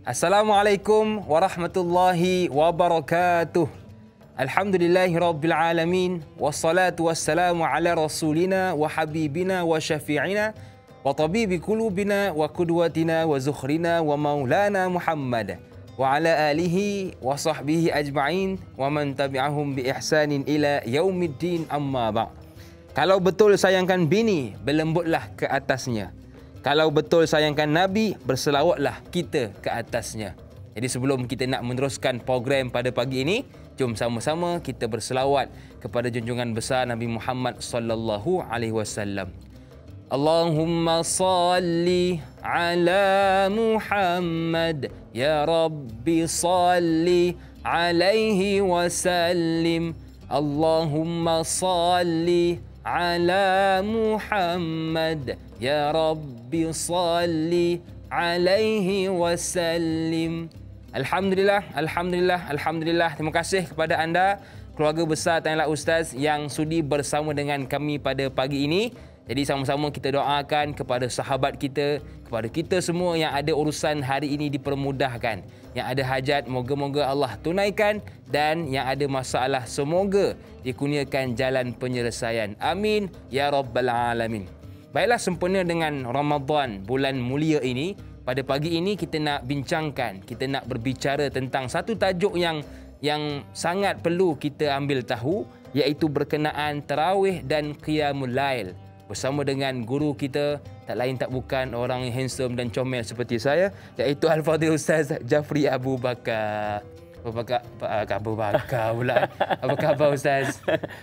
Assalamualaikum warahmatullahi wabarakatuh. Alhamdulillahi rabbil alamin. Wassalatu wassalamu ala rasulina wa habibina wa syafi'ina wa tabibi kulubina wa kudwatina wa zukhrina wa maulana Muhammad wa ala alihi wa sahbihi ajma'in wa man tabi'ahum bi ihsanin ila yaumiddin, amma ba'. Kalau betul sayangkan bini, berlembutlah ke atasnya. Kalau betul sayangkan Nabi, berselawatlah kita ke atasnya. Jadi sebelum kita nak meneruskan program pada pagi ini, jom sama-sama kita berselawat kepada junjungan besar Nabi Muhammad sallallahu alaihi wasallam. Allahumma salli ala Muhammad, ya Rabbi salli alaihi wasallim. Allahumma salli ala Muhammad, ya Rabbi salli alaihi wasallim. Alhamdulillah, alhamdulillah, alhamdulillah. Terima kasih kepada anda, keluarga besar Tanyalah Ustaz, yang sudi bersama dengan kami pada pagi ini. Jadi sama-sama kita doakan kepada sahabat kita, kepada kita semua yang ada urusan hari ini dipermudahkan. Yang ada hajat, moga-moga Allah tunaikan, dan yang ada masalah semoga dikurniakan jalan penyelesaian. Amin ya rabbal alamin. Baiklah, sempena dengan Ramadan, bulan mulia ini, pada pagi ini kita nak bincangkan, kita nak berbicara tentang satu tajuk yang sangat perlu kita ambil tahu, iaitu berkenaan tarawih dan qiyamul lail. Bersama dengan guru kita, tak lain tak bukan orang yang handsome dan comel seperti saya, iaitu Al-Fadhil Ustaz Jafri Abu Bakar. Abu Bakar pula. Apa khabar Ustaz?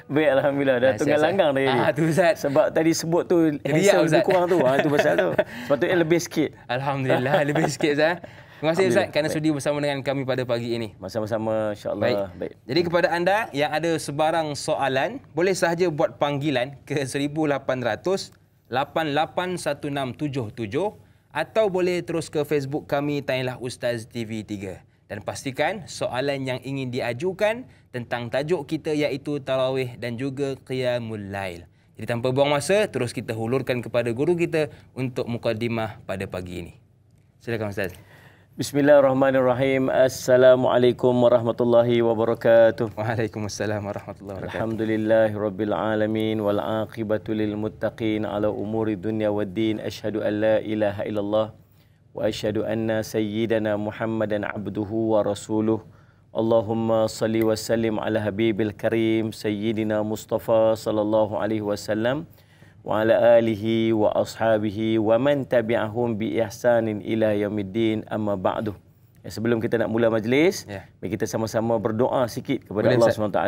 Baik, alhamdulillah. Dah tunggal langgang tadi. Tu Ustaz. Sebab tadi sebut tu handsome lebih kurang tu. Itu pasal tu. Sepatutnya lebih sikit. Alhamdulillah, lebih sikit Ustaz. Terima kasih Ustaz kerana sudi bersama dengan kami pada pagi ini. Sama-sama, insya-Allah. Baik. Jadi kepada anda yang ada sebarang soalan, boleh sahaja buat panggilan ke 1800 881677 atau boleh terus ke Facebook kami Tanyalah Ustaz TV3. Dan pastikan soalan yang ingin diajukan tentang tajuk kita, iaitu tarawih dan juga qiyamul lail. Jadi tanpa buang masa, terus kita hulurkan kepada guru kita untuk mukadimah pada pagi ini. Silakan Ustaz. Bismillahirrahmanirrahim. Assalamualaikum warahmatullahi wabarakatuh. Waalaikumsalam warahmatullahi wabarakatuh. Alhamdulillahi rabbil alamin wal aqibatu lil muttaqin ala umuri dunya waddin. Asyhadu an la ilaha illallah wa asyhadu anna sayyidana Muhammadan abduhu wa rasuluh. Allahumma salli wa sallim ala habibil karim sayyidina Mustafa sallallahu alaihi wasallam wa ala alihi wa ashabihi wa man tabi'ahum bi ihsanin ila yaumiddin, amma ba'du. Sebelum kita nak mula majlis, mari kita sama-sama berdoa sikit kepada Allah SWT.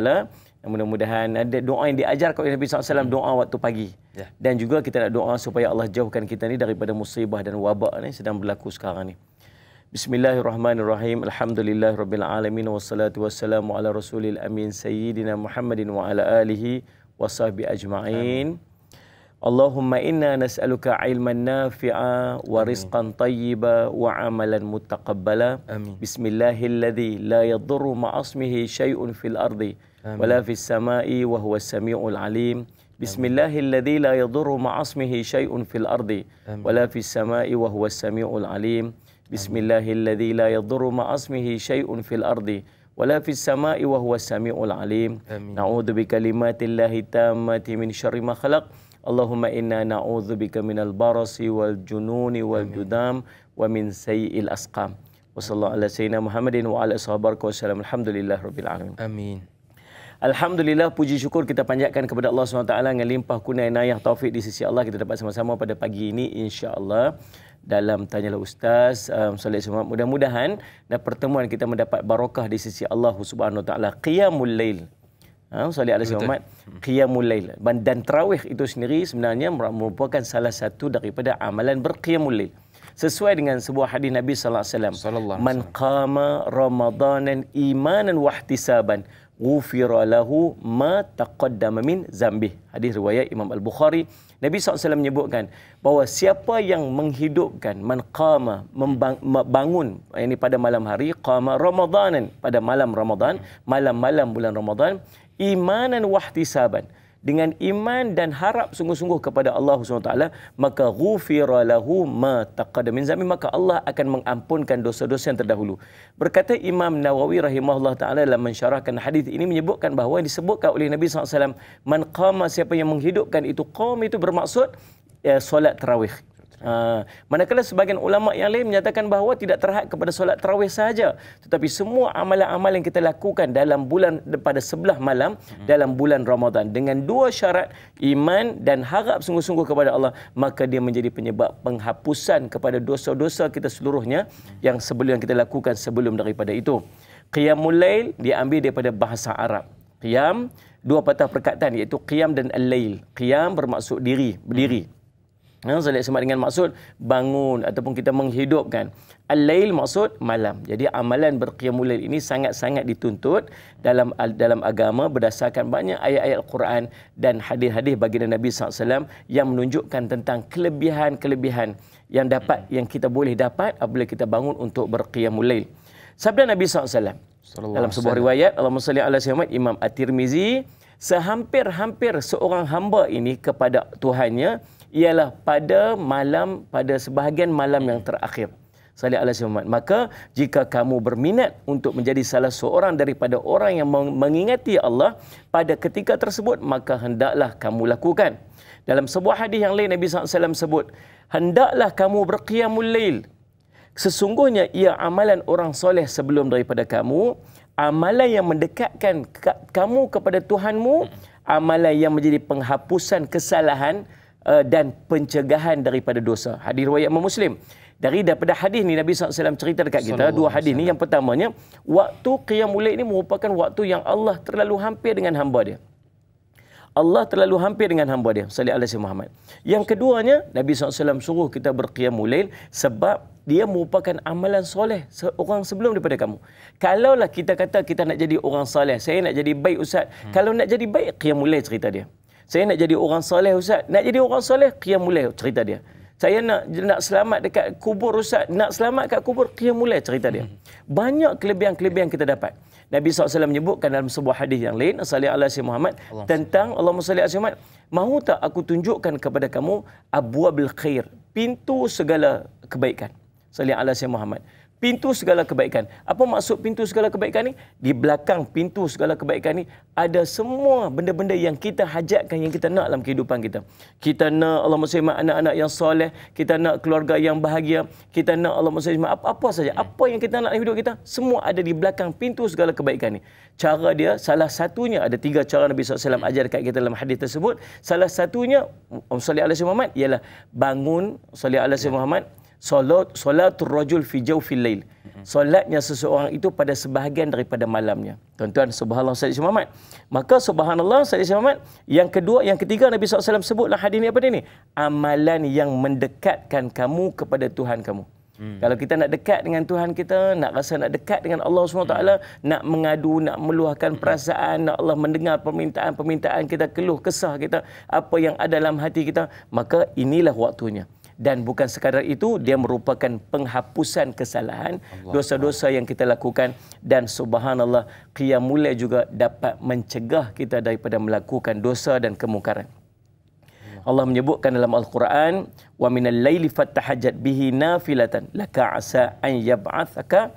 Mudah-mudahan ada doa yang diajarkan oleh Nabi SAW, doa waktu pagi. Dan juga kita nak doa supaya Allah jauhkan kita ni daripada musibah dan wabak ni sedang berlaku sekarang ni. Bismillahirrahmanirrahim. Alhamdulillahirabbil alamin wassalatu wassalamu ala rasulil amin sayyidina Muhammadin wa ala alihi wasahbihi ajma'in. Allahumma inna nas'aluka ilman nafi'a wa rizqan tayyiba wa amalan muttaqabbala. Bismillahilladzi la yadurru ma'asmihi syai'un fil ardi wala fis sama'i wa huwas sami'ul alim. Bismillahilladzi la yadurru ma'asmihi syai'un fil ardi wala fis sama'i wa huwas sami'ul alim. Bismillahilladzi la yadurru ma'asmihi syai'un fil ardi wala fis sama'i wa huwas sami'ul alim. Na'udzu bikalimatillahi tammati min syarri ma khalaq. Allahumma inna na'udzubika minal barasi wal jununi wal judam wa min sayyi'il asqam. Wa sallallahu ala sayyidina Muhammadin wa ala sahabarka wa sallam. Alhamdulillah rabbil alamin. Amin. Alhamdulillah, puji syukur kita panjatkan kepada Allah SWT dengan limpah kurnia inayah taufik di sisi Allah. Kita dapat sama-sama pada pagi ini insya-Allah dalam Tanyalah Ustaz. Mudah-mudahan dan pertemuan kita mendapat barakah di sisi Allah Subhanahu Wa Taala. Qiyamul lail. Salih alaihi Muhammad. Qiyamul lail. Dan tarawih itu sendiri sebenarnya merupakan salah satu daripada amalan berqiyamul lail. Sesuai dengan sebuah hadis Nabi sallallahu alaihi wasallam, man qama ramadanan imanan wa ihtisaban ghufira lahu ma taqaddama min zambih. Hadis riwayat Imam Al-Bukhari. Nabi SAW menyebutkan bahawa siapa yang menghidupkan, man qama, membangun ini pada malam hari, qama ramadanan, pada malam Ramadan, malam-malam bulan Ramadan, imanan wahtisaban, dengan iman dan harap sungguh-sungguh kepada Allah SWT, maka ghufira lahu ma taqaddama min zambi, maka Allah akan mengampunkan dosa-dosa yang terdahulu. Berkata Imam Nawawi rahimahullah taala dalam mensyarahkan hadis ini, menyebutkan bahawa yang disebutkan oleh Nabi SAW, man qama, siapa yang menghidupkan itu, qam itu bermaksud solat tarawih. Manakala sebagian ulama yang lain menyatakan bahawa tidak terhad kepada solat tarawih sahaja, tetapi semua amalan-amalan yang kita lakukan dalam bulan pada sebelah malam dalam bulan Ramadan dengan dua syarat, iman dan harap sungguh-sungguh kepada Allah, maka dia menjadi penyebab penghapusan kepada dosa-dosa kita seluruhnya yang sebelum yang kita lakukan sebelum daripada itu. Qiyamul lail diambil daripada bahasa Arab. Qiyam, dua patah perkataan iaitu qiyam dan al-lail. Qiyam bermaksud diri, berdiri. Solat sama dengan maksud bangun ataupun kita menghidupkan. Al-lail maksud malam. Jadi amalan berqiyamul lail ini sangat-sangat dituntut dalam agama berdasarkan banyak ayat-ayat Al-Quran dan hadis-hadis baginda Nabi SAW yang menunjukkan tentang kelebihan-kelebihan yang kita boleh dapat apabila kita bangun untuk berqiyamul lail. Sabda Nabi SAW dalam sebuah riwayat, Allahumma salli ala sayyidina Imam At-Tirmizi, sehampir-hampir seorang hamba ini kepada Tuhannya ialah pada sebahagian malam yang terakhir. Salli ala sayyidina. Maka jika kamu berminat untuk menjadi salah seorang daripada orang yang mengingati Allah pada ketika tersebut, maka hendaklah kamu lakukan. Dalam sebuah hadis yang lain Nabi SAW sebut, hendaklah kamu berqiyamul lail. Sesungguhnya ia amalan orang soleh sebelum daripada kamu, amalan yang mendekatkan kamu kepada Tuhanmu, amalan yang menjadi penghapusan kesalahan dan pencegahan daripada dosa. Hadis riwayat Muslim. Daripada hadis ni Nabi SAW cerita dekat kita dua hadis ni. Yang pertamanya, waktu qiyamul lail ini merupakan waktu yang Allah terlalu hampir dengan hamba dia. Allah terlalu hampir dengan hamba dia. Salli ala sayyidina Muhammad. Yang keduanya, Nabi SAW suruh kita berqiyamul lail sebab dia merupakan amalan soleh seorang sebelum daripada kamu. Kalaulah kita kata kita nak jadi orang soleh, saya nak jadi baik Ustaz. Kalau nak jadi baik, qiyamul lail cerita dia. Saya nak jadi orang soleh Ustaz. Nak jadi orang soleh, qiyamul lail cerita dia. Saya nak selamat dekat kubur Ustaz. Nak selamat kat kubur, qiyamul lail cerita dia. Banyak kelebihan-kelebihan kita dapat. Nabi SAW menyebutkan dalam sebuah hadis yang lain, salli ala sayyidina Muhammad, tentang Allahumma salli ala sayyidina Muhammad, mahu tak aku tunjukkan kepada kamu abwabil khair, pintu segala kebaikan. Salli ala sayyidina Muhammad. Pintu segala kebaikan. Apa maksud pintu segala kebaikan ni? Di belakang pintu segala kebaikan ni ada semua benda-benda yang kita hajatkan, yang kita nak dalam kehidupan kita. Kita nak Allahumma salli anak-anak yang soleh, kita nak keluarga yang bahagia, kita nak Allahumma salli apa saja. Apa yang kita nak dalam hidup kita, semua ada di belakang pintu segala kebaikan ni. Cara dia, salah satunya, ada 3 cara Nabi SAW ajar dekat kita dalam hadis tersebut. Salah satunya, salli ala sayyidina Muhammad, ialah bangun, salli ala sayyidina Muhammad, Salatul rajul fi jawfil lail. Solatnya seseorang itu pada sebahagian daripada malamnya. Tuan-tuan, subhanallah sallallahu Muhammad. Maka subhanallah sallallahu Muhammad. Yang ketiga Nabi SAW sebutlah hadis ni apa dia ni? Amalan yang mendekatkan kamu kepada Tuhan kamu. Kalau kita nak dekat dengan Tuhan kita, nak rasa nak dekat dengan Allah SWT, nak mengadu, nak meluahkan perasaan, nak Allah mendengar permintaan-permintaan kita, keluh kesah kita, apa yang ada dalam hati kita, maka inilah waktunya. Dan bukan sekadar itu, dia merupakan penghapusan kesalahan, dosa-dosa yang kita lakukan. Dan subhanallah, qiyamul lail juga dapat mencegah kita daripada melakukan dosa dan kemungkaran. Allah menyebutkan dalam Al-Quran, wa minal laili fattahajjat bihi nafilatan laka asa an yab'athaka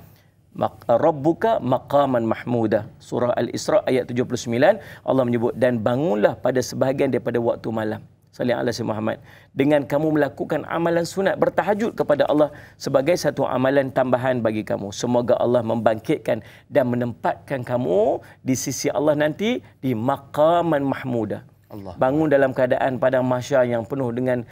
rabbuka maqaman mahmuda. Surah Al-Isra ayat 79, Allah menyebut, dan bangunlah pada sebahagian daripada waktu malam. Salli ala sayyidina Muhammad. Dengan kamu melakukan amalan sunat, bertahajud kepada Allah sebagai satu amalan tambahan bagi kamu. Semoga Allah membangkitkan dan menempatkan kamu di sisi Allah nanti di maqaman mahmuda. Bangun dalam keadaan padang mahsyar yang penuh dengan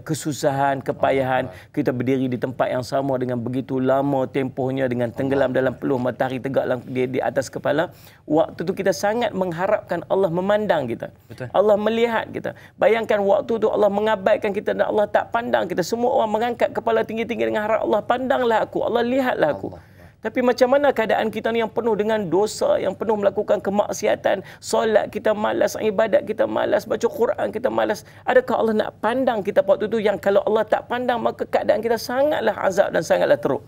kesusahan, kepayahan. Kita berdiri di tempat yang sama dengan begitu lama tempohnya, dengan tenggelam dalam peluh matahari tegak di atas kepala. Waktu itu kita sangat mengharapkan Allah memandang kita. Betul. Allah melihat kita. Bayangkan waktu itu Allah mengabaikan kita dan Allah tak pandang kita. Semua orang mengangkat kepala tinggi-tinggi dengan harap Allah pandanglah aku, Allah lihatlah aku. Tapi macam mana keadaan kita ni yang penuh dengan dosa, yang penuh melakukan kemaksiatan, solat kita malas, ibadat kita malas, baca Quran kita malas. Adakah Allah nak pandang kita waktu itu? Yang kalau Allah tak pandang, maka keadaan kita sangatlah azab dan sangatlah teruk.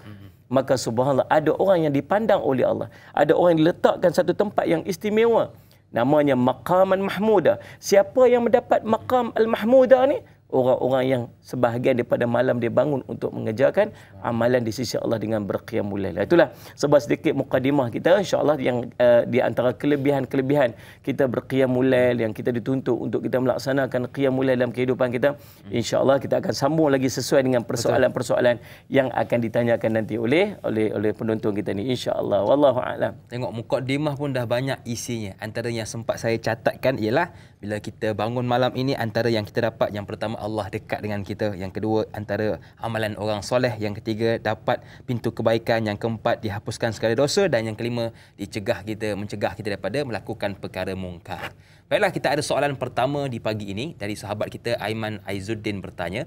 Maka subhanallah, ada orang yang dipandang oleh Allah. Ada orang yang diletakkan satu tempat yang istimewa namanya maqaman mahmuda. Siapa yang mendapat maqam al-mahmuda ni? Orang-orang yang sebahagian daripada malam dia bangun untuk mengerjakan amalan di sisi Allah dengan berqiyamul lail. Itulah sebab sedikit mukadimah kita, insya-Allah, yang di antara kelebihan-kelebihan kita berqiyamul lail, yang kita dituntut untuk kita melaksanakan qiyamul lail dalam kehidupan kita. Insya-Allah kita akan sambung lagi sesuai dengan persoalan-persoalan yang akan ditanyakan nanti oleh penonton kita ni, insya-Allah. Wallahu a'lam. Tengok mukadimah pun dah banyak isinya. Antara yang sempat saya catatkan ialah bila kita bangun malam ini, antara yang kita dapat, yang pertama Allah dekat dengan kita, yang kedua antara amalan orang soleh, yang ketiga dapat pintu kebaikan, yang keempat dihapuskan segala dosa, dan yang kelima mencegah kita daripada melakukan perkara mungkar. Baiklah, kita ada soalan pertama di pagi ini dari sahabat kita Aiman Aizuddin bertanya,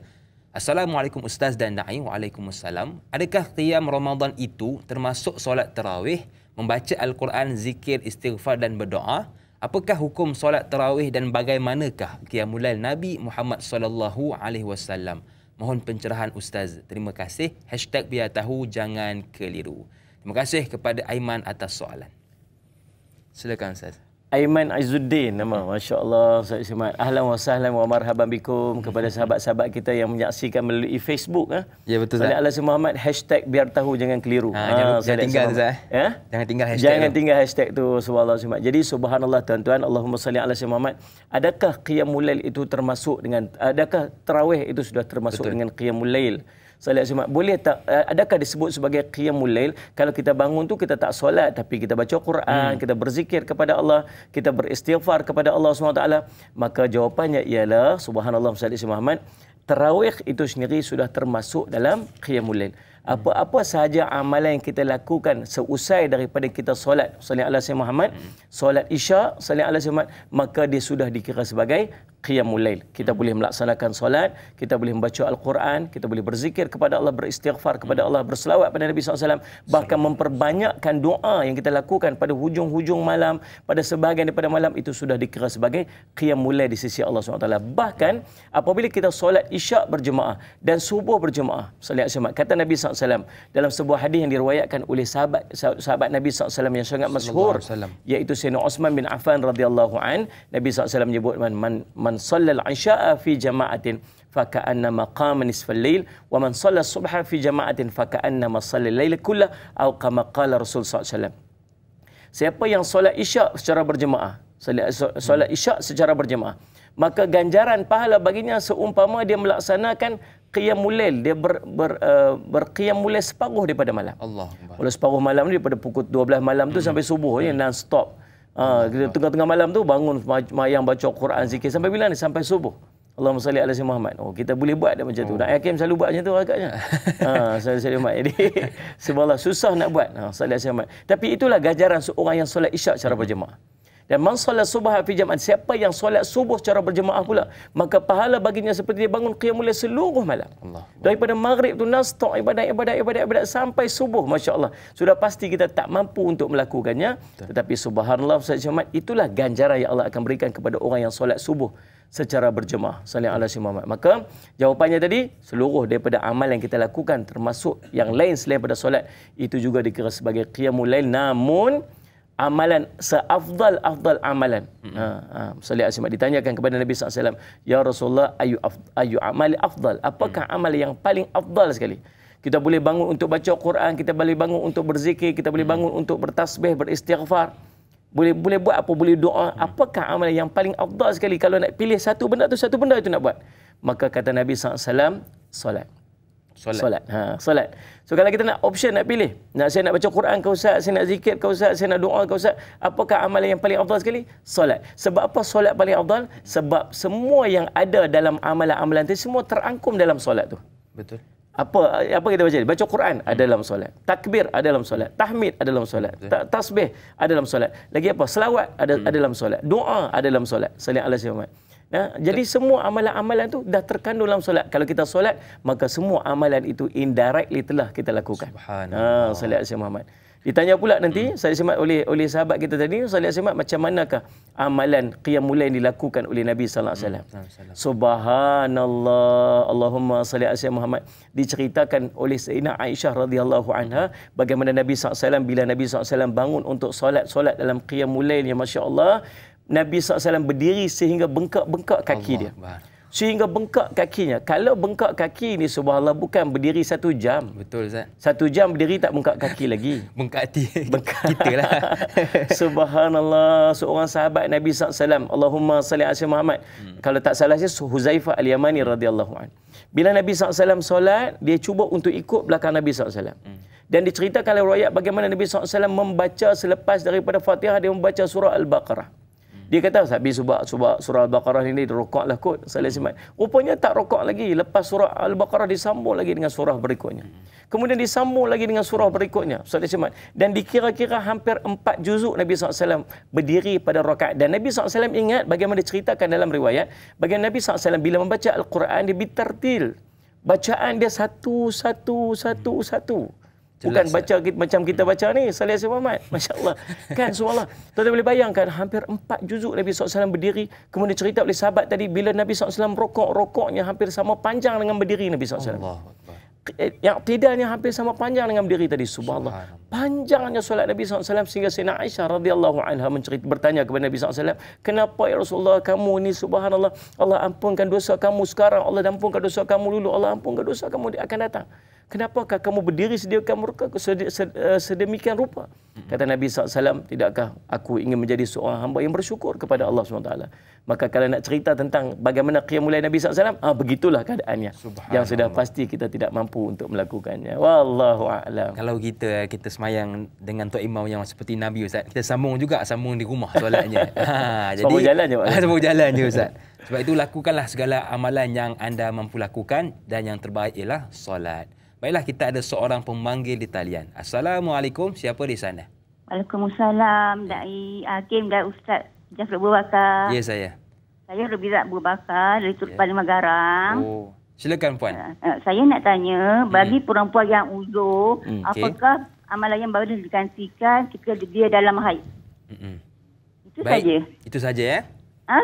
Assalamualaikum Ustaz dan Da'i. Waalaikumsalam. Adakah qiyam Ramadan itu termasuk solat tarawih, membaca Al-Quran, zikir, istighfar dan berdoa? Apakah hukum solat tarawih dan bagaimanakah qiyamul lail Nabi Muhammad sallallahu alaihi wasallam? Mohon pencerahan Ustaz. Terima kasih. #biar tahu jangan keliru. Terima kasih kepada Aiman atas soalan. Silakan Ustaz. Aiman Aizuddin nama, masya-Allah. Ustaz Ismail, ahlan wa sahlan wa marhaban bikum kepada sahabat-sahabat kita yang menyaksikan melalui Facebook. Ya, betul Ustaz. Sallallahu alaihi Muhammad, #biar tahu jangan keliru. Jangan tinggal Ustaz. Ya? Jangan tinggal hashtag. Jangan tinggal hashtag tu, subhanallah. Jadi subhanallah tuan-tuan, Allahumma salli ala sayyidina Muhammad. Adakah qiyamul lail itu termasuk dengan, adakah tarawih itu sudah termasuk dengan qiyamul lail? Boleh tak, adakah disebut sebagai qiyamul lail kalau kita bangun tu kita tak solat tapi kita baca Quran, kita berzikir kepada Allah, kita beristighfar kepada Allah SWT? Maka jawapannya ialah subhanallah Muhammad, tarawih itu sendiri sudah termasuk dalam qiyamul lail. Apa-apa sahaja amalan yang kita lakukan seusai daripada kita solat sallallahu alaihi Muhammad, solat Isya sallallahu alaihi Muhammad, maka dia sudah dikira sebagai qiyamul lail. Kita boleh melaksanakan solat, kita boleh membaca Al-Quran, kita boleh berzikir kepada Allah, beristighfar kepada Allah, berselawat pada Nabi SAW, bahkan memperbanyakkan doa yang kita lakukan pada hujung-hujung malam, pada sebahagian daripada malam, itu sudah dikira sebagai qiyamul lail di sisi Allah SWT. Bahkan apabila kita solat Isya berjemaah dan subuh berjemaah sallallahu alaihi wasallam, kata Nabi SAW dalam sebuah hadis yang diriwayatkan oleh sahabat Nabi SAW yang sangat masyhur, iaitu Sayyidina Uthman bin Affan radhiyallahu an, Nabi SAW menyebut man sallal isya'a fi jama'atin faka'annama qama nisfal lail wa man sallal subha fi jama'atin faka'annama sallal laila kullah atau kama qala Rasul SAW. Siapa yang solat Isya secara berjemaah, solat Isya secara berjemaah, maka ganjaran pahala baginya seumpama dia melaksanakan qiyamul lail, dia berqiyamul lail separuh daripada malam. Kalau separuh malam ni daripada pukul 12 malam tu sampai subuh ya, non stop. Kita tengah-tengah malam tu bangun mayang baca Quran, zikir sampai bila ni? Sampai subuh. Allahumma salli ala sayyidina Muhammad. Kita boleh buat dah macam tu. Nak Hakim selalu buat macam tu agaknya. Sallallahu Muhammad. Jadi subhanallah susah nak buat. Sallallahu alaihi Muhammad. Tapi itulah ganjaran seorang yang solat Isya secara berjemaah. Dan man solat subha fi jama'at, siapa yang solat subuh secara berjemaah pula, maka pahala baginya seperti dia bangun qiyamul lail seluruh malam. Daripada maghrib tu non-stop ibadat sampai subuh, masya-Allah. Sudah pasti kita tak mampu untuk melakukannya, tetapi subhanallah Ustaz Muhammad, itulah ganjaran yang Allah akan berikan kepada orang yang solat subuh secara berjemaah sallallahu alaihi wasallam. Maka jawapannya tadi, seluruh daripada amal yang kita lakukan termasuk yang lain selain daripada solat itu juga dikira sebagai qiyamul lail, namun amalan seafdal amalan. Sallallahu alaihi wasallam ditanyakan kepada Nabi SAW, ya Rasulullah, ayu amali afdal, apakah amal yang paling afdal sekali? Kita boleh bangun untuk baca Quran, kita boleh bangun untuk berzikir, kita boleh bangun untuk bertasbih, beristighfar, boleh buat apa, boleh doa. Apakah amalan yang paling afdal sekali kalau nak pilih satu benda itu nak buat? Maka kata Nabi SAW, solat. Solat. So kalau kita nak option, nak pilih, saya nak baca Quran ke Ustaz, saya nak zikir ke Ustaz, saya nak doa ke Ustaz, apakah amalan yang paling afdal sekali? Solat. Sebab apa solat paling afdal? Sebab semua yang ada dalam amalan-amalan itu semua terangkum dalam solat tu. Betul. Apa kita baca? Baca Quran ada dalam solat, takbir ada dalam solat, tahmid ada dalam solat, tasbih ada dalam solat, lagi apa? Selawat ada dalam solat, doa ada dalam solat. Sallallahu alaihi wasallam. Jadi semua amalan-amalan tu dah terkandung dalam solat. Kalau kita solat, maka semua amalan itu indirectly telah kita lakukan. Subhanallah. Sallallahu alaihi Muhammad. Ditanya pula nanti sallallahu oleh sahabat kita tadi, sallallahu alaihi wasallam, macam manakah amalan qiyamul lail dilakukan oleh Nabi sallallahu alaihi wasallam? Subhanallah, Allahumma salli ala Muhammad. Diceritakan oleh Sayyidina Aisyah radhiyallahu anha bagaimana Nabi sallallahu alaihi wasallam bila Nabi sallallahu alaihi wasallam bangun untuk solat dalam qiyamul lail, ya masya-Allah, Nabi SAW berdiri sehingga bengkak-bengkak kaki dia. Sehingga bengkak kakinya. Kalau bengkak kaki ni subhanallah bukan berdiri 1 jam. Betul Ustaz. 1 jam berdiri tak bengkak kaki lagi. Bengkak hati kita lah. Subhanallah, seorang sahabat Nabi SAW, Allahumma salli ala Muhammad. Kalau tak salah saya Huzaifah Al-Yamani radhiyallahu anhu. Bila Nabi SAW solat, dia cuba untuk ikut belakang Nabi SAW. Dan diceritakan oleh riwayat bagaimana Nabi SAW membaca selepas daripada Fatihah, dia membaca surah Al-Baqarah. Dia kata, habis surah Al-Baqarah ini rokoklah kot. Rupanya tak rokok lagi. Lepas surah Al-Baqarah disambung lagi dengan surah berikutnya. Kemudian disambung lagi dengan surah berikutnya. Dan dikira-kira hampir 4 juzuk Nabi SAW berdiri pada rakaat. Dan Nabi SAW ingat bagaimana diceritakan dalam riwayat, bagaimana Nabi SAW bila membaca Al-Quran, dia bitartil. Bacaan dia satu. Bukan baca macam kita baca ni, Salih Muhammad. Masya Allah. Kan, subhanallah. Tuan-tuan boleh bayangkan, hampir 4 juzuk Nabi SAW berdiri. Kemudian cerita oleh sahabat tadi, bila Nabi SAW rokoknya hampir sama panjang dengan berdiri Nabi SAW. Yang tidaknya hampir sama panjang dengan berdiri tadi. Subhanallah. Panjangnya solat Nabi SAW sehingga Sayyidina Aisyah radhiyallahu anha bertanya kepada Nabi SAW, kenapa ya Rasulullah kamu ni subhanallah, Allah ampunkan dosa kamu sekarang, Allah ampunkan dosa kamu dulu, Allah ampunkan dosa kamu akan datang. Kenapakah kamu berdiri sedemikian rupa? Kata Nabi SAW, tidakkah aku ingin menjadi seorang hamba yang bersyukur kepada Allah SWT? Maka kalau nak cerita tentang bagaimana qiyamul lail Nabi SAW, begitulah keadaannya. Yang sudah pasti kita tidak mampu untuk melakukannya. Wallahu a'lam. Kalau kita semayang dengan Tok Imam yang seperti Nabi Ustaz, kita sambung di rumah solatnya. Jadi sambung jalan je Pak. Sambung jalan je Ustaz. Sebab itu lakukanlah segala amalan yang anda mampu lakukan dan yang terbaik ialah solat. Baiklah, kita ada seorang pemanggil di talian. Assalamualaikum, siapa di sana? Waalaikumsalam, Dai Hakim dan Ustaz Jafar Abu Bakar. Ya, saya. Saya Rabiza Abu Bakar dari Turut Palembang Garang. Oh, silakan puan. Saya nak tanya, bagi perempuan yang uzur, apakah amalan yang baru digantikan ketika dia dalam haid? Itu saja. Itu saja ya.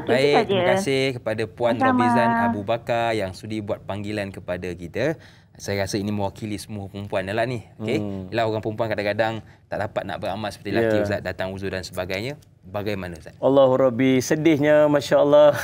Baik, terima kasih kepada Puan Robizan Abu Bakar yang sudi buat panggilan kepada kita. Saya rasa ini mewakili semua perempuan lah ni. Okey. Ialah orang perempuan kadang-kadang tak dapat nak beramal seperti lelaki Ustaz, datang uzur dan sebagainya. Bagaimana Ustaz? Allahu Rabbi, sedihnya masya-Allah.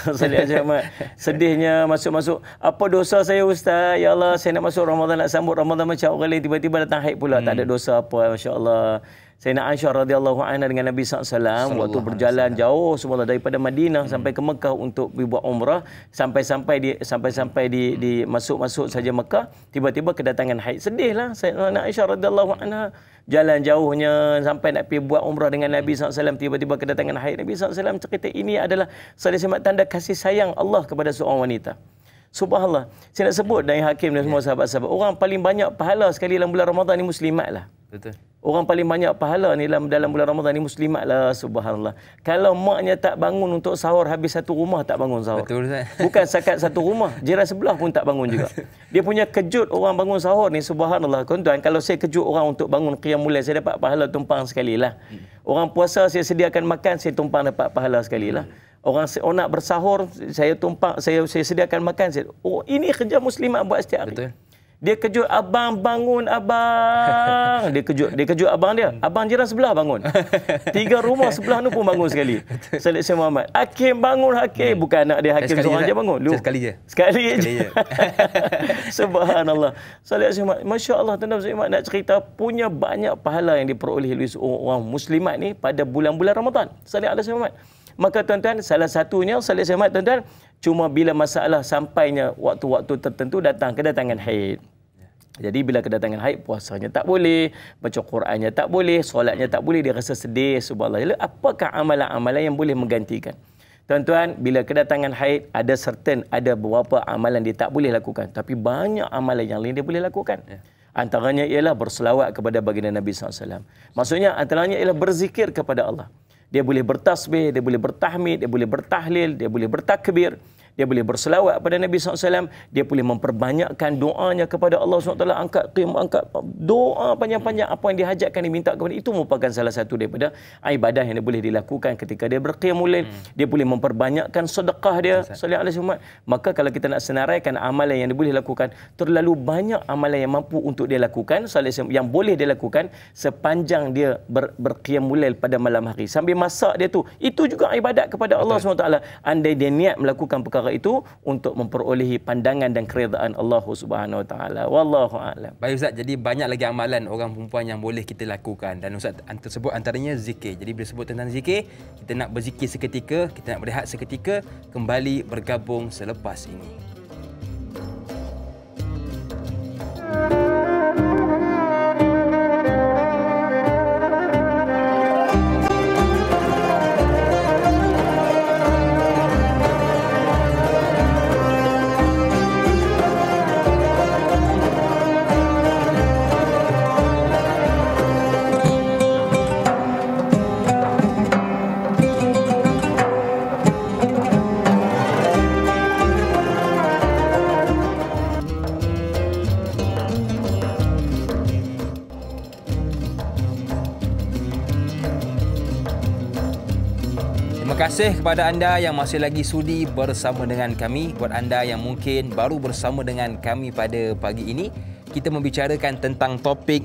Sedihnya masuk-masuk. Apa dosa saya Ustaz? Ya Allah, saya nak masuk Ramadan, nak sambut Ramadan macam orang lain, tiba-tiba datang haid pula. Tak ada dosa apa, masya-Allah. Sayyidina Aisyah radhiyallahu anha dengan Nabi SAW waktu berjalan jauh semula daripada Madinah sampai ke Mekah untuk buat umrah, sampai di masuk saja Mekah, tiba-tiba kedatangan haid. Sedihlah Sayyidina Aisyah radhiyallahu anha, jalan jauhnya sampai nak pergi buat umrah dengan Nabi SAW, tiba-tiba kedatangan haid. Nabi SAW cerita ini adalah salah satu tanda kasih sayang Allah kepada seorang wanita. Subhanallah. Saya nak sebut dari Hakim dan semua sahabat-sahabat, orang paling banyak pahala sekali dalam bulan Ramadan ni muslimat lah. Betul. Orang paling banyak pahala ni dalam bulan Ramadan ni muslimat lah, subhanallah. Kalau maknya tak bangun untuk sahur, habis satu rumah tak bangun sahur. Betul Ustaz. Bukan sekat satu rumah, jiran sebelah pun tak bangun juga. Dia punya kejut orang bangun sahur ni, subhanallah. Tuan-tuan, kalau saya kejut orang untuk bangun qiyamul lail, saya dapat pahala tumpang sekali lah. Orang puasa saya sediakan makan, saya tumpang dapat pahala sekali lah. Orang nak bersahur, saya sediakan makan. Ini kerja muslimat buat setiap hari. Betul. Dia kejut abang, bangun abang. Dia kejut abang dia. Abang jiran sebelah bangun. 3 rumah sebelah tu pun bangun sekali. Salih Muhammad. Hakim bangun, Hakim. Bukan anak dia Hakim seorang je bangun. Sekali je. Sekali je. Subhanallah. Salih Muhammad. Masya Allah, tuan-tuan nak cerita punya banyak pahala yang diperoleh oleh orang muslimat ni pada bulan-bulan Ramadan. Salih Muhammad. Maka tuan-tuan, salah satunya Salih Muhammad tuan-tuan, cuma bila masalah sampainya waktu-waktu tertentu datang kedatangan haid. Jadi bila kedatangan haid, puasanya tak boleh, baca Qurannya tak boleh, solatnya tak boleh, dia rasa sedih, subhanallah. Jadi apakah amalan-amalan yang boleh menggantikan? Tuan-tuan, bila kedatangan haid, ada beberapa amalan dia tak boleh lakukan, tapi banyak amalan yang lain dia boleh lakukan. Antaranya ialah berselawat kepada baginda Nabi SAW. Maksudnya antaranya ialah berzikir kepada Allah. Dia boleh bertasbih, dia boleh bertahmid, dia boleh bertahlil, dia boleh bertakbir. dia boleh berselawat pada Nabi SAW, dia boleh memperbanyakkan doanya kepada Allah SWT, angkat doa panjang-panjang, apa yang dihajatkan, diminta kepada, itu merupakan salah satu daripada ibadah yang dia boleh dilakukan ketika dia berqiyamul lail. Dia boleh memperbanyakkan sedekah dia, sallallahu alaihi wasallam. Maka kalau kita nak senaraikan amalan yang dia boleh lakukan, terlalu banyak amalan yang mampu untuk dia lakukan, yang boleh dia lakukan sepanjang dia berqiyamul lail pada malam hari. Sambil masak dia tu, itu juga ibadat kepada Allah SWT. Andai dia niat melakukan perkara itu untuk memperolehi pandangan dan keredaan Allah Subhanahu Wa Taala. Wallahu a'lam. Baik Ustaz, jadi banyak lagi amalan orang perempuan yang boleh kita lakukan, dan Ustaz tersebut antaranya zikir. Jadi bila sebut tentang zikir, kita nak berzikir seketika, kita nak berehat seketika, kembali bergabung selepas ini. Terima kasih kepada anda yang masih lagi sudi bersama dengan kami. Buat anda yang mungkin baru bersama dengan kami pada pagi ini, kita membicarakan tentang topik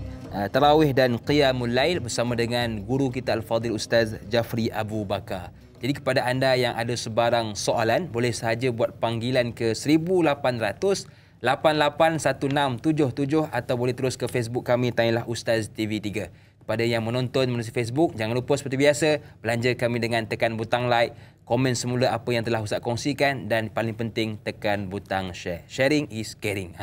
tarawih dan qiyamul lail bersama dengan guru kita Al-Fadhil Ustaz Jafri Abu Bakar. Jadi kepada anda yang ada sebarang soalan, boleh sahaja buat panggilan ke 1800 881677 atau boleh terus ke Facebook kami, Tanyalah Ustaz TV3. Kepada yang menonton melalui Facebook, jangan lupa seperti biasa belanja kami dengan tekan butang like, komen semula apa yang telah Ustaz kongsikan, dan paling penting tekan butang share. Sharing is caring.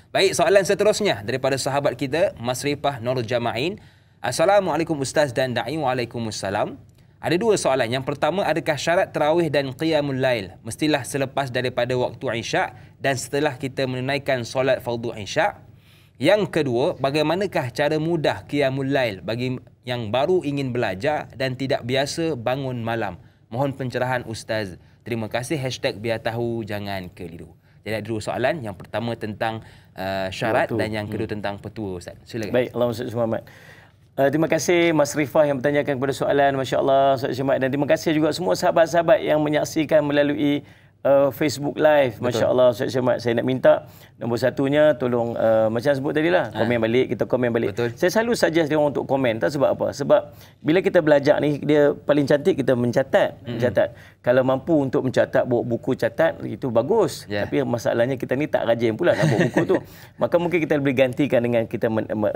Baik, soalan seterusnya daripada sahabat kita Masrifah Nur Jama'in. Assalamualaikum Ustaz dan Da'i. Waalaikumsalam. Ada dua soalan. Yang pertama, adakah syarat tarawih dan qiyamul lail mestilah selepas daripada waktu Isyak dan setelah kita menunaikan solat fardu Isyak? Yang kedua, bagaimanakah cara mudah qiyamul lail bagi yang baru ingin belajar dan tidak biasa bangun malam? Mohon pencerahan Ustaz. Terima kasih. #biar tahu jangan keliru. Jadi ada dua soalan. Yang pertama tentang syarat dan yang kedua tentang petua Ustaz. Silakan. Baik, Allahumma salli Muhammad. Terima kasih Mas Rifah yang bertanyakan kepada soalan. Masya Allah, Ustaz Syamad. Dan terima kasih juga semua sahabat-sahabat yang menyaksikan melalui Facebook Live. Masya Allah, Ustaz Syamad. Saya nak minta nombor satunya, tolong macam sebut tadi lah, komen balik, kita komen balik. Betul. Saya selalu suggest dia orang untuk komen. Tak sebab apa? Sebab bila kita belajar ni, dia paling cantik kita mencatat. Mencatat. Kalau mampu untuk mencatat, bawa buku catat, itu bagus. Tapi masalahnya kita ni tak rajin pula nak bawa buku tu. Maka mungkin kita boleh gantikan dengan kita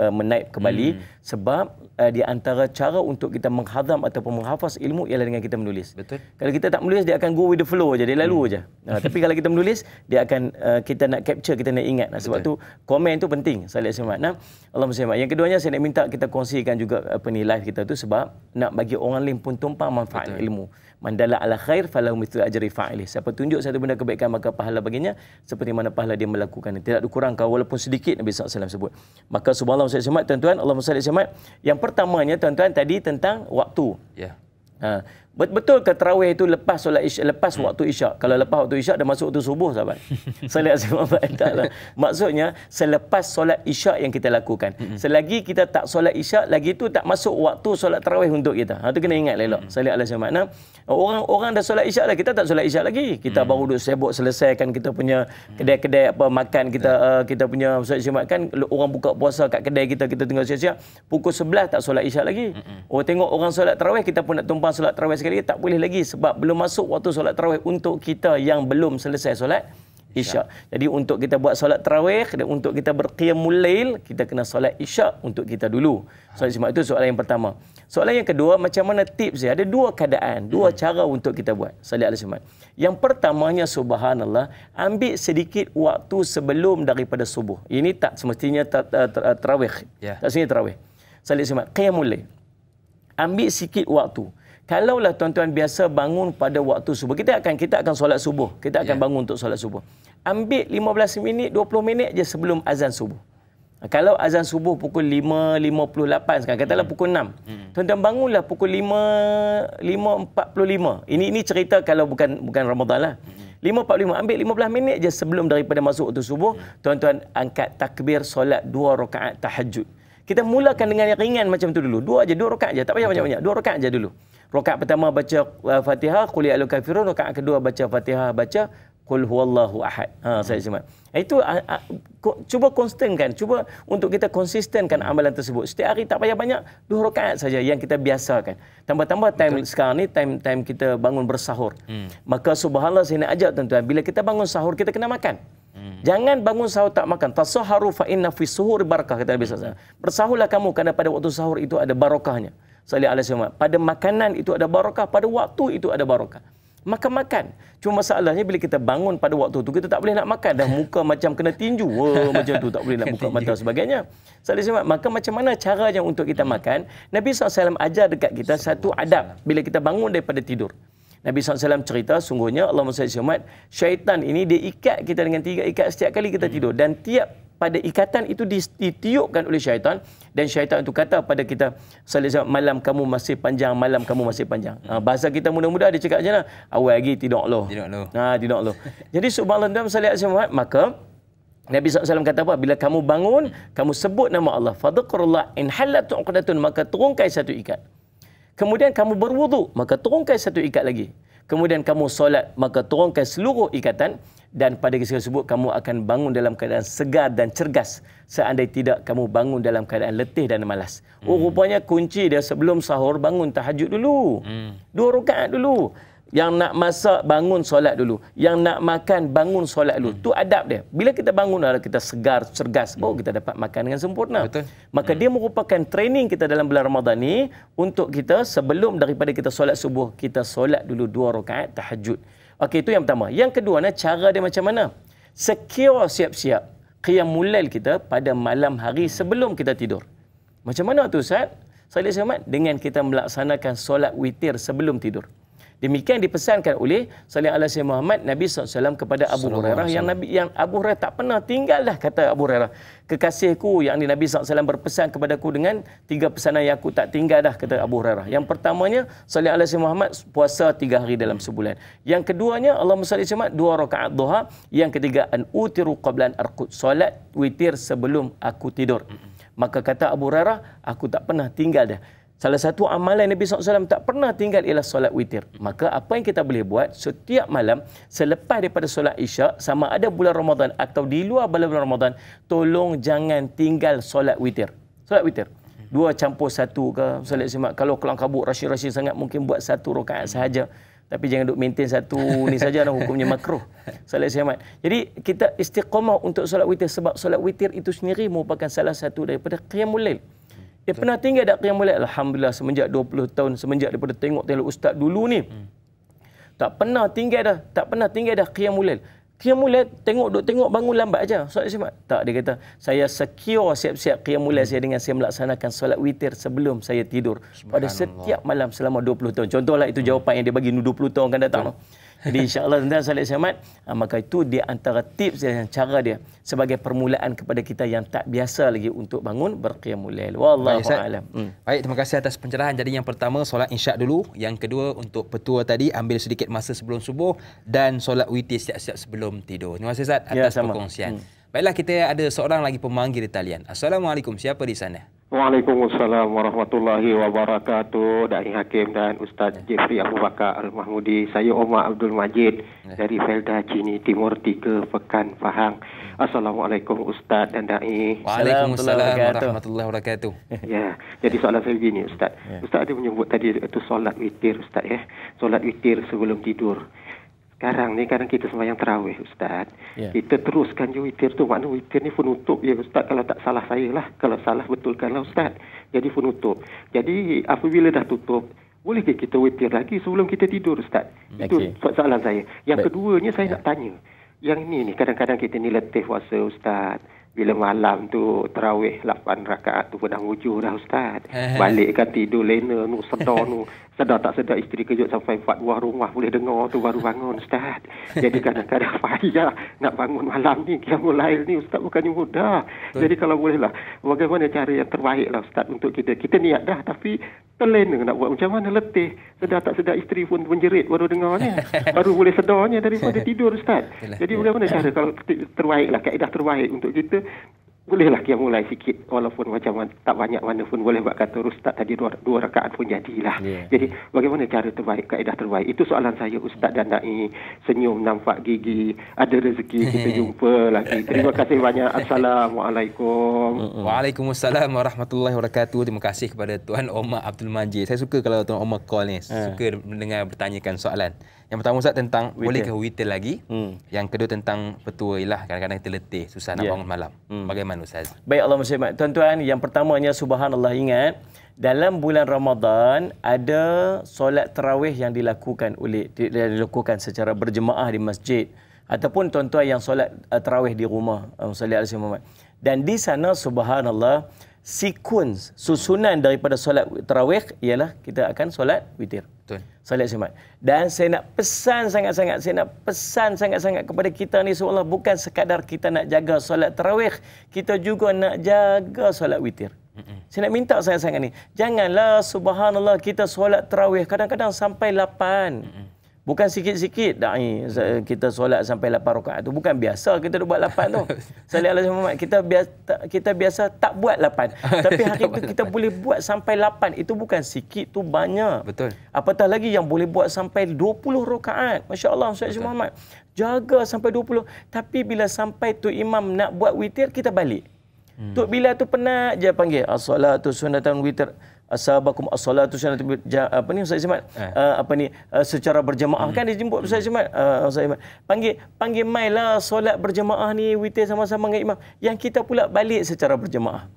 menaip kembali. Sebab di antara cara untuk kita menghazam ataupun menghafaz ilmu ialah dengan kita menulis. Betul. Kalau kita tak menulis, dia akan go with the flow je, dia lalu je. Tapi kalau kita menulis, dia akan kita nak capture, kita nak ingat. Sebab tu komen tu penting. Salih Ahmad. Allahumma salli. Yang keduanya, saya nak minta kita kongsikan juga apa ni live kita tu, sebab nak bagi orang lain pun tumpang manfaat ilmu. Mandala ala khair falahu mithlu ajri fa'ilih. Siapa tunjuk satu benda kebaikan, maka pahala baginya seperti mana pahala dia melakukan. Tidak dikurangkan walaupun sedikit, Nabi SAW sebut. Maka subhanallah, Ustaz, tuan-tuan, Allahumma salli Ahmad. Yang pertamanya, tuan-tuan, tadi tentang waktu. Ya. Betul ke tarawih itu lepas solat isyak, lepas waktu isyak? Kalau lepas waktu isyak dah masuk waktu subuh, sahabat. Maksudnya selepas solat isyak yang kita lakukan. Selagi kita tak solat isyak, lagi itu tak masuk waktu solat tarawih untuk kita. Itu kena ingat elok. Salih alaihi wasallam. Orang dah solat isyak dah, kita tak solat isyak lagi. Kita baru duduk sibuk selesaikan kita punya kedai-kedai apa makan kita punya Ustaz Syamad kan, orang buka puasa kat kedai kita tengok siap-siap pukul 11 tak solat isyak lagi. Tengok orang solat tarawih, kita pun nak tumpang solat tarawih sekali, tak boleh lagi sebab belum masuk waktu solat tarawih untuk kita yang belum selesai solat isyak. Jadi untuk kita buat solat tarawih dan untuk kita berqiyamul lail, kita kena solat isyak untuk kita dulu. Soalan itu soalan yang pertama. Soalan yang kedua, macam mana tips dia? Ada dua keadaan, dua cara untuk kita buat solat al-Jumaat. Yang pertamanya, subhanallah, ambil sedikit waktu sebelum daripada subuh. Ini tak semestinya tarawih. Tak semestinya tarawih. Solat al-Jumaat, qiyamul lail. Ambil sikit waktu. Kalaulah tuan-tuan biasa bangun pada waktu subuh, kita akan solat subuh. Kita akan bangun untuk solat subuh. Ambil 15 minit, 20 minit je sebelum azan subuh. Kalau azan subuh pukul 5.58 sekarang, katalah pukul 6. Tuan-tuan bangunlah pukul 5.45. Ini cerita kalau bukan Ramadan lah. 5.45, ambil 15 minit je sebelum daripada masuk waktu subuh, tuan-tuan angkat takbir solat 2 rakaat tahajud. Kita mulakan dengan yang ringan macam tu dulu. 2 rakaat je, tak payah banyak-banyak. 2 rakaat je dulu. Rakaat pertama baca Fatihah, qul ya ayyuhal kafirun. Rakaat kedua baca Fatihah, baca qul huwallahu ahad. Saya semak. Itu cuba konstankan, cuba untuk kita konsistenkan amalan tersebut. Setiap hari tak payah banyak, 2 rakaat saja yang kita biasakan. Tambah-tambah time sekarang ni time kita bangun bersahur. Maka subhanallah, saya nak ajak tuan-tuan, bila kita bangun sahur kita kena makan. Jangan bangun sahur tak makan. Tasahharu fa inna fi suhur barakah, kata Nabi SAW. Bersahurlah kamu kerana pada waktu sahur itu ada barakahnya. Sallallahu alaihi wasallam. Pada makanan itu ada barakah, pada waktu itu ada barakah. Makan. Cuma masalahnya bila kita bangun pada waktu tu kita tak boleh nak makan, dah muka macam kena tinju. Macam tu, tak boleh nak buka mata sebagainya. Maka macam mana caranya untuk kita makan? Nabi SAW ajar dekat kita satu adab bila kita bangun daripada tidur. Nabi SAW cerita, sungguhnya Allahumma salli Muhammad, syaitan ini dia ikat kita dengan 3 ikat setiap kali kita tidur, dan tiap pada ikatan itu ditiupkan oleh syaitan, dan syaitan itu kata pada kita, malam kamu masih panjang, malam kamu masih panjang. Bahasa kita mudah-mudah dia cakap macam mana? Awal lagi tidak loh. Tidak loh. Jadi subhanallah, maka Nabi SAW kata apa? Bila kamu bangun, kamu sebut nama Allah. Fadhkurullah in halat uqdatun, maka turunkan satu ikat. Kemudian kamu berwudu, maka turunkan satu ikat lagi. Kemudian kamu solat, maka turunkan seluruh ikatan. Dan pada kisah tersebut kamu akan bangun dalam keadaan segar dan cergas. Seandainya tidak, kamu bangun dalam keadaan letih dan malas. Rupanya kunci dia sebelum sahur bangun tahajud dulu. 2 rakaat dulu. Yang nak masak, bangun solat dulu. Yang nak makan, bangun solat dulu. Itu adab dia. Bila kita bangun, kita segar, cergas, baru kita dapat makan dengan sempurna. Betul. Maka dia merupakan training kita dalam bulan Ramadan ni, untuk kita sebelum daripada kita solat subuh, kita solat dulu 2 rakaat tahajud. Okey, itu yang pertama. Yang kedua, cara dia macam mana? Secure, siap-siap qiyamul lail kita pada malam hari sebelum kita tidur. Macam mana tu Ustaz? Salih Ahmad, dengan kita melaksanakan solat witir sebelum tidur. Demikian dipesankan oleh Salih Alaihi Muhammad Nabi SAW kepada Abu Hurairah, yang Abu Hurairah tak pernah tinggal dah, kata Abu Hurairah. Kekasihku, yang Nabi SAW berpesan kepadaku dengan 3 pesanan yang aku tak tinggal dah, kata Abu Hurairah. Yang pertamanya, Salih Alaihi Muhammad puasa 3 hari dalam sebulan. Yang keduanya, Allahumma salli Muhammad 2 rakaat duha. Yang ketiga, an utiru qabla an arqud, solat witir sebelum aku tidur. Maka kata Abu Hurairah, aku tak pernah tinggal dah. Salah satu amalan Nabi SAW tak pernah tinggal ialah solat witir. Maka apa yang kita boleh buat setiap malam selepas daripada solat Isyak, sama ada bulan Ramadan atau di luar bulan Ramadan, tolong jangan tinggal solat witir. Solat witir 2 campur 1 ke, solat semak. Kalau kelang kabut rasyid-rasyid sangat, mungkin buat 1 rakaat sahaja. Tapi jangan duk maintain 1 ni saja, hukumnya makruh. Solat semak. Jadi kita istiqamah untuk solat witir, sebab solat witir itu sendiri merupakan salah satu daripada qiyamul lail. Dia pernah tinggal tak qiyamul lail? Alhamdulillah, semenjak 20 tahun, semenjak daripada tengok ustaz dulu ni, tak pernah tinggal dah qiyamul lail. Qiyamul lail tengok bangun lambat aja. Solat semak. Tak, dia kata, saya secure siap-siap qiyamul lail saya dengan saya melaksanakan solat witir sebelum saya tidur pada setiap malam selama 20 tahun. Contohlah itu jawapan yang dia bagi 20 tahun akan datang. Jadi insya-Allah tuan-tuan Salih Ahmad, maka itu di antara tips dan cara dia sebagai permulaan kepada kita yang tak biasa lagi untuk bangun berqiyamul lail. Wallahu a'lam. Baik, terima kasih atas pencerahan. Jadi yang pertama solat isyak dulu, yang kedua untuk petua tadi ambil sedikit masa sebelum subuh, dan solat witir siap-siap sebelum tidur. Terima kasih Ustaz atas perkongsian. Baiklah, kita ada seorang lagi pemanggil di talian. Assalamualaikum, siapa di sana? Waalaikumsalam warahmatullahi wabarakatuh. Dai Hakim dan Ustaz Jeffrey Abu Bakar Al-Mahmudi. Saya Omar Abdul Majid dari Felda Cini Timur 3, Pekan Pahang. Assalamualaikum Ustaz dan Dai. Waalaikumsalam warahmatullahi wabarakatuh. Ya, jadi soalan saya begini Ustaz. Ustaz ada menyebut tadi itu solat witir Ustaz ya. Solat witir sebelum tidur. Sekarang ni kadang kita sembahyang tarawih Ustaz. Kita teruskan je witir tu. Makna witir ni penutup ya Ustaz. Kalau tak salah saya lah. Kalau salah betulkanlah Ustaz. Jadi penutup. Jadi apabila dah tutup, boleh ke kita witir lagi sebelum kita tidur Ustaz? Itu soalan saya. Yang keduanya saya nak tanya. Yang ini ni kadang-kadang kita ni letih puasa Ustaz. Bila malam tu tarawih 8 rakaat tu pedang wujud dah Ustaz. Balik kan tidur lena nu sedar nu. Sedar tak sedar isteri kejut sampai 4 buah rumah boleh dengar tu baru bangun Ustaz. Jadi kadang-kadang payah nak bangun malam ni. Qiyamul lail ni Ustaz bukannya mudah. Jadi kalau bolehlah, bagaimana cara yang terbaik lah Ustaz untuk kita. Kita niat dah tapi terlena nak buat macam mana, letih. Sedar tak sedar isteri pun menjerit baru dengarnya. Baru boleh sedarnya daripada tidur, Ustaz. Jadi bagaimana cara kalau terbaiklah, kaedah terbaik untuk kita? Bolehlah kita mulai sikit, walaupun macam tak banyak mana pun boleh buat kata Ustaz tadi dua rakaat pun jadilah. Jadi bagaimana cara terbaik, kaedah terbaik? Itu soalan saya, Ustaz dan Dai. Senyum nampak gigi, ada rezeki kita jumpa lagi. Terima kasih banyak. Assalamualaikum. Waalaikumsalam warahmatullahi wabarakatuh. Terima kasih kepada Tuan Omar Abdul Majid. Saya suka kalau Tuan Omar call ni, suka mendengar bertanyakan soalan. Yang pertama Ustaz tentang bolehkah witir lagi? Yang kedua tentang petua ialah kadang-kadang kita letih, susah nak bangun malam. Bagaimana Ustaz? Baik, Allah muslimat. Tuan-tuan, yang pertamanya subhanallah, ingat dalam bulan Ramadan ada solat tarawih yang dilakukan secara berjemaah di masjid, ataupun tuan-tuan yang solat tarawih di rumah. Dan di sana subhanallah, susunan daripada solat tarawih ialah kita akan solat witir. Betul. Solat Jumaat. Dan saya nak pesan sangat-sangat kepada kita ni, subhanallah, bukan sekadar kita nak jaga solat tarawih, kita juga nak jaga solat witir. Saya nak minta sangat-sangat ni, janganlah subhanallah kita solat tarawih kadang-kadang sampai 8. Bukan sikit-sikit Dai, kita solat sampai 8 rakaat tu bukan biasa kita buat 8 tu. Salih alaihi Muhammad, kita biasa tak buat 8. Tapi hari itu kita boleh buat sampai 8. Itu bukan sikit, tu banyak. Betul. Apatah lagi yang boleh buat sampai 20 rakaat. Masya-Allah Ustaz Muhammad. Jaga sampai 20. Tapi bila sampai tu imam nak buat witir, kita balik. Tu bila tu penat je panggil as-salatu sunnatun witir. Asabakum as-salatu sunnatun apa ni Ustaz Ismat? Secara berjemaah kan dia jemput Ustaz Ismat. Ustaz Ismat panggil mailah solat berjemaah ni witir sama-sama dengan imam. Yang kita pula balik secara berjemaah.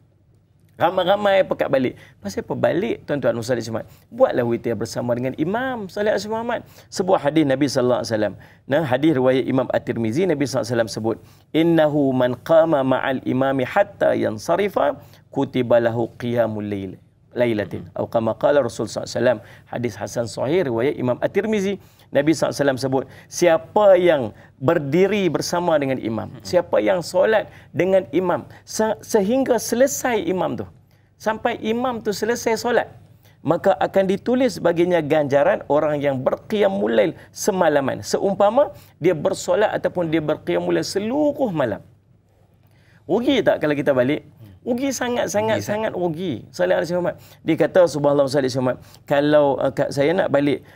Ramai-ramai pekat balik. Pasal apa balik, tuan-tuan Ustaz Ismat? Buatlah witir bersama dengan imam sallallahu alaihi wasallam. Sebuah hadis Nabi sallallahu alaihi wasallam. Nah, hadis riwayat Imam At-Tirmizi, Nabi sallallahu alaihi wasallam sebut, "Innahu man qama ma'al imami hatta yansarifa kutiba lahu qiyamul lail." Lailatin atau kama qala Rasul sallallahu alaihi wasallam. Hadis hasan sahih riwayat Imam At-Tirmizi. Nabi sallallahu alaihi wasallam sebut, siapa yang berdiri bersama dengan imam, siapa yang solat dengan imam sehingga selesai imam tu, sampai imam tu selesai solat, maka akan ditulis baginya ganjaran orang yang berqiyamul lail semalaman, seumpama dia bersolat ataupun dia berqiyamul lail seluruh malam. Rugi tak kalau kita balik? Rugi sangat rugi. Sallallahu alaihi wasallam. Dia kata subhanallah sallallahu alaihi wasallam, kalau saya nak balik,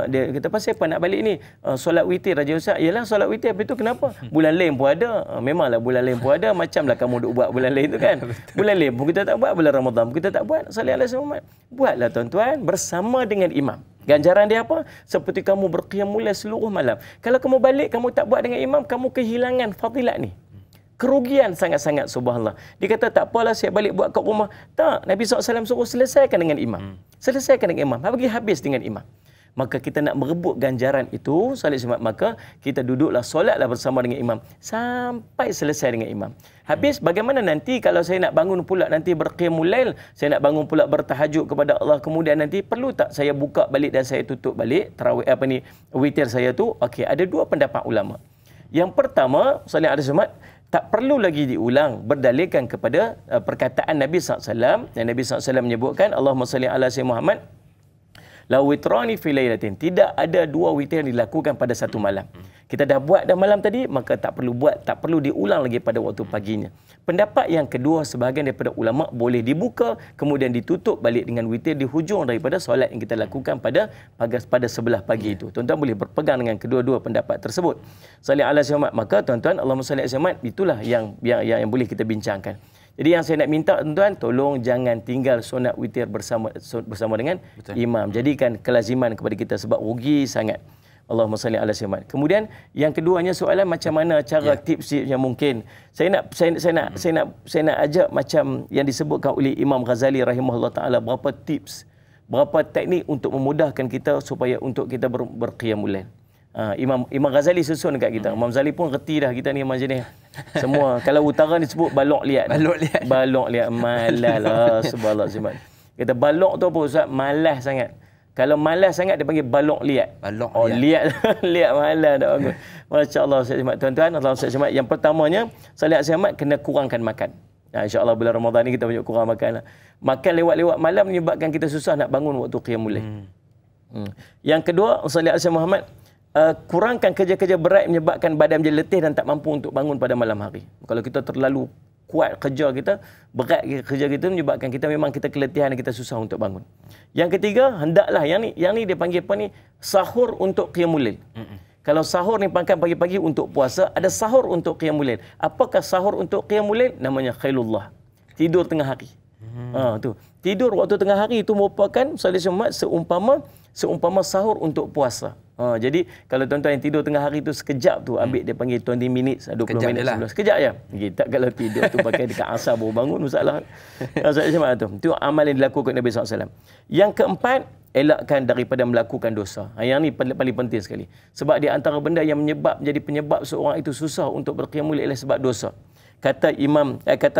dia kata pasal apa nak balik ni? Solat witir Raja Ustaz. Yalah solat witir, apa itu kenapa? Bulan lain pun ada. Memanglah bulan lain pun ada, macamlah kamu duk buat bulan lain tu kan. Bulan lain pun kita tak buat, bulan Ramadan pun kita tak buat. Sallallahu alaihi wasallam. Buatlah tuan-tuan bersama dengan imam. Ganjaran dia apa? Seperti kamu berqiyamul lail seluruh malam. Kalau kamu balik kamu tak buat dengan imam, kamu kehilangan fadilat ni. Kerugian sangat-sangat subhanallah. Dia kata tak apalah saya balik buat kat rumah. Tak, Nabi SAW suruh selesaikan dengan imam. Selesaikan dengan imam. Bagi habis dengan imam. Maka kita nak merebut ganjaran itu, maka kita duduklah solatlah bersama dengan imam sampai selesai dengan imam. Habis bagaimana nanti kalau saya nak bangun pula nanti berqiyamul lail, saya nak bangun pula bertahajud kepada Allah, kemudian nanti perlu tak saya buka balik dan saya tutup balik tarawih witir saya tu? Okey, ada dua pendapat ulama. Yang pertama, sallallahu alaihi wasallam, tak perlu lagi diulang berdalilkan kepada perkataan Nabi SAW. Dan Nabi SAW menyebutkan, Allahumma salli ala sayyidina Muhammad, la witrani fi lailatin. Tidak ada dua witir yang dilakukan pada satu malam. Kita dah buat dah malam tadi, maka tak perlu diulang lagi pada waktu paginya. Pendapat yang kedua, sebahagian daripada ulama, boleh dibuka kemudian ditutup balik dengan witir di hujung daripada solat yang kita lakukan pada sebelah pagi itu. Tuan-tuan boleh berpegang dengan kedua-dua pendapat tersebut. Sallallahu alaihi wasallam. Maka tuan-tuan, Allahumma salli alaihi wasallam, itulah yang boleh kita bincangkan. Jadi yang saya nak minta tuan-tuan, tolong jangan tinggal sunat witir bersama dengan imam. Jadikan kelaziman kepada kita sebab rugi sangat. Allahumma salli ala sayyidina. Kemudian yang keduanya soalan macam mana cara tips yang mungkin. Saya nak ajak macam yang disebutkan oleh Imam Ghazali rahimahullah taala, berapa tips, berapa teknik untuk memudahkan kita supaya untuk kita berqiyamul lail. Imam Ghazali susun dekat kita. Imam Ghazali pun reti dah kita ni memang jenis. Semua kalau utara disebut balok liat. Balok liat malas lah subhanallah. Kita balok tu apa Ustaz? Malas sangat. Kalau malas sangat dia panggil balok liat. Liat liat malas tak bagus. Masya-Allah Ustaz Ahmad. Tuan-tuan, Allah Ustaz Ahmad. Yang pertamanya, Salih Ahmad kena kurangkan makan. Nah, insya-Allah bulan Ramadan ni kita banyak kurang makan. Makan lewat-lewat malam menyebabkan kita susah nak bangun waktu qiyamul lail. Yang kedua, Sallallahu alaihi Muhammad, kurangkan kerja-kerja berat menyebabkan badan menjadi letih dan tak mampu untuk bangun pada malam hari. Kalau kita terlalu kuat kerja kita, berat kerja kita menyebabkan kita memang kita keletihan dan kita susah untuk bangun. Yang ketiga, hendaklah yang ni dia panggil apa ni? Sahur untuk qiyamul lail. Kalau sahur ni makan pagi-pagi untuk puasa, ada sahur untuk qiyamul lail. Apakah sahur untuk qiyamul lail? Namanya khailullah. Tidur tengah hari. Tu. Tidur waktu tengah hari itu merupakan Sallallahu seumpama sahur untuk puasa. Jadi kalau tuan-tuan yang tidur tengah hari tu sekejap tu ambil dia panggil 20 minutes, 20 Sekejap minit lah. sebelum. Sekejap je. Tak kalau tidur tu pakai dekat asar baru bangun masalah. Itu amal yang dilakukan Nabi SAW. Yang keempat, elakkan daripada melakukan dosa. Yang ni paling penting sekali. Sebab di antara benda yang menjadi penyebab seorang itu susah untuk berqiyamul lail sebab dosa. Kata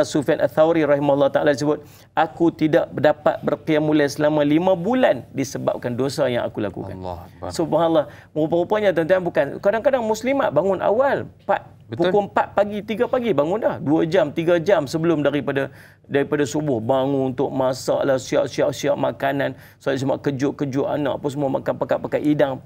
Sufyan Ats-Tsauri rahimahullah taala sebut, aku tidak dapat berqiyamul lail selama 5 bulan disebabkan dosa yang aku lakukan. Subhanallah. Rupa-rupanya tuan-tuan bukan kadang-kadang muslimat bangun awal pukul 4 pagi, 3 pagi bangun dah. 2 jam, 3 jam sebelum daripada subuh bangun untuk masaklah, siap makanan. Saya semua kejut anak apa semua makan pakai hidang.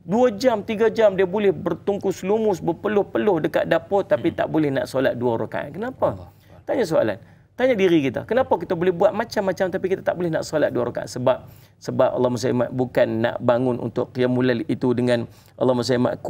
2 jam, 3 jam dia boleh bertungkus lumus, berpeluh-peluh dekat dapur tapi tak boleh nak solat 2 rakaat. Kenapa? Tanya soalan. Tanya diri kita. Kenapa kita boleh buat macam-macam tapi kita tak boleh nak solat 2 rakaat? Sebab Allah SWT bukan nak bangun untuk qiyamul lail itu dengan Allah SWT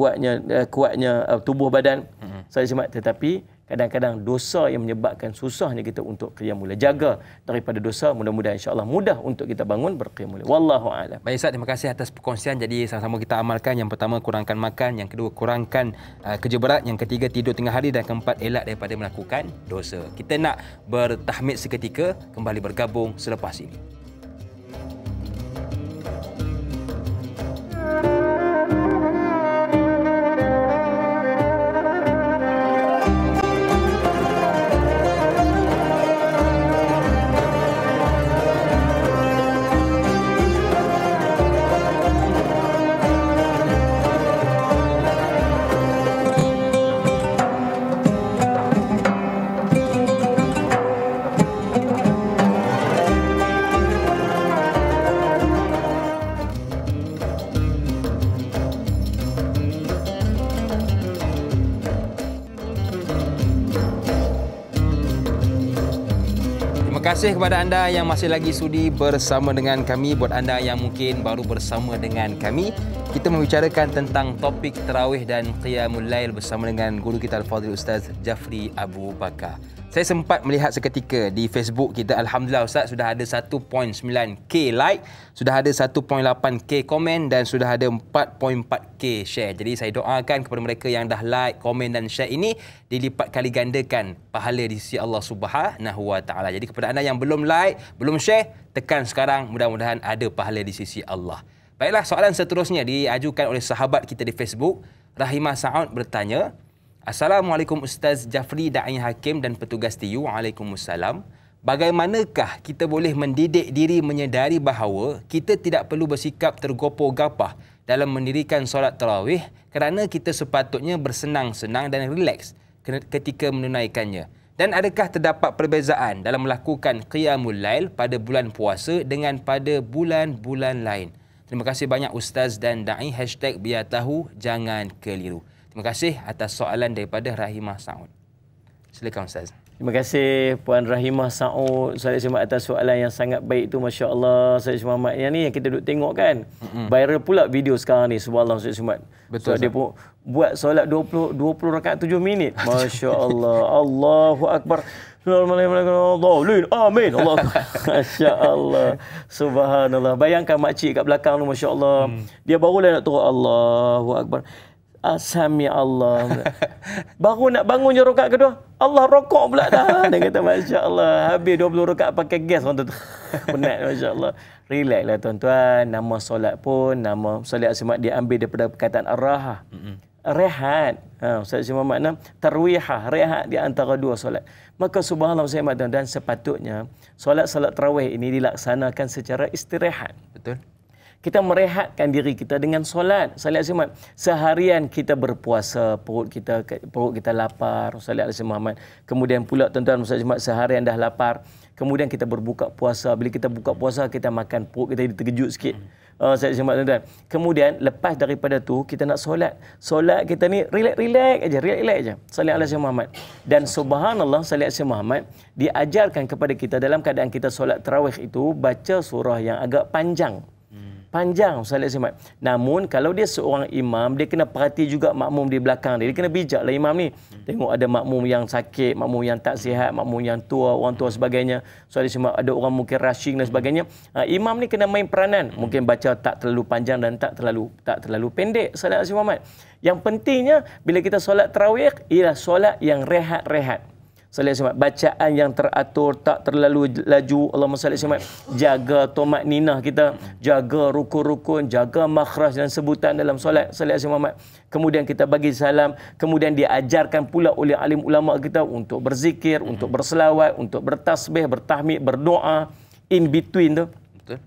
kuatnya tubuh badan. Tetapi kadang-kadang dosa yang menyebabkan susahnya kita untuk qiyamul lail. Jaga daripada dosa, mudah-mudahan insya-Allah mudah untuk kita bangun berqiyamul lail. Wallahu a'lam. Baik Ustaz, terima kasih atas perkongsian. Jadi sama-sama kita amalkan. Yang pertama, kurangkan makan. Yang kedua, kurangkan kerja berat. Yang ketiga, tidur tengah hari. Dan keempat, elak daripada melakukan dosa. Kita nak bertahmid seketika, kembali bergabung selepas ini. Terima kasih kepada anda yang masih lagi sudi bersama dengan kami. Buat anda yang mungkin baru bersama dengan kami, kita membicarakan tentang topik tarawih dan qiyamul lail bersama dengan guru kita Al-Fadhil Ustaz Jafri Abu Bakar. Saya sempat melihat seketika di Facebook kita, alhamdulillah Ustaz, sudah ada 1.9k like, sudah ada 1.8k komen dan sudah ada 4.4k share. Jadi saya doakan kepada mereka yang dah like, komen dan share ini dilipat kali gandakan pahala di sisi Allah Subhanahu Wa Taala. Jadi kepada anda yang belum like, belum share, tekan sekarang, mudah-mudahan ada pahala di sisi Allah. Baiklah, soalan seterusnya diajukan oleh sahabat kita di Facebook. Rahimah Sa'ud bertanya, Assalamualaikum Ustaz Jafri, Da'i Hakim dan petugas TU. Waalaikumsalam. Bagaimanakah kita boleh mendidik diri menyedari bahawa kita tidak perlu bersikap tergopoh-gapah dalam mendirikan solat tarawih kerana kita sepatutnya bersenang-senang dan rileks ketika menunaikannya? Dan adakah terdapat perbezaan dalam melakukan qiyamul lail pada bulan puasa dengan pada bulan-bulan lain? Terima kasih banyak Ustaz dan Da'i. #biar tahu jangan keliru. Terima kasih atas soalan daripada Rahimah Sa'ud. Silakan Ustaz. Terima kasih Puan Rahimah Sa'ud atas soalan yang sangat baik itu, Masya Allah. Ustaz Muhammad yang ni yang kita duduk tengok kan. Viral pula video sekarang ni, subhanallah Ustaz Muhammad. Betul. So, dia pun buat solat 20 rakaat 7 minit. Masya Allah. Allahu Akbar. Amin. Allah. Masya Allah. Subhanallah. Bayangkan makcik kat belakang tu, Masya Allah. Dia barulah nak turun. Allahu Akbar. Sami Allah. Baru nak bangun je rakaat kedua, Allah rokok pula dah. Dia kata Masya Allah. Habis 20 rakaat pakai gas orang tu. Penat, Masya Allah. Relax lah tuan-tuan. Nama solat pun, nama solat Asmat diambil daripada perkataan ar-rahah. Rehat. Ustaz Syed makna tarwihah, rehat di antara dua solat. Maka subhanallah saya dan sepatutnya solat tarawih ini dilaksanakan secara istirahat. Betul. Kita merehatkan diri kita dengan solat. Salih Alaihi Muhammad. Seharian kita berpuasa, perut kita lapar. Salih Alaihi Muhammad. Kemudian pula tuan-tuan Ustaz Jumat, seharian dah lapar. Kemudian kita berbuka puasa. Bila kita buka puasa, kita makan, perut kita terkejut sikit. Salih Alaihi Muhammad, tuan-tuan. Kemudian lepas daripada tu kita nak solat. Solat kita ni relax aja. Salih Alaihi Muhammad. Dan subhanallah, Salih Alaihi Muhammad diajarkan kepada kita dalam keadaan kita solat tarawih itu baca surah yang agak panjang. Panjang Salih Alaihi Muhammad. Namun kalau dia seorang imam, dia kena perhati juga makmum di belakang dia. Dia kena bijaklah imam ni. Tengok ada makmum yang sakit, makmum yang tak sihat, makmum yang tua, orang tua sebagainya. Salih Alaihi Muhammad, ada orang mungkin rushing dan sebagainya. Imam ni kena main peranan. Mungkin baca tak terlalu panjang dan tak terlalu pendek. Salih Alaihi Muhammad. Yang pentingnya bila kita solat tarawih ialah solat yang rehat-rehat. Salih Alaihi Muhammad, bacaan yang teratur, tak terlalu laju. Allahumma salli alaihi wasallam. Jaga tomat ninah kita, jaga rukun-rukun, jaga makhraj dan sebutan dalam solat. Salih Alaihi Muhammad. Kemudian kita bagi salam, kemudian diajarkan pula oleh alim ulama kita untuk berzikir, untuk berselawat, untuk bertasbih, bertahmid, berdoa in between tu. Betul.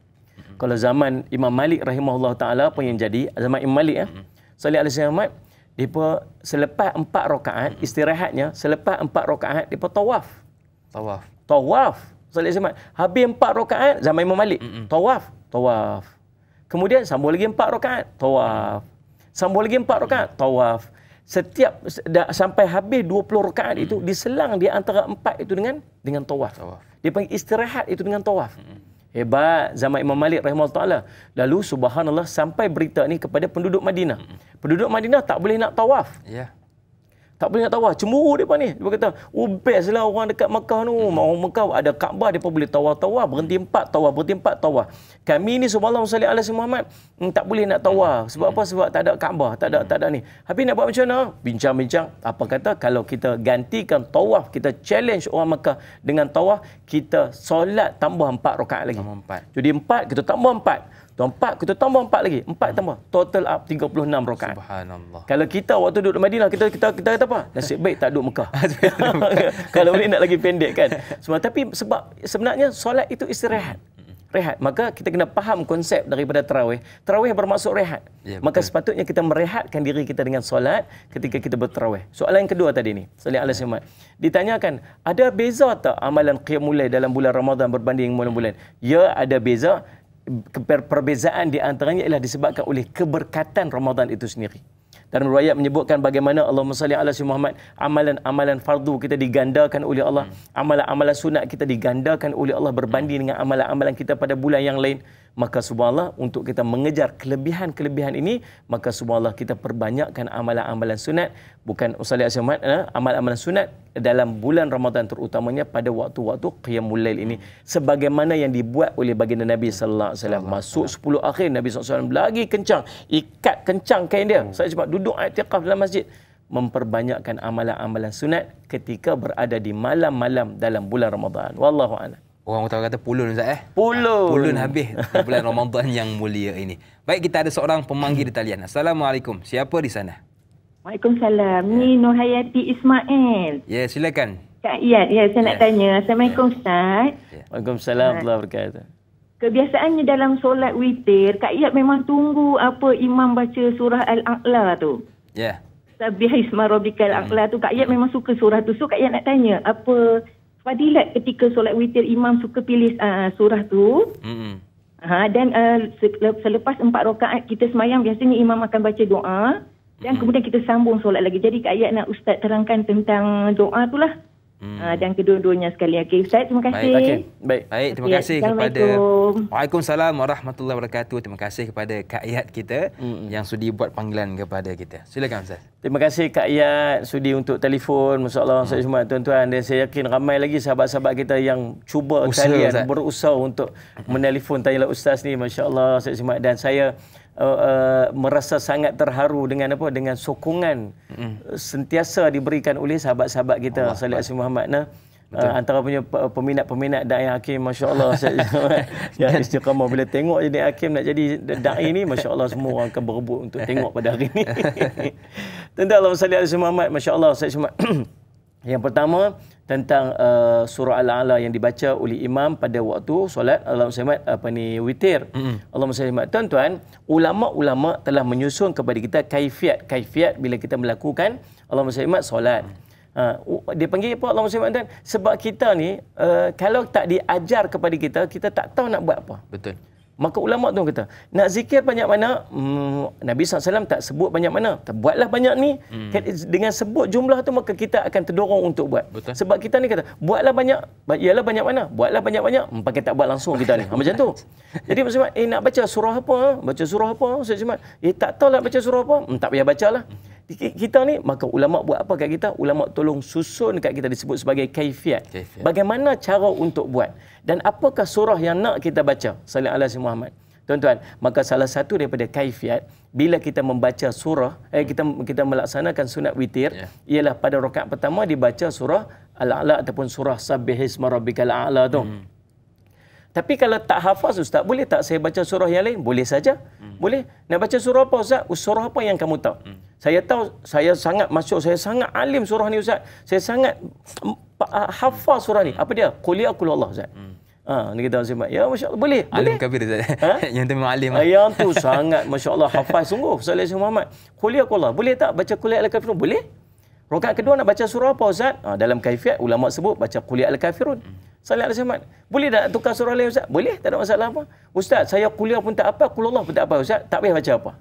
Kalau zaman Imam Malik rahimahullah taala apa yang jadi? Zaman Imam Malik Salih Alaihi Muhammad, depa selepas 4 rakaat istirahatnya, selepas 4 rakaat depa tawaf. Salih Alaihi Muhammad. Habis 4 rakaat zaman Imam Malik, tawaf. Kemudian sambung lagi 4 rakaat, tawaf. Sambung lagi 4 rakaat, tawaf. Setiap sampai habis 20 rakaat itu diselang di antara 4 itu dengan tawaf. Dia panggil istirahat itu dengan tawaf. Hebat zaman Imam Malik rahimahullah taala. Lalu subhanallah sampai berita ni kepada penduduk Madinah. Penduduk Madinah tak boleh nak tawaf. Ya. Tak boleh nak tawaf. Cemburu depa ni. Depa kata, best lah orang dekat Mekah tu. Orang Mekah ada Kaabah, depa boleh tawaf, berhenti 4 tawaf. Kami ni subhanallah salli alaihi Muhammad tak boleh nak tawaf. Sebab apa? Sebab tak ada Kaabah, tak ada ni. Habis nak buat macam mana? Bincang-bincang. Apa kata kalau kita gantikan tawaf, kita challenge orang Mekah dengan tawaf, kita solat tambah 4 rakaat lagi. Jadi 4 kita tambah 4. 4 kita tambah 4 lagi. 4 tambah. Total up 36 rakaat. Subhanallah. Kalau kita waktu duduk di Madinah, kita kata apa? Nasib baik tak duduk Mekah. Kalau boleh nak lagi pendek kan. Tapi sebab sebenarnya solat itu istirahat. Rehat. Maka kita kena faham konsep daripada tarawih. Tarawih bermaksud rehat. Ya, maka sepatutnya kita merehatkan diri kita dengan solat ketika kita bertarawih. Soalan yang kedua tadi ni, Salih Alaihi Muhammad. Ditanyakan, ada beza tak amalan qiyamul lail dalam bulan Ramadan berbanding bulan-bulan? Ya, ada beza. Perbezaan di antaranya ialah disebabkan oleh keberkatan Ramadan itu sendiri. Dan riwayat menyebutkan bagaimana Allahumma salli ala Muhammad, amalan-amalan fardu kita digandakan oleh Allah, amalan-amalan sunat kita digandakan oleh Allah berbanding dengan amalan-amalan kita pada bulan yang lain. Maka subhanallah, untuk kita mengejar kelebihan-kelebihan ini, maka subhanallah kita perbanyakkan amalan-amalan sunat, bukan salli ala Muhammad, amalan-amalan sunat dalam bulan Ramadan, terutamanya pada waktu-waktu qiyamul lail ini, sebagaimana yang dibuat oleh baginda Nabi sallallahu alaihi wasallam. Masuk 10 akhir Nabi sallallahu alaihi wasallam lagi kencang, ikat kencang kain dia. Saya cepat duduk i'tikaf dalam masjid, memperbanyakkan amalan-amalan sunat ketika berada di malam-malam dalam bulan Ramadan. Wallahu a'lam. Orang utara kata pulun Ustaz Pulun habis di bulan Ramadan yang mulia ini. Baik, kita ada seorang pemanggil di talian. Assalamualaikum. Siapa di sana? Waalaikumsalam. Ni Nurhayati Ismail. Ya, silakan. Kak Iyad, saya nak tanya. Assalamualaikum Ustaz. Waalaikumsalam warahmatullahi wabarakatuh. Kebiasaannya dalam solat witir, Kak Iyad memang tunggu apa imam baca surah Al-A'la tu. Ya. Sabbihisma rabbikal a'la tu. Kak Iyad memang suka surah tu. So Kak Iyad nak tanya, apa fadilat ketika solat witir imam suka pilih surah tu? Dan selepas 4 rakaat kita semayang, biasanya imam akan baca doa dan kemudian kita sambung solat lagi. Jadi Kak Iyad nak Ustaz terangkan tentang doa tu lah. Dan kedua-duanya sekali. Okey Ustaz, terima kasih. Baik. Terima kasih kepada Waalaikumsalam warahmatullahi wabarakatuh. Terima kasih kepada Kak Iyad kita yang sudi buat panggilan kepada kita. Silakan Ustaz. Terima kasih Kak Iyad sudi untuk telefon. Masya-Allah semua tuan-tuan, dan saya yakin ramai lagi sahabat-sahabat kita yang cuba talian, berusaha untuk menelefon tanya Ustaz ni. Masya-Allah semua, dan saya merasa sangat terharu dengan sokongan sentiasa diberikan oleh sahabat-sahabat kita Salih Alaihi Muhammad. Antara punya peminat-peminat Da'i Hakim, masya-Allah yang istiqamah bila tengok jadi hakim nak jadi da'i ni, masya-Allah semua orang akan berebut untuk tengok pada hari ni. Tentang Allahumma salli ala Muhammad, masya-Allah saya cuma Yang pertama tentang surah Al-A'la yang dibaca oleh imam pada waktu solat Allahumma witir. Allahumma salli. Tuan-tuan, ulama-ulama telah menyusun kepada kita kaifiat bila kita melakukan Allahumma salli solat. Dia panggil apa Allahumma salli sebab kita ni kalau tak diajar kepada kita, kita tak tahu nak buat apa. Betul. Maka ulama tu kata, nak zikir banyak mana? Nabi SAW tak sebut banyak mana. Buatlah banyak ni. Dengan sebut jumlah tu, maka kita akan terdorong untuk buat. Betul. Sebab kita ni kata, buatlah banyak. Ialah banyak mana? Buatlah banyak-banyak. Pakai tak buat langsung kita ni. Macam tu. Jadi maksudnya, nak baca surah apa? Baca surah apa? Saya tak tahu lah baca surah apa. Tak payah baca lah. Kita ni, maka ulama buat apa kat kita? Ulama tolong susun kat kita, disebut sebagai kaifiat. Bagaimana cara untuk buat? Dan apakah surah yang nak kita baca? Sallallahu alaihi Muhammad. Tuan-tuan, maka salah satu daripada kaifiat bila kita membaca surah, kita melaksanakan sunat witir, ialah pada rakaat pertama dibaca surah Al-A'la ataupun surah Sabbihisma Rabbikal A'la tu. Tapi kalau tak hafaz, Ustaz, boleh tak saya baca surah yang lain? Boleh saja. Boleh. Nak baca surah apa, Ustaz? Surah apa yang kamu tahu? Saya tahu, saya sangat alim surah ni, Ustaz. Saya sangat hafaz surah ni. Apa dia? Qul ya Allah, Ustaz. Ni kita simak. Ya, Masya Allah. Boleh. Alim kabir, Ustaz. Yang tu memang alim. Yang tu sangat, Masya Allah, hafaz sungguh. Sallallahu Muhammad. Qul ya Allah. Boleh tak baca Qul ya al-Kafirun? Boleh. Rakaat kedua nak baca surah apa, Ustaz? Dalam kaifiat, ulama sebut baca Qul ya al-Kafirun. Sallallahu alaihi wasallam. Boleh tak tukar surah lain, Ustaz? Boleh, tak ada masalah apa. Ustaz, saya kuliah pun tak apa, qul Allah pun tak apa, Ustaz. Tak payah baca apa.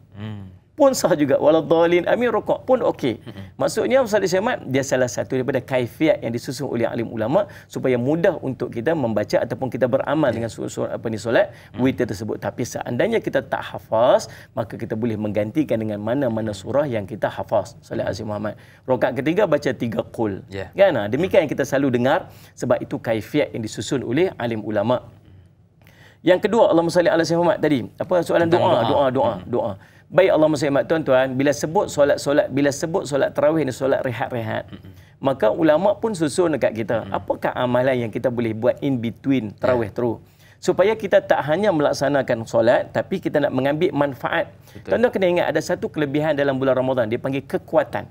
Pun sah juga. Waladhdallin amin rukuk pun okey. Maksudnya Ustaz Syamad, dia salah satu daripada kaifiat yang disusun oleh alim ulama supaya mudah untuk kita membaca ataupun kita beramal dengan surah solat witir tersebut. Tapi seandainya kita tak hafaz, maka kita boleh menggantikan dengan mana-mana surah yang kita hafaz. Sallallahu alaihi Muhammad. Rakaat ketiga baca 3 qul. Kan? Demikian yang kita selalu dengar, sebab itu kaifiat yang disusun oleh alim ulama. Yang kedua, Allahumma salli ala sayyidina Muhammad tadi. Apa soalan doa. Baik, Allahumma salli ala tuan-tuan, bila sebut solat tarawih ni solat rehat-rehat, maka ulama pun susun dekat kita. Apakah amalan yang kita boleh buat in between tarawih terus? Supaya kita tak hanya melaksanakan solat, tapi kita nak mengambil manfaat. Tuan-tuan kena ingat, ada satu kelebihan dalam bulan Ramadan, dia panggil kekuatan.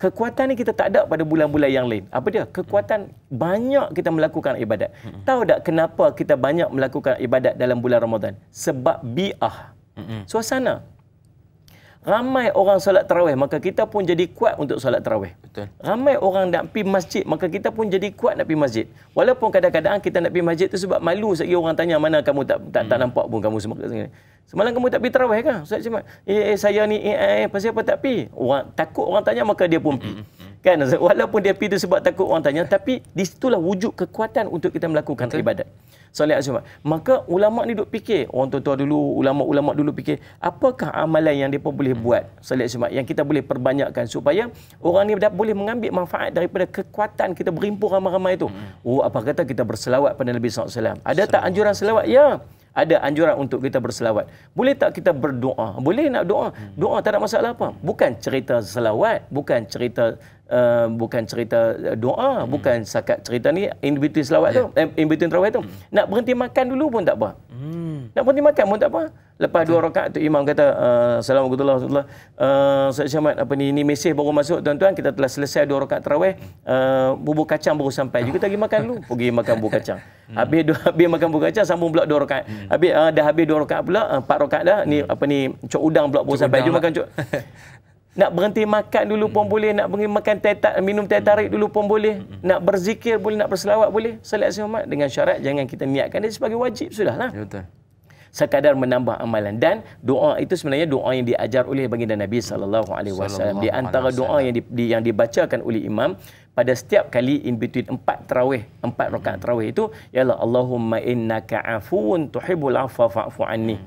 Kekuatan ni kita tak ada pada bulan-bulan yang lain. Apa dia? Kekuatan banyak kita melakukan ibadat. Tahu tak kenapa kita banyak melakukan ibadat dalam bulan Ramadan? Sebab bi'ah. Suasana. Ramai orang solat tarawih, maka kita pun jadi kuat untuk solat tarawih. Betul. Ramai orang nak pergi masjid, maka kita pun jadi kuat nak pergi masjid. Walaupun kadang-kadang kita nak pergi masjid tu sebab malu sekali orang tanya, mana kamu tak nampak pun kamu semua. Semalam kamu tak pergi tarawih kan? Ustaz cuma saya ni pasal apa tak pergi? Orang takut orang tanya, maka dia pun pergi. Kan? Walaupun dia pergi tu sebab takut orang tanya, tapi di situlah wujud kekuatan untuk kita melakukan ibadat. Solat Jumaat. Maka ulama ni duk fikir, orang tua-tua dulu, ulama-ulama dulu fikir, apakah amalan yang depa boleh buat solat Jumaat yang kita boleh perbanyakkan supaya orang ni boleh mengambil manfaat daripada kekuatan kita berhimpun ramai-ramai itu. Apa kata kita berselawat pada Nabi SAW? Ada tak anjuran selawat? Ya. Ada anjuran untuk kita berselawat. Boleh tak kita berdoa? Boleh nak doa. Doa tak ada masalah apa. Bukan cerita selawat, bukan cerita doa, bukan sakat cerita ni in between selawat tu, in between tarawih tu. Nak berhenti makan dulu pun tak apa. Nak berhenti makan pun tak apa. Lepas 2 rakaat tu imam kata assalamualaikum warahmatullahi wabarakatuh. Ustaz Syamad, ni mesej baru masuk tuan-tuan, kita telah selesai 2 rakaat tarawih. Bubur kacang baru sampai. Kita pergi makan dulu. Pergi makan bubur kacang. Habis makan bubur kacang, sambung pula 2 rakaat. Habis dah habis 2 rakaat pula, 4 rakaat dah. Ni cok udang pula baru sampai. Jom makan cok. Nak berhenti makan dulu pun boleh, nak berhenti makan minum teh tarik dulu pun boleh, nak berzikir boleh, nak berselawat boleh. Salat Jumaat dengan syarat jangan kita niatkan dia sebagai wajib, sudahlah. Betul. Sekadar menambah amalan, dan doa itu sebenarnya doa yang diajar oleh baginda Nabi sallallahu alaihi wasallam. Di antara doa yang dibacakan oleh imam pada setiap kali in between 4 rakaat tarawih itu ialah Allahumma innaka afuwun tuhibbul afwa fa'fu anni.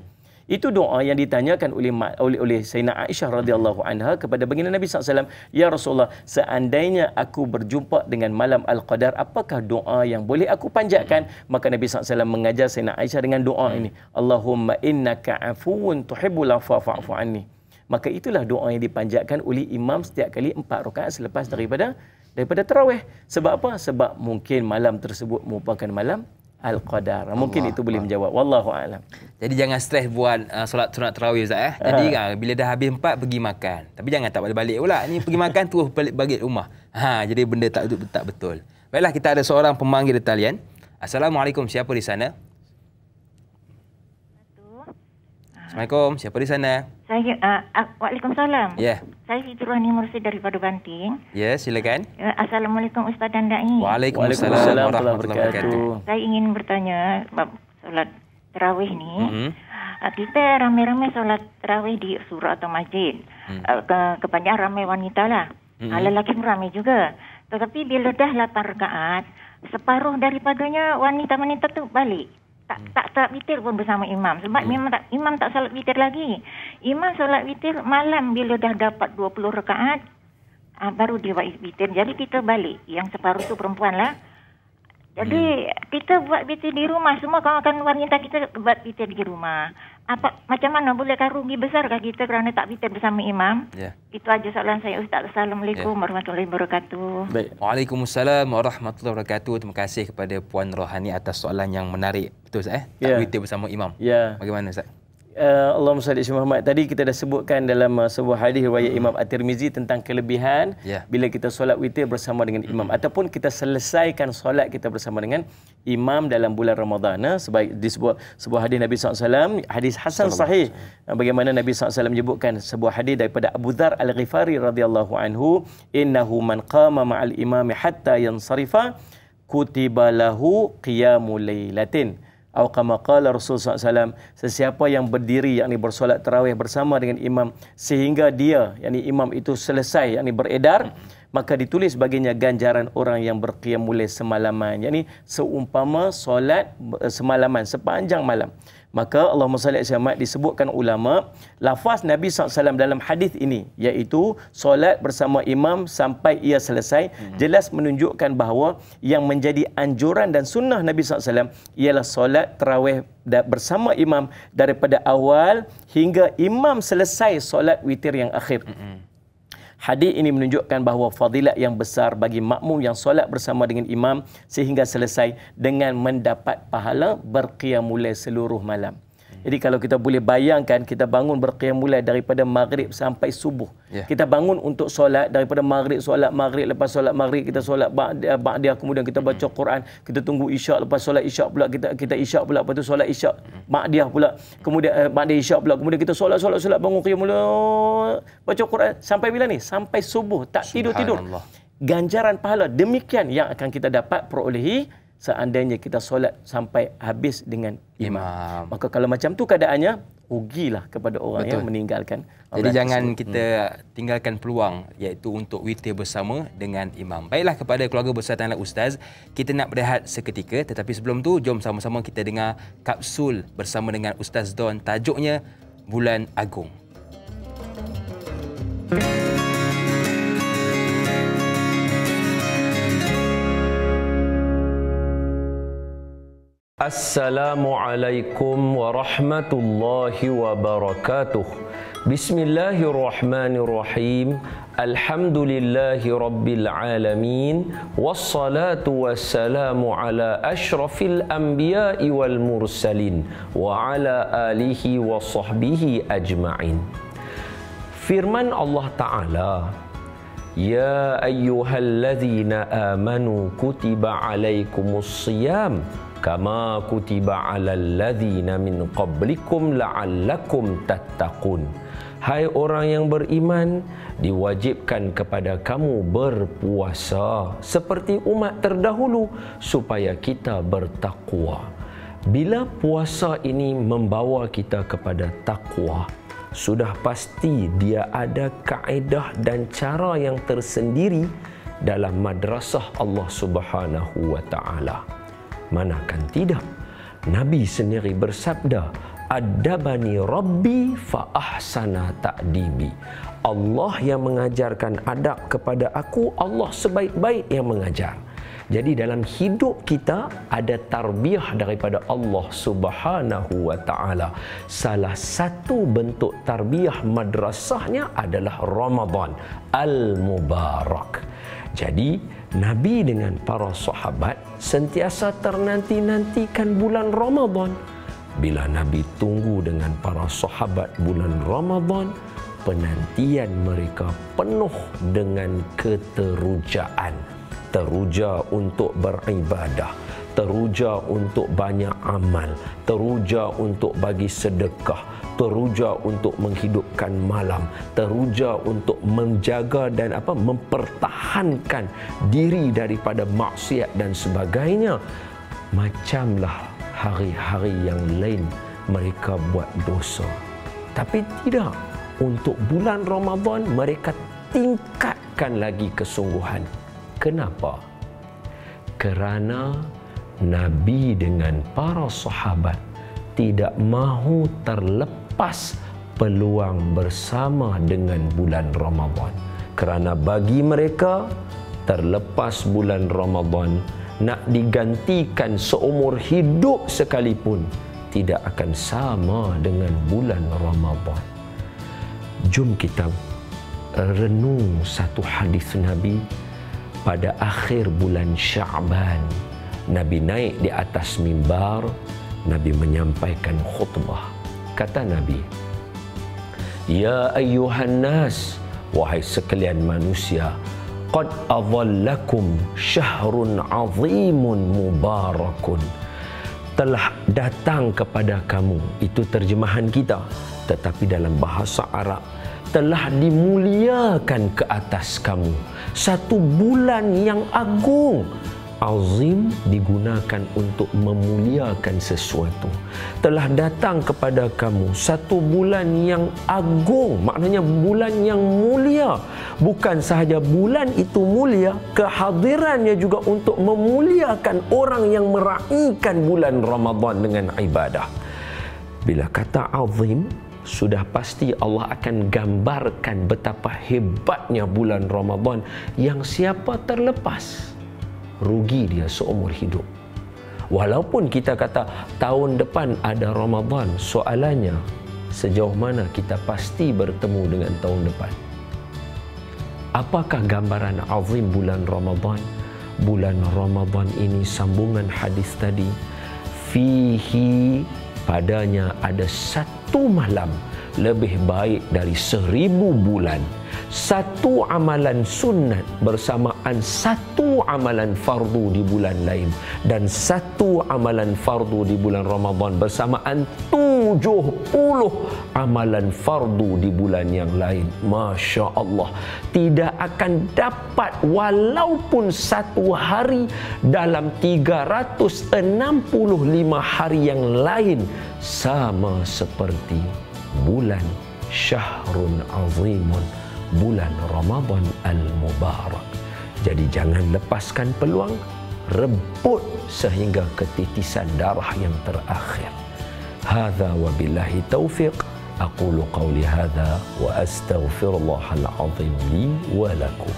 Itu doa yang ditanyakan oleh Sayyidina Aisyah radhiyallahu anha kepada baginda Nabi SAW. Ya Rasulullah, seandainya aku berjumpa dengan malam Al-Qadar, apakah doa yang boleh aku panjatkan? Maka Nabi SAW mengajar Sayyidina Aisyah dengan doa ini. Allahumma innaka afuwun tuhibbul afwa fa'fu anni. Maka itulah doa yang dipanjatkan oleh imam setiap kali 4 rakaat selepas daripada tarawih. Sebab apa? Sebab mungkin malam tersebut merupakan malam Al-Qadar. Mungkin itu boleh menjawab. Wallahu a'lam. Jadi jangan stres buat solat sunat tarawih Ustaz Jadi bila dah habis 4 pergi makan. Tapi jangan tak balik-balik pula. Ni pergi makan terus balik rumah. Jadi benda tak betul. Baiklah, kita ada seorang pemanggil di talian. Assalamualaikum, siapa di sana? Assalamualaikum, siapa di sana? Saya Waalaikumsalam. Ya. Saya Siti Rohani Mursyid daripada Banting. Ya, silakan. Assalamualaikum Ustaz dan Dai. Waalaikumsalam warahmatullahi wabarakatuh. Saya ingin bertanya bab solat tarawih ni. Kita ramai-ramai solat tarawih di surau atau masjid. Kebanyakan ramai wanita lah. Lelaki pun ramai juga. Tetapi bila dah 8 rakaat, separuh daripadanya wanita-wanita tu balik. Tak witir pun bersama imam. Sebab imam tak solat witir lagi. Imam solat witir malam bila dah dapat 20 rakaat, baru dia buat witir. Jadi kita balik. Yang separuh tu perempuan lah. Jadi kita buat witir di rumah. Semua kawan-kawan wanita kita buat witir di rumah. Macam mana? Bolehkah rugi besarkah kita kerana tak witir bersama imam? Itu aja soalan saya Ustaz. Assalamualaikum warahmatullahi wabarakatuh. Baik. Waalaikumsalam warahmatullahi wabarakatuh. Terima kasih kepada Puan Rohani atas soalan yang menarik. Betul Ustaz Tak witir bersama imam. Bagaimana Ustaz? Allahumma salli ala Muhammad. Tadi kita dah sebutkan dalam sebuah hadis riwayat Imam At-Tirmizi tentang kelebihan bila kita solat witir bersama dengan imam ataupun kita selesaikan solat kita bersama dengan imam dalam bulan Ramadan. Sebaik di sebuah hadis Nabi SAW, hadis hasan sahih, bagaimana Nabi SAW menyebutkan sebuah hadis daripada Abu Dzar Al-Ghifari radhiyallahu anhu, innahu man qama ma'al imami hatta yansarifa kutiba lahu qiyamul lailatin. Atau kama qala Rasulullah SAW, sesiapa yang berdiri yakni bersolat tarawih bersama dengan imam sehingga dia yakni imam itu selesai yakni beredar, maka ditulis baginya ganjaran orang yang berqiyamul lail semalaman, yakni seumpama solat semalaman sepanjang malam. Maka Allahumma salli ala Muhammad disebutkan ulama lafaz Nabi SAW dalam hadis ini iaitu solat bersama imam sampai ia selesai jelas menunjukkan bahawa yang menjadi anjuran dan sunnah Nabi SAW ialah solat tarawih bersama imam daripada awal hingga imam selesai solat witir yang akhir. Hadis ini menunjukkan bahawa fadilat yang besar bagi makmum yang solat bersama dengan imam sehingga selesai dengan mendapat pahala berqiyamul lail seluruh malam. Jadi kalau kita boleh bayangkan, kita bangun berqiyamul lail daripada maghrib sampai subuh. Kita bangun untuk solat daripada maghrib, solat maghrib, lepas solat maghrib kita solat ba'diyah, kemudian kita baca Quran, kita tunggu isyak, lepas solat isyak pula kita isyak pula, lepas tu solat isyak ba'diyah pula, kemudian ba'diyah isyak pula, kemudian kita solat bangun qiyamul lail, baca Quran sampai bila ni? Sampai subuh, tak tidur-tidur. Ganjaran pahala demikian yang akan kita dapat perolehi seandainya kita solat sampai habis dengan imam. Maka kalau macam tu keadaannya, rugilah kepada orang yang meninggalkan. Jadi jangan kita tinggalkan peluang iaitu untuk witir bersama dengan imam. Baiklah, kepada keluarga besar Tanah Ustaz, kita nak berehat seketika, tetapi sebelum tu jom sama-sama kita dengar kapsul bersama dengan Ustaz Don, tajuknya Bulan Agung. Assalamualaikum warahmatullahi wabarakatuh. Bismillahirrahmanirrahim. Alhamdulillahi rabbil alamin. Wassalatu wassalamu ala ashrafil anbiya'i wal mursalin wa ala alihi wa sahbihi ajma'in. Firman Allah Ta'ala, Ya ayyuhalladzina amanu kutiba alaikumus siyam kama kutiba alal ladzina min qablikum la'allakum tattaqun. Hai orang yang beriman, diwajibkan kepada kamu berpuasa seperti umat terdahulu supaya kita bertakwa. Bila puasa ini membawa kita kepada takwa, sudah pasti dia ada kaedah dan cara yang tersendiri dalam madrasah Allah Subhanahu wa taala. Manakan tidak, Nabi sendiri bersabda, Adabani Rabbi fa ahsana ta'dibi. Allah yang mengajarkan adab kepada aku, Allah sebaik-baik yang mengajar. Jadi dalam hidup kita ada tarbiyah daripada Allah Subhanahu wa taala. Salah satu bentuk tarbiyah madrasahnya adalah Ramadan Al-Mubarak. Jadi Nabi dengan para sahabat sentiasa ternanti-nantikan bulan Ramadan. Bila Nabi tunggu dengan para sahabat bulan Ramadan, penantian mereka penuh dengan keterujaan. Teruja untuk beribadah, teruja untuk banyak amal, teruja untuk bagi sedekah, teruja untuk menghidupkan malam, teruja untuk menjaga dan mempertahankan diri daripada maksiat dan sebagainya. Macamlah hari-hari yang lain mereka buat dosa. Tapi tidak, untuk bulan Ramadan mereka tingkatkan lagi kesungguhan. Kenapa? Kerana Nabi dengan para sahabat tidak mahu terlepas peluang bersama dengan bulan Ramadan. Kerana bagi mereka, terlepas bulan Ramadan nak digantikan seumur hidup sekalipun tidak akan sama dengan bulan Ramadan. Jom kita renung satu hadis Nabi pada akhir bulan Sya'ban. Nabi naik di atas mimbar, Nabi menyampaikan khutbah. Kata Nabi, "Ya ayyuhan nas, wahai sekalian manusia, qad adhallakum syahrun 'azimun mubarakun." Telah datang kepada kamu, itu terjemahan kita, tetapi dalam bahasa Arab, telah dimuliakan ke atas kamu satu bulan yang agung. Azim digunakan untuk memuliakan sesuatu. Telah datang kepada kamu satu bulan yang agung, maknanya bulan yang mulia. Bukan sahaja bulan itu mulia, kehadirannya juga untuk memuliakan orang yang meraihkan bulan Ramadan dengan ibadah. Bila kata azim, sudah pasti Allah akan gambarkan betapa hebatnya bulan Ramadan yang siapa terlepas, rugi dia seumur hidup. Walaupun kita kata tahun depan ada Ramadan, soalannya sejauh mana kita pasti bertemu dengan tahun depan? Apakah gambaran azim bulan Ramadan? Bulan Ramadan ini sambungan hadis tadi, fihi, padanya ada satu malam lebih baik dari 1000 bulan. Satu amalan sunat bersamaan satu amalan fardu di bulan lain, dan satu amalan fardu di bulan Ramadan bersamaan 70 amalan fardu di bulan yang lain. Masya Allah, tidak akan dapat walaupun satu hari dalam 365 hari yang lain sama seperti bulan syahrun azimun, bulan Ramadan al-Mubarak. Jadi jangan lepaskan peluang, rebut sehingga ketitisan darah yang terakhir. Hadza wa billahi taufiq. Aqulu qawli hadza wa astaghfirullahal azim li wa lakum.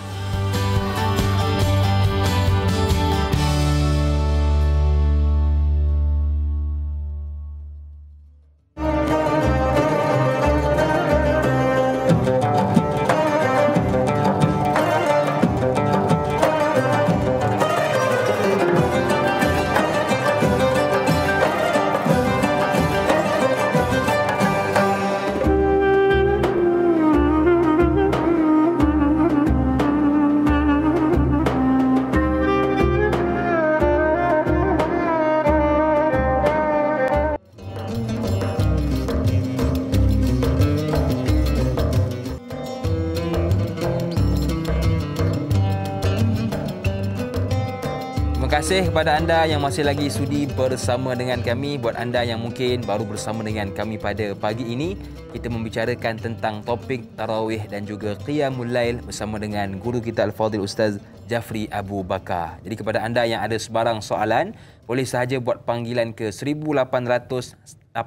Terima kasih kepada anda yang masih lagi sudi bersama dengan kami. Buat anda yang mungkin baru bersama dengan kami pada pagi ini, kita membicarakan tentang topik tarawih dan juga qiyamul lail bersama dengan guru kita Al-Fadhil Ustaz Jafri Abu Bakar. Jadi kepada anda yang ada sebarang soalan, boleh sahaja buat panggilan ke 1800-881677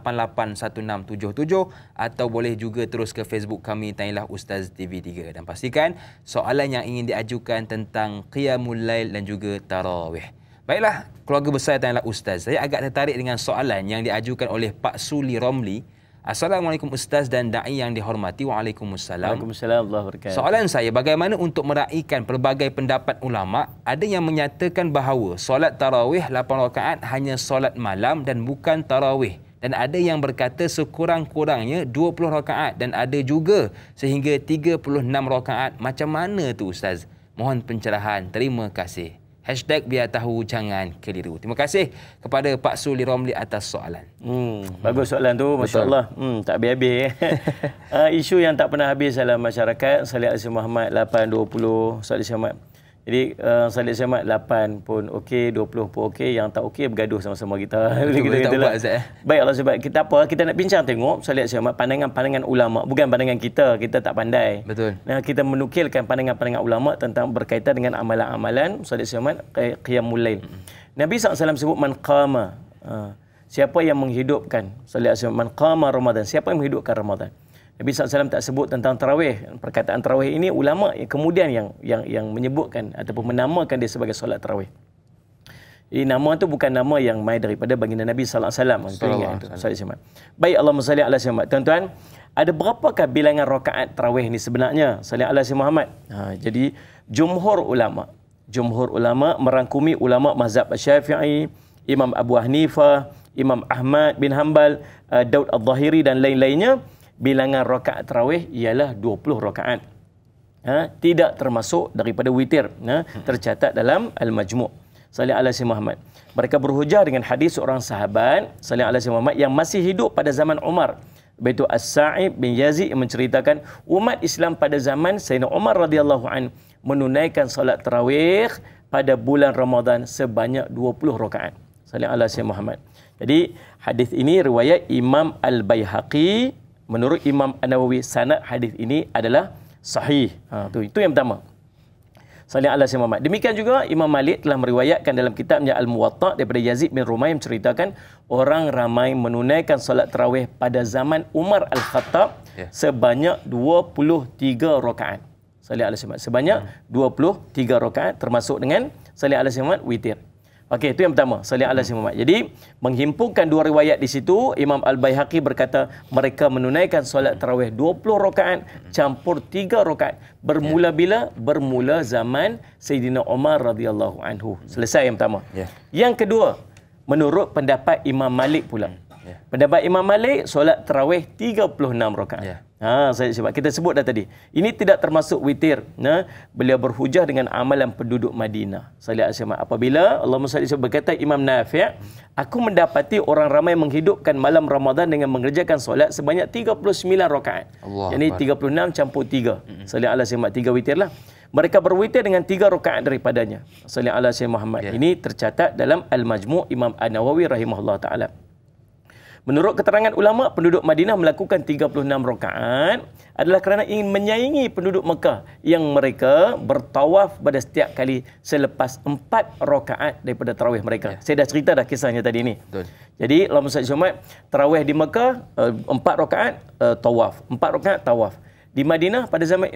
atau boleh juga terus ke Facebook kami, Tanyalah Ustaz TV3, dan pastikan soalan yang ingin diajukan tentang qiyamul lail dan juga tarawih. Baiklah, keluarga besar Tanyalah Ustaz, saya agak tertarik dengan soalan yang diajukan oleh Pak Suli Romli. Assalamualaikum Ustaz dan da'i yang dihormati. Waalaikumsalam. Waalaikumsalam warahmatullahi wabarakatuh. Soalan saya, bagaimana untuk meraihkan pelbagai pendapat ulama? Ada yang menyatakan bahawa solat tarawih 8 rakaat hanya solat malam dan bukan tarawih. Dan ada yang berkata sekurang-kurangnya 20 rakaat dan ada juga sehingga 36 rakaat. Macam mana tu Ustaz? Mohon pencerahan. Terima kasih. #biar tahu jangan keliru. Terima kasih kepada Pak Suli Romli atas soalan. Bagus soalan tu, masya-Allah. Tak habis-habis. Isu yang tak pernah habis dalam masyarakat, Salat Islam Muhammad 8:20, Salat Islam Muhammad. Jadi Salat Islam Muhammad 8 pun okey, 20 pun okey, yang tak okey bergaduh sama-sama kita. Betul-betul. Baiklah, sebab kita apa? Kita nak bincang tengok Salat Islam Muhammad, pandangan-pandangan ulama, bukan pandangan kita. Kita tak pandai. Betul. Nah, kita menukilkan pandangan-pandangan ulama tentang berkaitan dengan amalan-amalan Salat Islam Muhammad qiyamul lail. Nabi SAW sebut man qama, siapa yang menghidupkan Salat Islam Muhammad, man qama Ramadan, siapa yang menghidupkan Ramadan. Nabi SAW tak sebut tentang tarawih. Perkataan tarawih ini ulama kemudian yang menyebutkan ataupun menamakan dia sebagai solat tarawih. Jadi nama tu bukan nama yang mai daripada baginda Nabi sallallahu alaihi wasallam. Baik, Allahumma salli ala sayyidina Muhammad. Tuan-tuan, ada berapakah bilangan rakaat tarawih ni sebenarnya? Salli ala sayyidina Muhammad. Jadi jumhur ulama merangkumi ulama mazhab Syafi'i, Imam Abu Hanifah, Imam Ahmad bin Hanbal, Daud Al-Zahiri dan lain-lainnya. Bilangan rakaat tarawih ialah 20 rakaat. Tidak termasuk daripada witir. Tercatat dalam Al-Majmu'. Salli ala sayyidina Muhammad. Mereka berhujah dengan hadis seorang sahabat, salli ala sayyidina Muhammad, yang masih hidup pada zaman Umar. Iaitu As-Sa'ib bin Yazid yang menceritakan umat Islam pada zaman Sayyidina Umar radhiyallahu an menunaikan solat tarawih pada bulan Ramadan sebanyak 20 rakaat. Salli ala sayyidina Muhammad. Jadi hadis ini riwayat Imam Al-Baihaqi. Menurut Imam An-Nawawi, sanad hadis ini adalah sahih. Itu yang pertama. Salli ala sayyidina Muhammad. Demikian juga Imam Malik telah meriwayatkan dalam kitabnya Al-Muwatta daripada Yazid bin Rumay menceritakan orang ramai menunaikan solat tarawih pada zaman Umar Al-Khattab sebanyak 23 rakaat. Salli ala sayyidina Muhammad. Sebanyak 23 rakaat termasuk dengan salli ala sayyidina Muhammad witir. Okey, itu yang pertama, salli ala sayyidina Muhammad. Jadi, menghimpunkan dua riwayat di situ, Imam Al-Baihaqi berkata mereka menunaikan solat tarawih 20 rakaat campur 3 rakaat. Bermula bila? Bermula zaman Sayyidina Umar radhiyallahu anhu. Selesai yang pertama. Yang kedua, menurut pendapat Imam Malik pula. Pendapat Imam Malik, solat tarawih 36 rakaat. Sebab kita sebut dah tadi. Ini tidak termasuk witir. Beliau berhujah dengan amalan penduduk Madinah. Salli alaihi wasallam. Apabila Allahumma salli alaihi berkata Imam Nafi', aku mendapati orang ramai menghidupkan malam Ramadan dengan mengerjakan solat sebanyak 39 rakaat. Jadi 36 campur 3. Salli alaihi wasallam, 3 witir lah. Mereka berwitir dengan 3 rakaat daripadanya. Salli alaihi wasallam Muhammad. Ini tercatat dalam Al-Majmu' Imam An-Nawawi rahimahullah taala. Menurut keterangan ulama, penduduk Madinah melakukan 36 rakaat adalah kerana ingin menyaingi penduduk Mekah yang mereka bertawaf pada setiap kali selepas 4 rakaat daripada tarawih mereka. Saya dah cerita dah kisahnya tadi ni. Jadi, Allahumma salli alaihi tarawih di Mekah 4 rakaat tawaf, 4 rakaat tawaf. Di Madinah pada zaman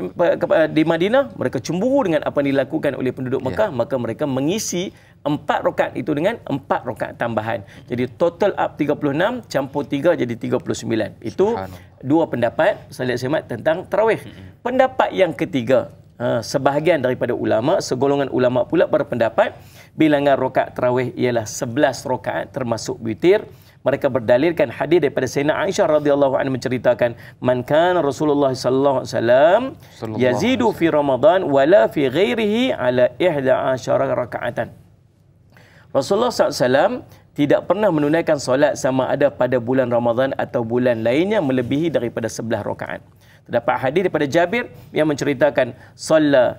di Madinah mereka cemburu dengan apa yang dilakukan oleh penduduk Mekah, maka mereka mengisi 4 rakaat itu dengan 4 rakaat tambahan. Jadi total up 36 campur 3 jadi 39. Itu dua pendapat Salih Ahmad tentang tarawih. Pendapat yang ketiga, sebahagian daripada ulama, segolongan ulama pula berpendapat bilangan rakaat tarawih ialah 11 rakaat termasuk witir. Mereka berdalilkan hadis daripada Sayyidina Aisyah radhiyallahu anha menceritakan man kana Rasulullah sallallahu alaihi wasallam yazidu fi Ramadan wala fi ghairihi ala 11 rakaatan. Rasulullah SAW tidak pernah menunaikan solat sama ada pada bulan Ramadan atau bulan lainnya melebihi daripada 11 rakaat. Terdapat hadis daripada Jabir yang menceritakan salla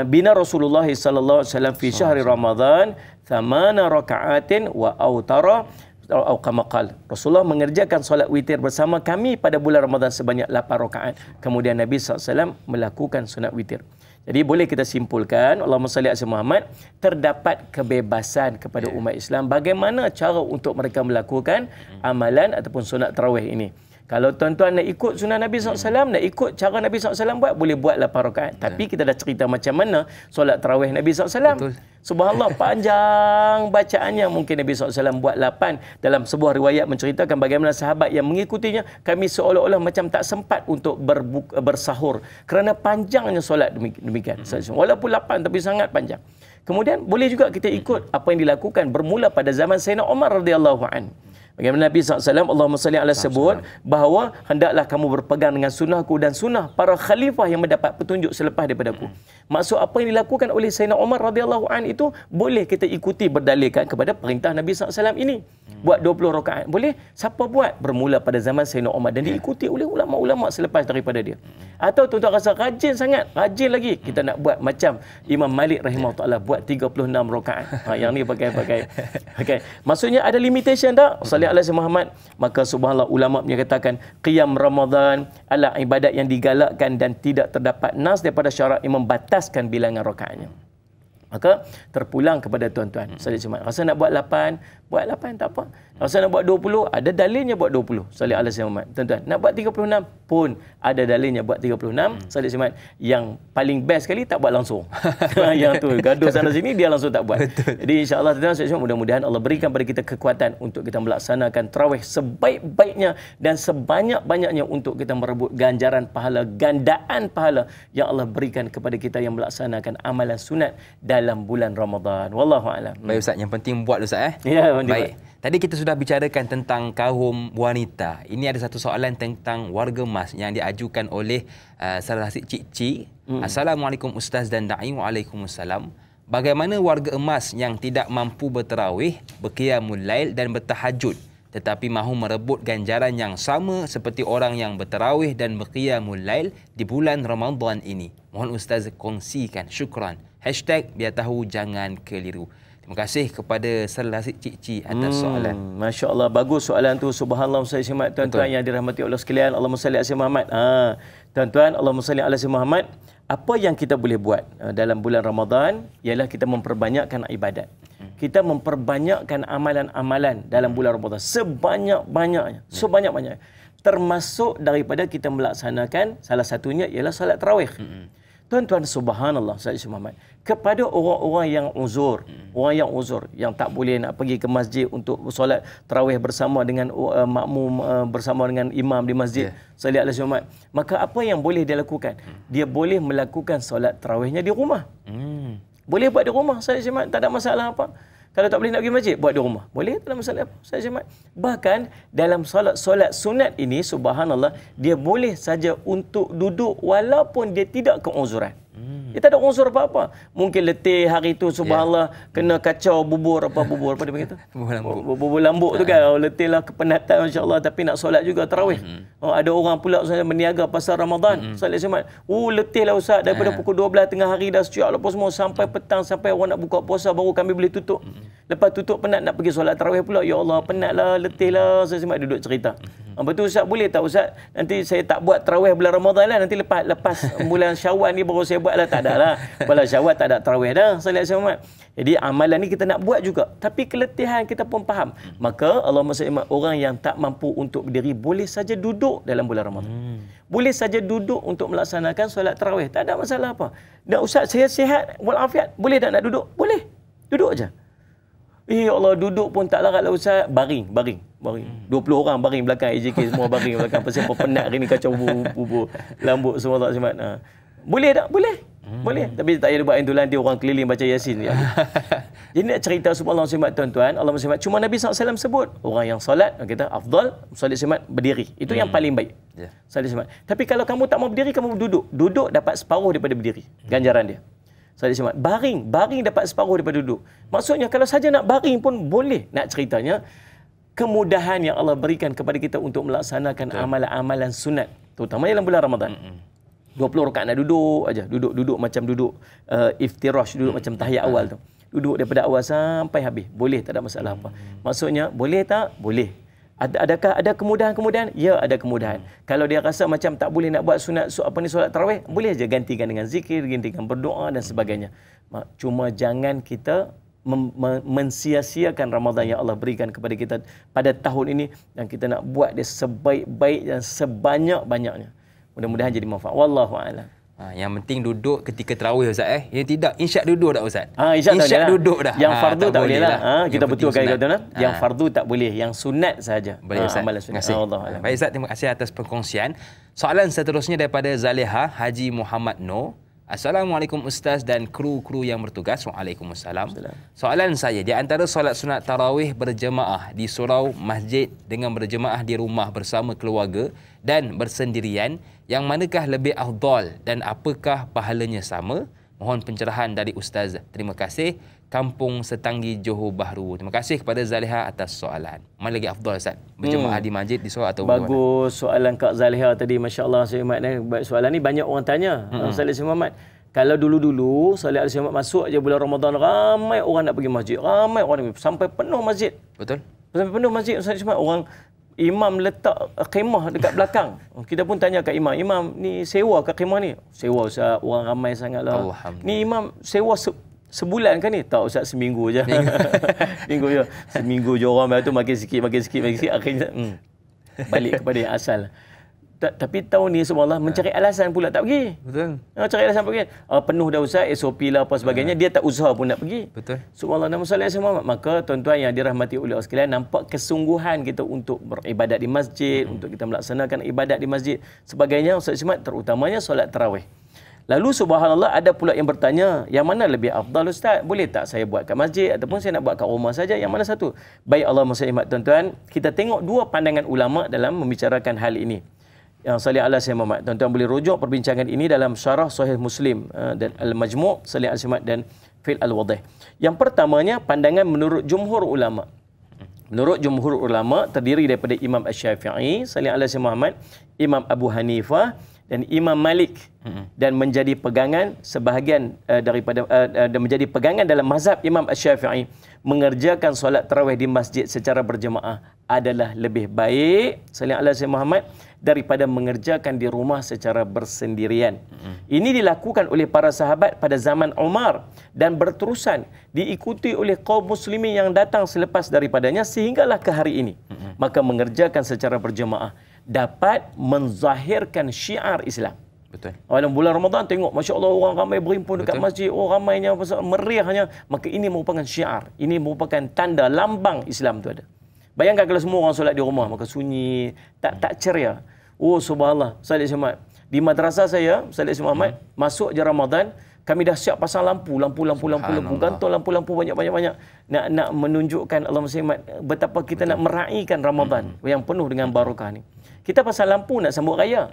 bina Rasulullah sallallahu alaihi wasallam fi syahri Ramadan 8 rakaatin wa autara atau kama qala. Rasulullah mengerjakan solat witir bersama kami pada bulan Ramadan sebanyak 8 rakaat. Kemudian Nabi SAW melakukan sunat witir. Jadi boleh kita simpulkan, Allahumma salli ala Muhammad, terdapat kebebasan kepada umat Islam bagaimana cara untuk mereka melakukan amalan ataupun sunat tarawih ini. Kalau tuan-tuan nak ikut sunnah Nabi SAW, nak ikut cara Nabi SAW buat, boleh buat 8 rakaat. Tapi kita dah cerita macam mana solat tarawih Nabi SAW. Betul. Subhanallah, panjang bacaannya. Mungkin Nabi SAW buat 8. Dalam sebuah riwayat menceritakan bagaimana sahabat yang mengikutinya, kami seolah-olah macam tak sempat untuk bersahur. Kerana panjangnya solat demikian. Walaupun 8 tapi sangat panjang. Kemudian boleh juga kita ikut apa yang dilakukan bermula pada zaman Sayyidina Umar radhiyallahu anhu. Bagaimana Nabi SAW, Allahumma salli ala sebut bahawa hendaklah kamu berpegang dengan sunnahku dan sunnah para khalifah yang mendapat petunjuk selepas daripada aku. Maksud apa yang dilakukan oleh Sayyidina Umar radhiyallahu an itu boleh kita ikuti berdalilkan kepada perintah Nabi SAW ini. Buat 20 rakaat. Boleh. Siapa buat? Bermula pada zaman Sayyidina Umar dan diikuti oleh ulama-ulama selepas daripada dia. Atau tuan-tuan rasa rajin sangat, rajin lagi, kita nak buat macam Imam Malik rahimahullah buat 36 rakaat. Yang ni pakai. Maksudnya ada limitation tak? Sallallahu alaihi Muhammad. Maka subhanallah ulama menyatakan qiyam Ramadan adalah ibadat yang digalakkan dan tidak terdapat nas daripada syarak yang membataskan bilangan rakaatnya. Maka terpulang kepada tuan-tuan. Rasa nak buat 8, buat 8 tak apa. Rasa nak buat 20, ada dalilnya buat 20. Sallallahu alaihi wasallam. Tuan-tuan, nak buat 36 pun ada dalilnya buat 36. Sallallahu alaihi wasallam. Yang paling best sekali tak buat langsung. Yang tu gaduh sana sini dia langsung tak buat. Jadi insya-Allah tuan-tuan, mudah-mudahan Allah berikan pada kita kekuatan untuk kita melaksanakan tarawih sebaik-baiknya dan sebanyak-banyaknya untuk kita merebut ganjaran pahala, gandaan pahala yang Allah berikan kepada kita yang melaksanakan amalan sunat dalam bulan Ramadan. Wallahu a'lam. Baik Ustaz, yang penting buat Ustaz Ya, baik. Tadi kita sudah bicarakan tentang kaum wanita. Ini ada satu soalan tentang warga emas yang diajukan oleh salah satu Cik. Assalamualaikum Ustaz dan Da'i. Waalaikumsalam. Bagaimana warga emas yang tidak mampu bertarawih, berqiyamul lail dan bertahajud tetapi mahu merebut ganjaran yang sama seperti orang yang bertarawih dan berqiyamul lail di bulan Ramadan ini? Mohon Ustaz kongsikan. Syukran. #biar tahu jangan keliru. Terima kasih kepada salah Cik atas soalan. Masya Allah, bagus soalan tu. Subhanallah, tuan-tuan yang dirahmati Allah sekalian. Allahumma salli ala Muhammad. Tuan-tuan, Allahumma salli ala Muhammad. Apa yang kita boleh buat dalam bulan Ramadan ialah kita memperbanyakkan ibadat. Kita memperbanyakkan amalan-amalan dalam bulan Ramadan sebanyak-banyaknya. Sebanyak-banyaknya. Termasuk daripada kita melaksanakan salah satunya ialah salat tarawih. Tuan-tuan, subhanallah, Sayyid Muhammad, kepada orang-orang yang uzur, orang yang uzur, yang tak boleh nak pergi ke masjid untuk solat tarawih bersama dengan makmum, bersama dengan imam di masjid, Sayyid Muhammad, maka apa yang boleh dia lakukan? Dia boleh melakukan solat tarawihnya di rumah. Boleh buat di rumah, Sayyid Muhammad, tak ada masalah apa. Kalau tak boleh nak pergi masjid, buat di rumah. Boleh, tak ada masalah apa. Saya Jumat. Bahkan dalam solat sunat ini, subhanallah, dia boleh saja untuk duduk walaupun dia tidak keuzuran. Dia tak ada unsur apa-apa. Mungkin letih hari tu, subhanallah, kena kacau bubur apa dia panggil tu? Bubur lambuk tu kan. Letih lah, kepenatan insya-Allah, tapi nak solat juga tarawih. Ada orang pula meniaga pasal Ramadan. Solat Jumat. Letih lah Ustaz, daripada pukul 12 tengah hari dah siap lepas semua sampai petang, sampai orang nak buka puasa baru kami boleh tutup. Lepas tutup penat nak pergi solat tarawih pula. Ya Allah, penatlah, letih lah. Saya Jumat duduk cerita. Betul Ustaz, boleh tak Ustaz? Nanti saya tak buat tarawih bulan Ramadan lah. Nanti lepas bulan Syawal ni baru saya buat lah. Tak ada lah. Bulan Syawal tak ada tarawih dah. Salat Jumat. Jadi amalan ni kita nak buat juga. Tapi keletihan kita pun faham. Maka Allah SWT, orang yang tak mampu untuk berdiri boleh saja duduk dalam bulan Ramadan. Boleh saja duduk untuk melaksanakan solat tarawih. Tak ada masalah apa. Dan Ustaz, saya sihat walafiat. Boleh tak nak duduk? Boleh. Duduk aja. Ya Allah, duduk pun tak larat lah Ustaz. Baring. 20 orang baring belakang AJK, semua baring belakang. Pasal penat hari ni kacau bubur lambuk semua tak simat. Boleh tak? Boleh. Boleh. Tapi tak payah buat yang tu nanti orang keliling baca Yasin. Jadi nak cerita subhanallah simat tuan-tuan, Allah simat. Cuma Nabi SAW sebut orang yang solat, kita afdal solat simat berdiri. Itu yang paling baik. Solat simat. Tapi kalau kamu tak mau berdiri, kamu duduk. Duduk dapat separuh daripada berdiri. Ganjaran dia. Solat simat. Baring dapat separuh daripada duduk. Maksudnya kalau saja nak baring pun boleh. Nak ceritanya kemudahan yang Allah berikan kepada kita untuk melaksanakan amalan-amalan sunat, terutama dalam bulan Ramadan. 20 rakaat nak duduk aja, duduk macam duduk iftirash, duduk macam tahiyat awal tu. Duduk daripada awal sampai habis. Boleh, tak ada masalah apa. Maksudnya boleh tak? Boleh. Adakah ada kemudahan-kemudahan? Ya, ada kemudahan. Kalau dia rasa macam tak boleh nak buat sunat solat tarawih, boleh aja gantikan dengan zikir, gantikan berdoa dan sebagainya. Cuma jangan kita mensia-siakan Ramadan yang Allah berikan kepada kita pada tahun ini, dan kita nak buat dia sebaik-baik dan sebanyak-banyaknya. Mudah-mudahan jadi manfaat. Wallahu a'lam. Yang penting duduk ketika tarawih Ustaz Yang tidak insyak duduk dah Ustaz. Insyak duduk dah. Yang fardu tak boleh lah. Kita betulkan kata yang fardu tak boleh, yang sunat saja. Boleh Ustaz. Amalan sunat. Baik Ustaz, terima kasih atas perkongsian. Soalan seterusnya daripada Zaleha Haji Muhammad Noor. Assalamualaikum Ustaz dan kru-kru yang bertugas. Waalaikumsalam. Soalan saya, di antara solat sunat tarawih berjemaah di surau masjid dengan berjemaah di rumah bersama keluarga dan bersendirian, yang manakah lebih afdal dan apakah pahalanya sama? Mohon pencerahan dari Ustaz. Terima kasih. Kampung Setanggi, Johor Bahru. Terima kasih kepada Zaliha atas soalan. Mana lagi afdal Ustaz? Berjemaah di masjid, di surau atau bagus soalan Kak Zaliha tadi, masya-Allah. Soalan ni banyak orang tanya. Ustaz Muhammad, kalau dulu-dulu Salih Alaihi Wasallam masuk aja bulan Ramadan, ramai orang nak pergi masjid, ramai orang sampai penuh masjid. Betul. Sampai penuh masjid Ustaz Muhammad. Orang imam letak khemah dekat belakang. Kita pun tanya kat imam, imam ni sewa ke khemah ni? Sewa Ustaz, orang ramai sangatlah. Ni imam sewa sebulan kan ni? Tak Ustaz, seminggu je. Seminggu je orang tu makin sikit, akhirnya balik kepada yang asal. Tapi tahun ni subhanallah mencari alasan pula tak pergi. Betul. Cari alasan pergi. Penuh dah Ustaz, SOP lah apa sebagainya, dia tak usaha pun nak pergi. Betul. Subhanallah, nama salih Muhammad. Maka tuan-tuan yang dirahmati oleh Allah sekalian, nampak kesungguhan kita untuk beribadat di masjid, untuk kita melaksanakan ibadat di masjid sebagainya Ustaz Ismat, terutamanya solat tarawih. Lalu subhanallah ada pula yang bertanya, yang mana lebih afdal Ustaz? Boleh tak saya buat kat masjid ataupun saya nak buat kat rumah saja? Yang mana satu? Baik, Allah Muslimat tuan-tuan, kita tengok dua pandangan ulama dalam membicarakan hal ini. Yang Salih Alaihi Muhammad, tuan-tuan boleh rujuk perbincangan ini dalam Syarah Sahih Muslim dan Al-Majmu' Salih Alaihi Muhammad dan Fil Al-Wadih. Yang pertamanya pandangan menurut jumhur ulama. Menurut jumhur ulama terdiri daripada Imam Asy-Syafi'i, Salih Alaihi Muhammad, Imam Abu Hanifah dan Imam Malik, dan menjadi pegangan sebahagian dan menjadi pegangan dalam mazhab Imam Asy-Syafi'i, mengerjakan solat tarawih di masjid secara berjemaah adalah lebih baik Salih Alaihi Muhammad daripada mengerjakan di rumah secara bersendirian. Ini dilakukan oleh para sahabat pada zaman Umar dan berterusan diikuti oleh kaum muslimin yang datang selepas daripadanya sehinggalah ke hari ini. Maka mengerjakan secara berjemaah dapat menzahirkan syiar Islam. Betul. Dalam bulan Ramadan tengok, masya-Allah orang ramai berhimpun dekat masjid, ramainya, meriahnya, maka ini merupakan syiar, ini merupakan tanda lambang Islam tu ada. Bayangkan kalau semua orang solat di rumah, maka sunyi, tak ceria. Oh subhanallah, Salih Muhammad. Di madrasah saya, Salih Muhammad, masuk je Ramadan, kami dah siap pasang lampu, gantung lampu banyak-banyak nak menunjukkan Allah Muhammad betapa kita nak meraihkan Ramadan yang penuh dengan barakah ni. Kita pasang lampu nak sambut raya.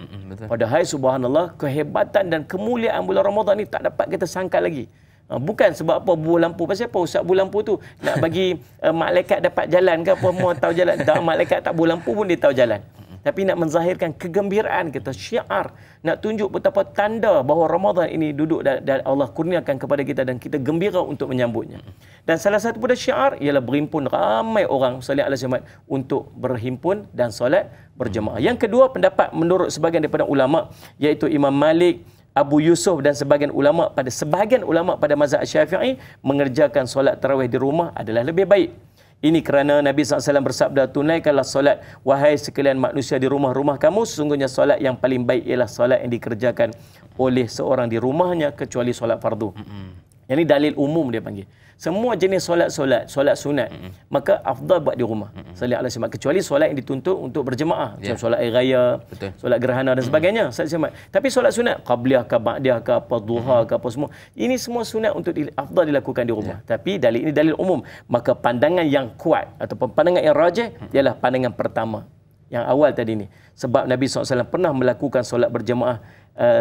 Padahal subhanallah, kehebatan dan kemuliaan bulan Ramadan ni tak dapat kita sangka lagi. Bukan sebab apa buah lampu. Pasal apa Ustaz buah lampu tu? Nak bagi malaikat dapat jalan ke apa? Mau tahu jalan. Tak, malaikat tak buah lampu pun dia tahu jalan. Tapi nak menzahirkan kegembiraan kita, syiar. Nak tunjuk betapa tanda bahawa Ramadan ini duduk dan Allah kurniakan kepada kita dan kita gembira untuk menyambutnya. Dan salah satu pada syiar ialah berhimpun ramai orang Salih Alaihi Wasallam untuk berhimpun dan solat berjemaah. Yang kedua, pendapat menurut sebahagian daripada ulama, iaitu Imam Malik, Abu Yusuf dan sebahagian ulama pada mazhab Syafi'i, mengerjakan solat tarawih di rumah adalah lebih baik. Ini kerana Nabi SAW bersabda, tunaikanlah solat wahai sekalian manusia di rumah-rumah kamu, sesungguhnya solat yang paling baik ialah solat yang dikerjakan oleh seorang di rumahnya kecuali solat fardu. Yang ini dalil umum dia panggil. Semua jenis solat sunat, maka afdal buat di rumah. Salih Alaihi Wasallam, kecuali solat yang dituntut untuk berjemaah, macam solat air raya, solat gerhana dan sebagainya. Tapi solat sunat, qabliyah ke ba'diyah ke apa, duha ke apa semua, ini semua sunat untuk afdal dilakukan di rumah. Tapi dalil ini dalil umum. Maka pandangan yang kuat ataupun pandangan yang rajih ialah pandangan pertama, yang awal tadi ni. Sebab Nabi SAW pernah melakukan solat berjemaah,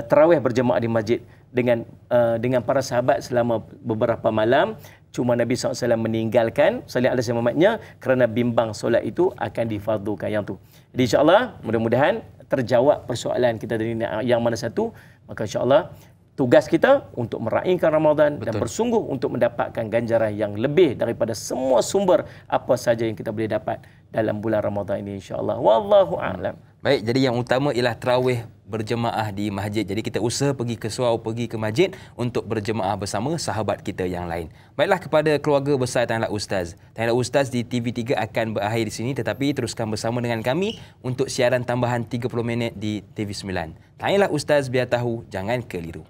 tarawih berjemaah di masjid dengan para sahabat selama beberapa malam. Cuma Nabi SAW meninggalkan Salih Alaihi Muhammadnya kerana bimbang solat itu akan difardukan yang tu. Jadi insyaAllah mudah-mudahan terjawab persoalan kita tadi yang mana satu. Maka insyaAllah tugas kita untuk meraihkan Ramadan dan bersungguh untuk mendapatkan ganjaran yang lebih daripada semua sumber apa saja yang kita boleh dapat dalam bulan Ramadan ini insyaAllah. Wallahu a'lam. Baik, jadi yang utama ialah tarawih berjemaah di masjid. Jadi kita usaha pergi ke surau, pergi ke masjid untuk berjemaah bersama sahabat kita yang lain. Baiklah, kepada keluarga besar Tanya Ustaz. Tanya Ustaz di TV3 akan berakhir di sini, tetapi teruskan bersama dengan kami untuk siaran tambahan 30 minit di TV9. Tanyalah Ustaz, biar tahu, jangan keliru.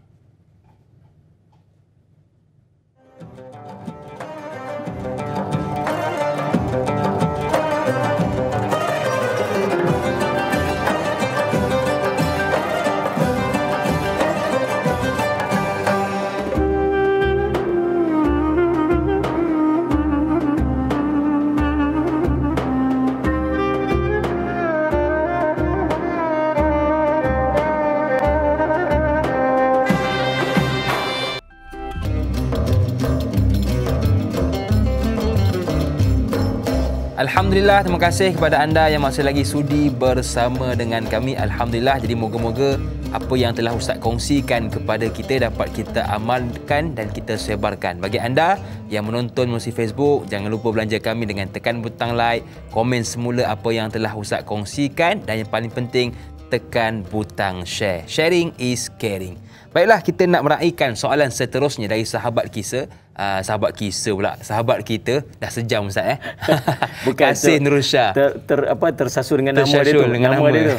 Alhamdulillah, terima kasih kepada anda yang masih lagi sudi bersama dengan kami. Alhamdulillah, jadi moga-moga apa yang telah Ustaz kongsikan kepada kita dapat kita amalkan dan kita sebarkan. Bagi anda yang menonton melalui Facebook, jangan lupa belanja kami dengan tekan butang like, komen semula apa yang telah Ustaz kongsikan, dan yang paling penting, tekan butang share. Sharing is caring. Baiklah, kita nak meraihkan soalan seterusnya dari sahabat kita dah sejam Ustaz Bukan Kasih Nurul Shah. Tersasul dengan nama dia tu. Nama dia tu.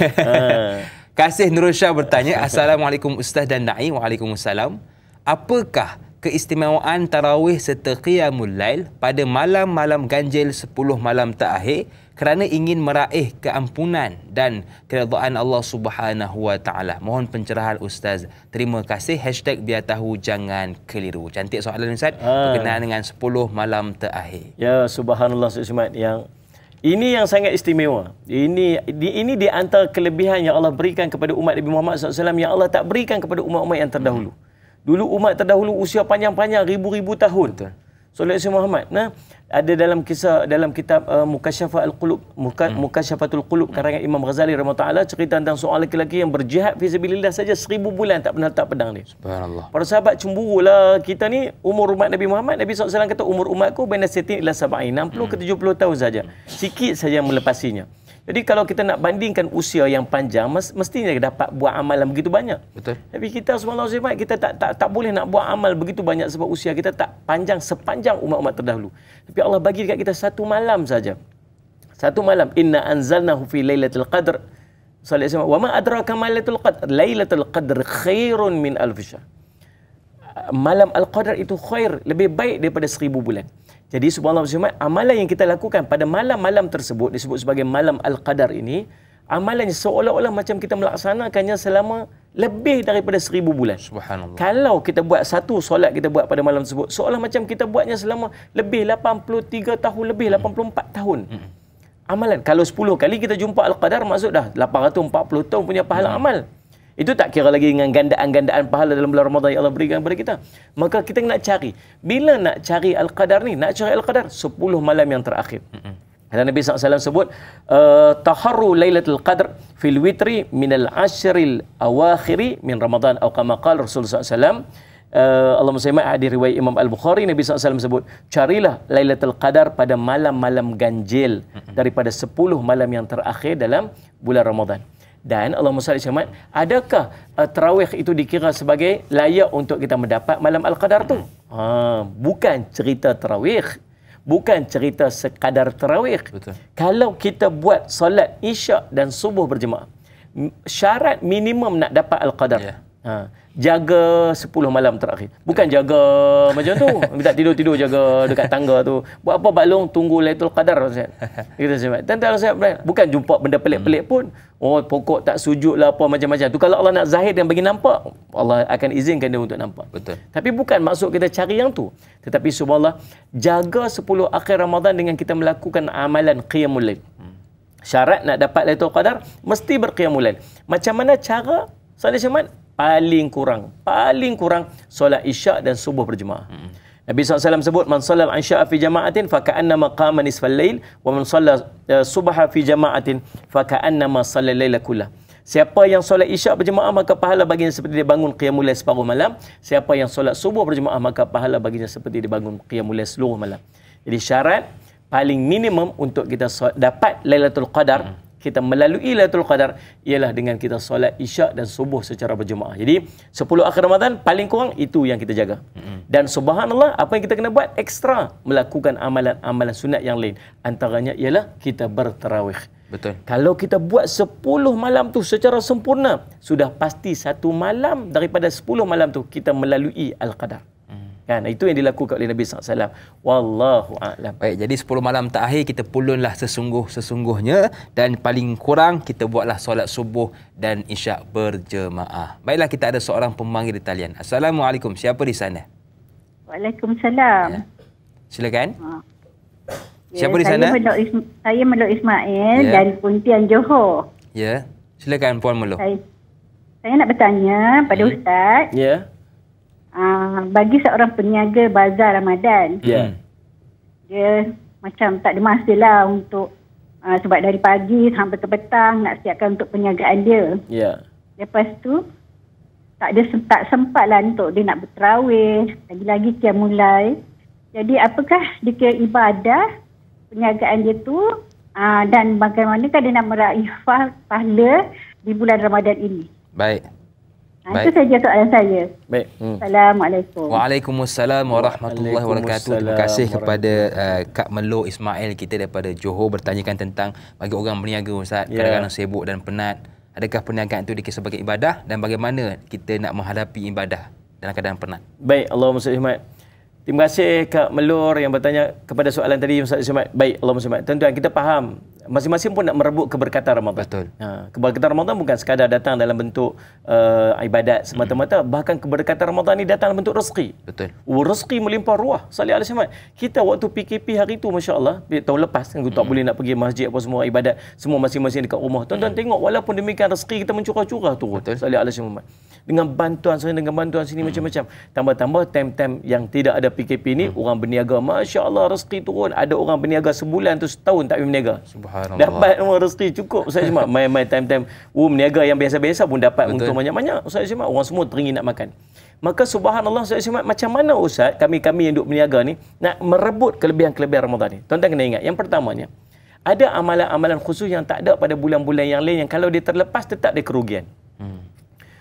Kasih Nurul Shah bertanya, Assalamualaikum Ustaz dan Na'i. Waalaikumsalam. Apakah keistimewaan tarawih serta qiyamul lail pada malam-malam ganjil 10 malam terakhir kerana ingin meraih keampunan dan keridaan Allah Subhanahu wa taala? Mohon pencerahan Ustaz. Terima kasih. #biar tahu jangan keliru. Cantik soalan Ustaz berkenaan dengan 10 malam terakhir. Ya, subhanallah Ustaz Syamad, yang ini yang sangat istimewa. Ini di antara kelebihan yang Allah berikan kepada umat Nabi Muhammad SAW yang Allah tak berikan kepada umat-umat yang terdahulu. Dulu umat terdahulu usia panjang-panjang, ribu-ribu tahun. Betul. Sallallahu Muhammad. Nah, ada dalam kitab Mukasyafatul Qulub karangan Imam Ghazali rahimahullah, cerita tentang seorang lelaki yang berjihad fi sabilillah saja 1000 bulan tak pernah letak pedang dia. Subhanallah. Para sahabat cemburulah, kita ni umur umat Nabi Muhammad, Nabi SAW kata umur umatku baina 60 ila 70, 60 ke 70 tahun saja. Sikit saja melepasinya. Jadi kalau kita nak bandingkan usia yang panjang, mestinya dapat buat amalan begitu banyak. Betul. Tapi kita subhanallah kita tak boleh nak buat amal begitu banyak sebab usia kita tak panjang sepanjang umat-umat terdahulu. Tapi Allah bagi dekat kita satu malam saja. Satu malam. Inna anzalnahu fi lailatul qadr. Sallallahu alaihi wasallam. Wa ma adraka ma lailatul qadr? Lailatul qadr khairun min alf syahr. Malam al-qadar itu khair, lebih baik daripada 1000 bulan. Jadi subhanallah, amalan yang kita lakukan pada malam-malam tersebut disebut sebagai malam al-qadar ini, amalannya seolah-olah macam kita melaksanakannya selama lebih daripada 1000 bulan. Subhanallah. Kalau kita buat satu solat kita buat pada malam tersebut, seolah macam kita buatnya selama lebih 83 tahun, lebih 84 tahun. Amalan. Kalau 10 kali kita jumpa al-qadar, maksud dah 840 tahun punya pahala amal. Itu tak kira lagi dengan gandaan-gandaan pahala dalam bulan Ramadan yang Allah berikan kepada kita. Maka kita nak cari. Bila nak cari Al-Qadar ni? Nak cari Al-Qadar 10 malam yang terakhir. Dan Nabi SAW sebut, taharru lailatul qadr fil witri minal ashril awakhiri min Ramadan. Atau kama qala Rasulullah SAW. Allahumma salli di riwayat Imam Al-Bukhari, Nabi SAW sebut, carilah Lailatul Qadar pada malam-malam ganjil daripada 10 malam yang terakhir dalam bulan Ramadan. Dan Allahumma salli Syamad, adakah tarawih itu dikira sebagai layak untuk kita mendapat malam Al-Qadar tu? Bukan cerita tarawih, bukan cerita sekadar tarawih. Betul. Kalau kita buat solat isyak dan subuh berjemaah, syarat minimum nak dapat Al-Qadar. Jaga 10 malam terakhir. Bukan jaga macam tu. Tak tidur-tidur jaga dekat tangga tu. Buat apa balong tunggu Lailatul Qadar. Kita sebab. Tentang bukan jumpa benda pelik-pelik pun. Oh, pokok tak sujud lah apa macam-macam. Tu kalau Allah nak zahir dan bagi nampak, Allah akan izinkan dia untuk nampak. Betul. Tapi bukan maksud kita cari yang tu. Tetapi subhanallah, jaga 10 akhir Ramadan dengan kita melakukan amalan qiyamul lail. Syarat nak dapat Lailatul Qadar mesti berqiyamul lail. Macam mana cara? Salih Syamad, paling kurang solat isyak dan subuh berjemaah. Nabi SAW sebut, man sallal isya fi jama'atin faka'annama qama nisfal lail wa man sallal subha fi jama'atin faka'annama sallal laila kullah. Siapa yang solat isyak berjemaah maka pahala baginya seperti dia bangun qiyamul lail separuh malam. Siapa yang solat subuh berjemaah maka pahala baginya seperti dia bangun qiyamul lail seluruh malam. Jadi syarat paling minimum untuk kita dapat Lailatul Qadar kita melalui Lailatul Qadar ialah dengan kita solat Isyak dan subuh secara berjemaah. Jadi 10 akhir Ramadan paling kurang itu yang kita jaga. Dan subhanallah, apa yang kita kena buat ekstra, melakukan amalan-amalan sunat yang lain. Antaranya ialah kita bertarawih. Betul. Kalau kita buat 10 malam tu secara sempurna, sudah pasti satu malam daripada 10 malam tu kita melalui Al-Qadar. Kan, itu yang dilakukan oleh Nabi SAW. Wallahu a'lam. Baik, jadi 10 malam terakhir kita pulunlah sesungguh-sesungguhnya dan paling kurang kita buatlah solat subuh dan isyak berjemaah. Baiklah, kita ada seorang pemanggil di talian. Assalamualaikum. Siapa di sana? Waalaikumsalam. Ya. Silakan. Ya, Siapa di sana? Saya Meluk Ismail Ya. dari Pontian Johor. Ya. Silakan Puan Melo. Saya nak bertanya pada Ustaz. Ya. Bagi seorang peniaga bazar Ramadan, Ya. dia macam tak ada masa lah untuk sebab dari pagi sampai ke petang nak siapkan untuk perniagaan dia. Ya. Lepas tu tak sempat lah untuk dia nak berterawih, lagi-lagi qiyamul. Jadi apakah dikira ibadah perniagaan dia tu dan bagaimanakah dia nak meraih pahala di bulan Ramadan ini? Baik. Itu saja soalan saya. Baik. Assalamualaikum. Waalaikumsalam warahmatullahi wabarakatuh. Terima kasih kepada Kak Melo Ismail kita daripada Johor bertanyakan tentang bagi orang berniaga Ustaz, kadang-kadang sibuk dan penat. Adakah perniagaan itu dikira sebagai ibadah dan bagaimana kita nak menghadapi ibadah dalam keadaan penat? Baik, Allahumma salli Muhammad. Terima kasih Kak Melur yang bertanya kepada soalan tadi Ustaz Ismail. Baik, Allahumma salli. Tuan-tuan, kita faham masing-masing pun nak merebut keberkatan Ramadan. Betul. Keberkatan Ramadan bukan sekadar datang dalam bentuk ibadat semata-mata, bahkan keberkatan Ramadan ni datang dalam bentuk rezeki. Betul. Rezeki melimpah ruah. Salih alaihi wasallam. Kita waktu PKP hari tu masya-Allah, tahun lepas kan tak boleh nak pergi masjid apa semua ibadat, semua masing-masing dekat rumah. Tuan-tuan tengok walaupun demikian rezeki kita mencurah-curah turun. Salih alaihi wasallam. Dengan bantuan sana, dengan bantuan sini macam-macam. Tambah-tambah time-time yang tidak ada PKP ni, orang berniaga masya-Allah rezeki turun. Ada orang berniaga sebulan tu setahun tak berniaga. Subhanallah. Dapat rezeki cukup Ustaz Ismail. Main-main time-time berniaga yang biasa-biasa pun dapat untung banyak-banyak Ustaz Ismail. Orang semua teringin nak makan. Maka subhanallah Ustaz Ismail, macam mana Ustaz kami yang duk berniaga ni nak merebut kelebihan-kelebihan Ramadan ni? Tuan-tuan kena ingat, yang pertamanya ada amalan-amalan khusus yang tak ada pada bulan-bulan yang lain yang kalau dia terlepas tetap dia kerugian.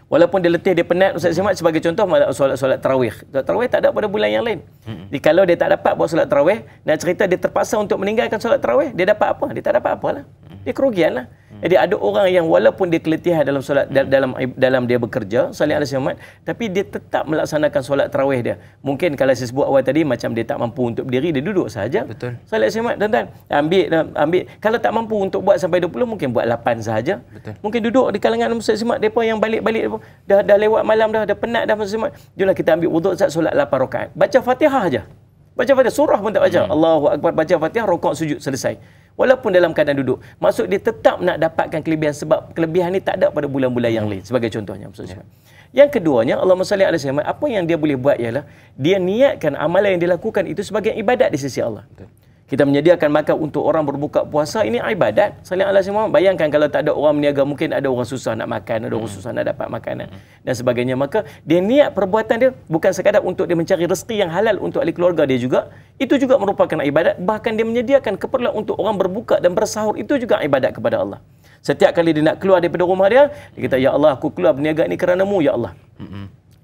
Walaupun dia letih, dia penat, Ustaz Ismail, sebagai contoh solat tarawih. Solat tarawih tak ada pada bulan yang lain. Jadi kalau dia tak dapat buat solat tarawih, nak cerita dia terpaksa untuk meninggalkan solat tarawih, dia dapat apa? Dia tak dapat apalah. Dia kerugian lah. Jadi ada orang yang walaupun dia keletihan dalam solat dalam dia bekerja, salih alaihi wasallam, tapi dia tetap melaksanakan solat tarawih dia. Mungkin kalau saya sebut awal tadi macam dia tak mampu untuk berdiri, dia duduk saja. Betul. Salih alaihi wasallam, tuan-tuan, ambil kalau tak mampu untuk buat sampai 20 mungkin buat 8 sahaja. Betul. Mungkin duduk di kalangan Ustaz Ismail, depa yang balik-balik dah lewat malam dah penat dah Ustaz Ismail. Jomlah kita ambil wuduk Ustaz, solat 8 rakaat. Baca Fatihah aja. Baca Fatihah, surah pun tak baca. Allahu akbar, baca Fatihah, rukuk, sujud, selesai. Walaupun dalam keadaan duduk. Maksud dia tetap nak dapatkan kelebihan sebab kelebihan ni tak ada pada bulan-bulan yang lain. Sebagai contohnya. Yang keduanya, Allahumma salli alaihi wasallam, apa yang dia boleh buat ialah dia niatkan amalan yang dia lakukan itu sebagai ibadat di sisi Allah. Kita menyediakan makan untuk orang berbuka puasa, ini ibadat. Sallallahu alaihi wasallam. Bayangkan kalau tak ada orang berniaga, mungkin ada orang susah nak makan, ada orang susah nak dapat makanan dan sebagainya. Maka dia niat perbuatan dia bukan sekadar untuk dia mencari rezeki yang halal untuk ahli keluarga dia juga. Itu juga merupakan ibadat. Bahkan dia menyediakan keperluan untuk orang berbuka dan bersahur, itu juga ibadat kepada Allah. Setiap kali dia nak keluar daripada rumah dia kata, ya Allah, aku keluar berniaga ni kerana-Mu, ya Allah.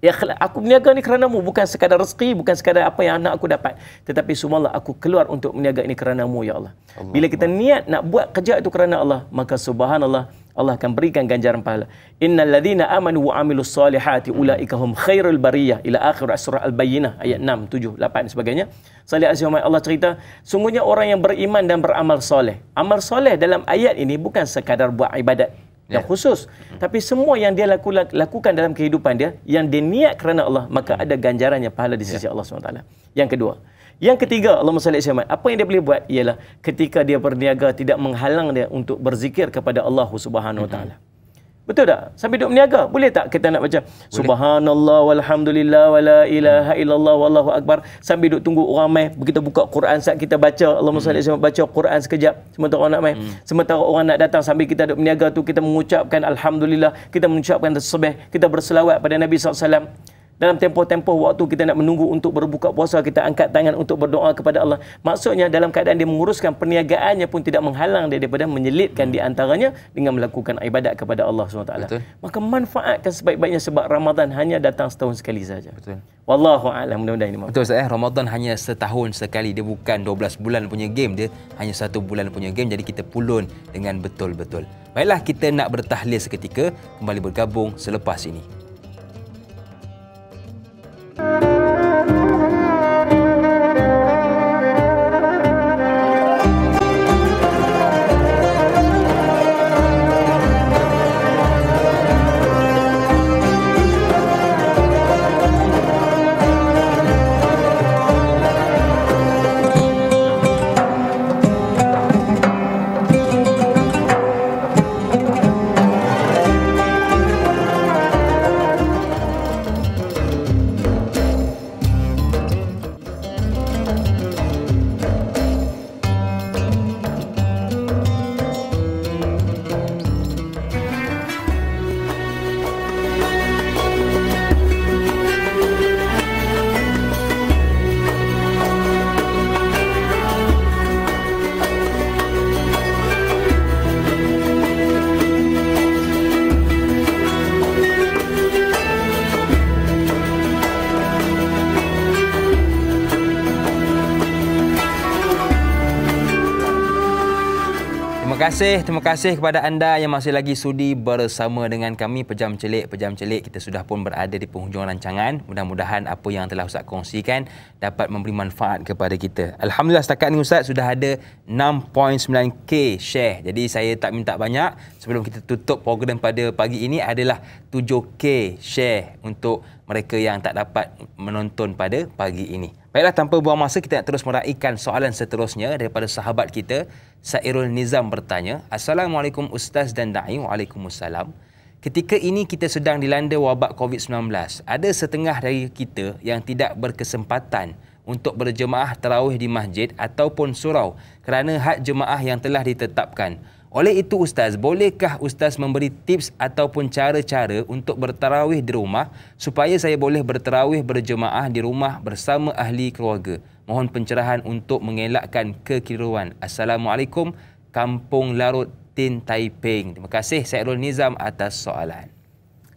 Ya, aku berniaga ni kerana-Mu, bukan sekadar rezeki, bukan sekadar apa yang nak aku dapat, tetapi semua Allah, aku keluar untuk berniaga ini kerana-Mu, ya Allah. Bila kita niat nak buat kerja itu kerana Allah, maka subhanallah, Allah akan berikan ganjaran pahala. Innal ladzina amanu wa amilus solihati ulaika hum khairul bariyah, ila akhir surah Al-Bayyinah ayat 6, 7, 8 sebagainya. Salih alaihi wasallam, Allah cerita, sungguhnya orang yang beriman dan beramal soleh. Amal soleh dalam ayat ini bukan sekadar buat ibadat yang khusus, tapi semua yang dia lakukan dalam kehidupan dia yang dia niat kerana Allah, maka ada ganjarannya pahala di sisi Allah SWT. Yang kedua. Yang ketiga, Allahumma salli alaihi wasallam, apa yang dia boleh buat ialah ketika dia berniaga tidak menghalang dia untuk berzikir kepada Allah Subhanahu Wa Taala. Betul tak? Sambil duduk berniaga, boleh tak kita nak baca subhanallah walhamdulillah wala ilaha illallah wallahu akbar sambil duduk tunggu orang mai, begitu buka Quran saat kita baca, Allahumma salli alaihi wasallam, baca Quran sekejap sementara orang nak mai. Sementara orang nak datang, sambil kita duduk berniaga tu kita mengucapkan alhamdulillah, kita mengucapkan tasbih, kita berselawat pada Nabi SAW. Dalam tempoh-tempoh waktu kita nak menunggu untuk berbuka puasa, kita angkat tangan untuk berdoa kepada Allah. Maksudnya dalam keadaan dia menguruskan perniagaannya pun tidak menghalang dia daripada menyelitkan di antaranya dengan melakukan ibadat kepada Allah SWT. Maka manfaatkan sebaik-baiknya, sebab Ramadan hanya datang setahun sekali saja. Betul. Wallahu a'lam. Mudah-mudahan ini betul Ustaz. Ramadan hanya setahun sekali. Dia bukan 12 bulan punya game, dia hanya 1 bulan punya game. Jadi kita pulun dengan betul-betul. Baiklah, kita nak bertahlil seketika, kembali bergabung selepas ini. Terima kasih kepada anda yang masih lagi sudi bersama dengan kami Pejam Celik. Kita sudah pun berada di penghujung rancangan. Mudah-mudahan apa yang telah Ustaz kongsikan dapat memberi manfaat kepada kita. Alhamdulillah setakat ni Ustaz sudah ada 6.9k share. Jadi saya tak minta banyak. Sebelum kita tutup program pada pagi ini adalah 7k share untuk mereka yang tak dapat menonton pada pagi ini. Baiklah, tanpa buang masa, kita nak terus meraihkan soalan seterusnya daripada sahabat kita. Sairul Nizam bertanya, Assalamualaikum Ustaz dan Da'i. Waalaikumsalam. Ketika ini kita sedang dilanda wabak COVID-19. Ada setengah dari kita yang tidak berkesempatan untuk berjemaah tarawih di masjid ataupun surau kerana had jemaah yang telah ditetapkan. Oleh itu Ustaz, bolehkah Ustaz memberi tips ataupun cara-cara untuk bertarawih di rumah supaya saya boleh bertarawih berjemaah di rumah bersama ahli keluarga? Mohon pencerahan untuk mengelakkan kekeliruan. Assalamualaikum, Kampung Larut, Tin Taiping. Terima kasih Sairul Nizam atas soalan.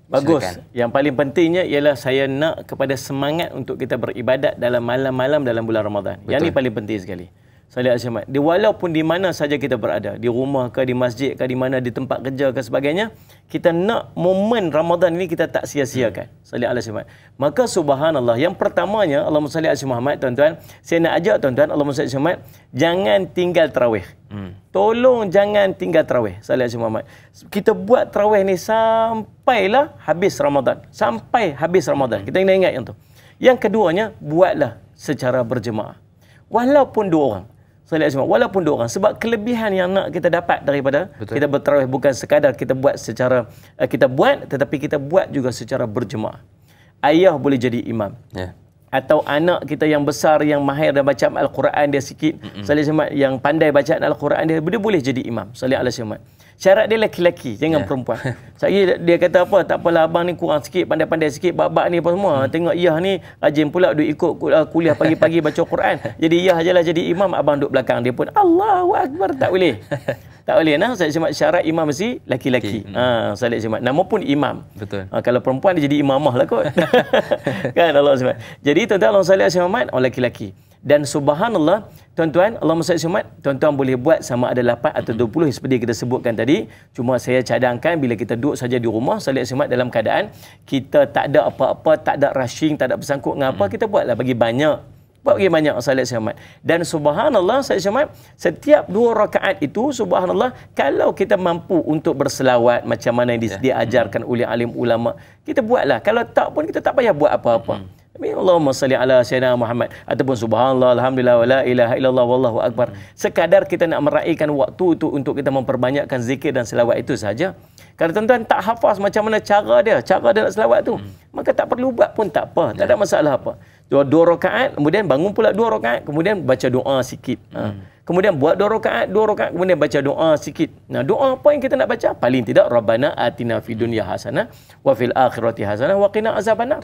Bagus. Silakan. Yang paling pentingnya ialah saya nak kepada semangat untuk kita beribadat dalam malam-malam dalam bulan Ramadan. Betul. Yang ini paling penting sekali. Salih Al-Syamad. Walaupun di mana saja kita berada, di rumah ke, di masjid ke, di mana, di tempat kerja ke sebagainya, kita nak momen Ramadan ini kita tak sia-siakan. Salih Al-Syamad. Maka subhanallah, yang pertamanya, Allahumma salli ala Muhammad, tuan-tuan, saya nak ajak tuan-tuan, Allahumma salli ala Muhammad, jangan tinggal tarawih. Tolong jangan tinggal tarawih. Salih ala Muhammad. Kita buat tarawih ni sampailah habis Ramadan. Sampai habis Ramadan. Kita kena ingat yang tu. Yang keduanya, buatlah secara berjemaah. Walaupun 2 orang. Walaupun 2 orang, sebab kelebihan yang nak kita dapat daripada Betul. Kita bertarawih bukan sekadar kita buat secara kita buat, tetapi kita buat juga secara berjemaah. Ayah boleh jadi imam, atau anak kita yang besar yang mahir dan baca Al-Quran dia sikit, yang pandai bacaan Al-Quran dia boleh jadi imam. Salih alaihi wasallam. Syarat dia lelaki, jangan perempuan. Saya dia kata apa, tak apalah abang ni kurang sikit, pandai-pandai sikit, bab-bab ni apa semua. Tengok Iyah ni rajin pula duk ikut kuliah pagi-pagi baca Quran. Jadi Iyah ajalah jadi imam, abang duk belakang dia pun Allahu Akbar. Tak boleh. Tak boleh. Nah, saya cuma syarat imam mesti laki-laki. Salih Jumat. Nama pun imam. Betul. Kalau perempuan dia jadi imamah lah kot. Kan Allah SWT. Jadi tuan-tuan Allah salih Jumat orang laki-laki. Dan subhanallah, tuan-tuan, Allahumma salli Muhammad, tuan-tuan boleh buat sama ada 8 atau 20 seperti kita sebutkan tadi. Cuma saya cadangkan bila kita duduk saja di rumah, salli Muhammad dalam keadaan kita tak ada apa-apa, tak ada rushing, tak ada bersangkut dengan apa, kita buatlah bagi banyak. Bagi banyak salli Muhammad. Dan subhanallah, salli Muhammad, setiap 2 rakaat itu, subhanallah, kalau kita mampu untuk berselawat macam mana yang diajarkan oleh alim ulama, kita buatlah. Kalau tak pun kita tak payah buat apa-apa. Allahumma salli ala sayyidina Muhammad ataupun subhanallah alhamdulillah wala ilaha illallah wallahu akbar. Sekadar kita nak meraihkan waktu itu untuk kita memperbanyakkan zikir dan selawat itu saja. Kalau tuan-tuan tak hafaz macam mana cara dia nak selawat tu, maka tak perlu buat pun tak apa, tak ada masalah apa. 2 rakaat, kemudian bangun pula 2 rakaat, kemudian baca doa sikit. Kemudian buat 2 rakaat, kemudian baca doa sikit. Nah, doa apa yang kita nak baca? Paling tidak Rabbana atina fid dunya hasanah wa fil akhirati hasanah wa qina azabannar.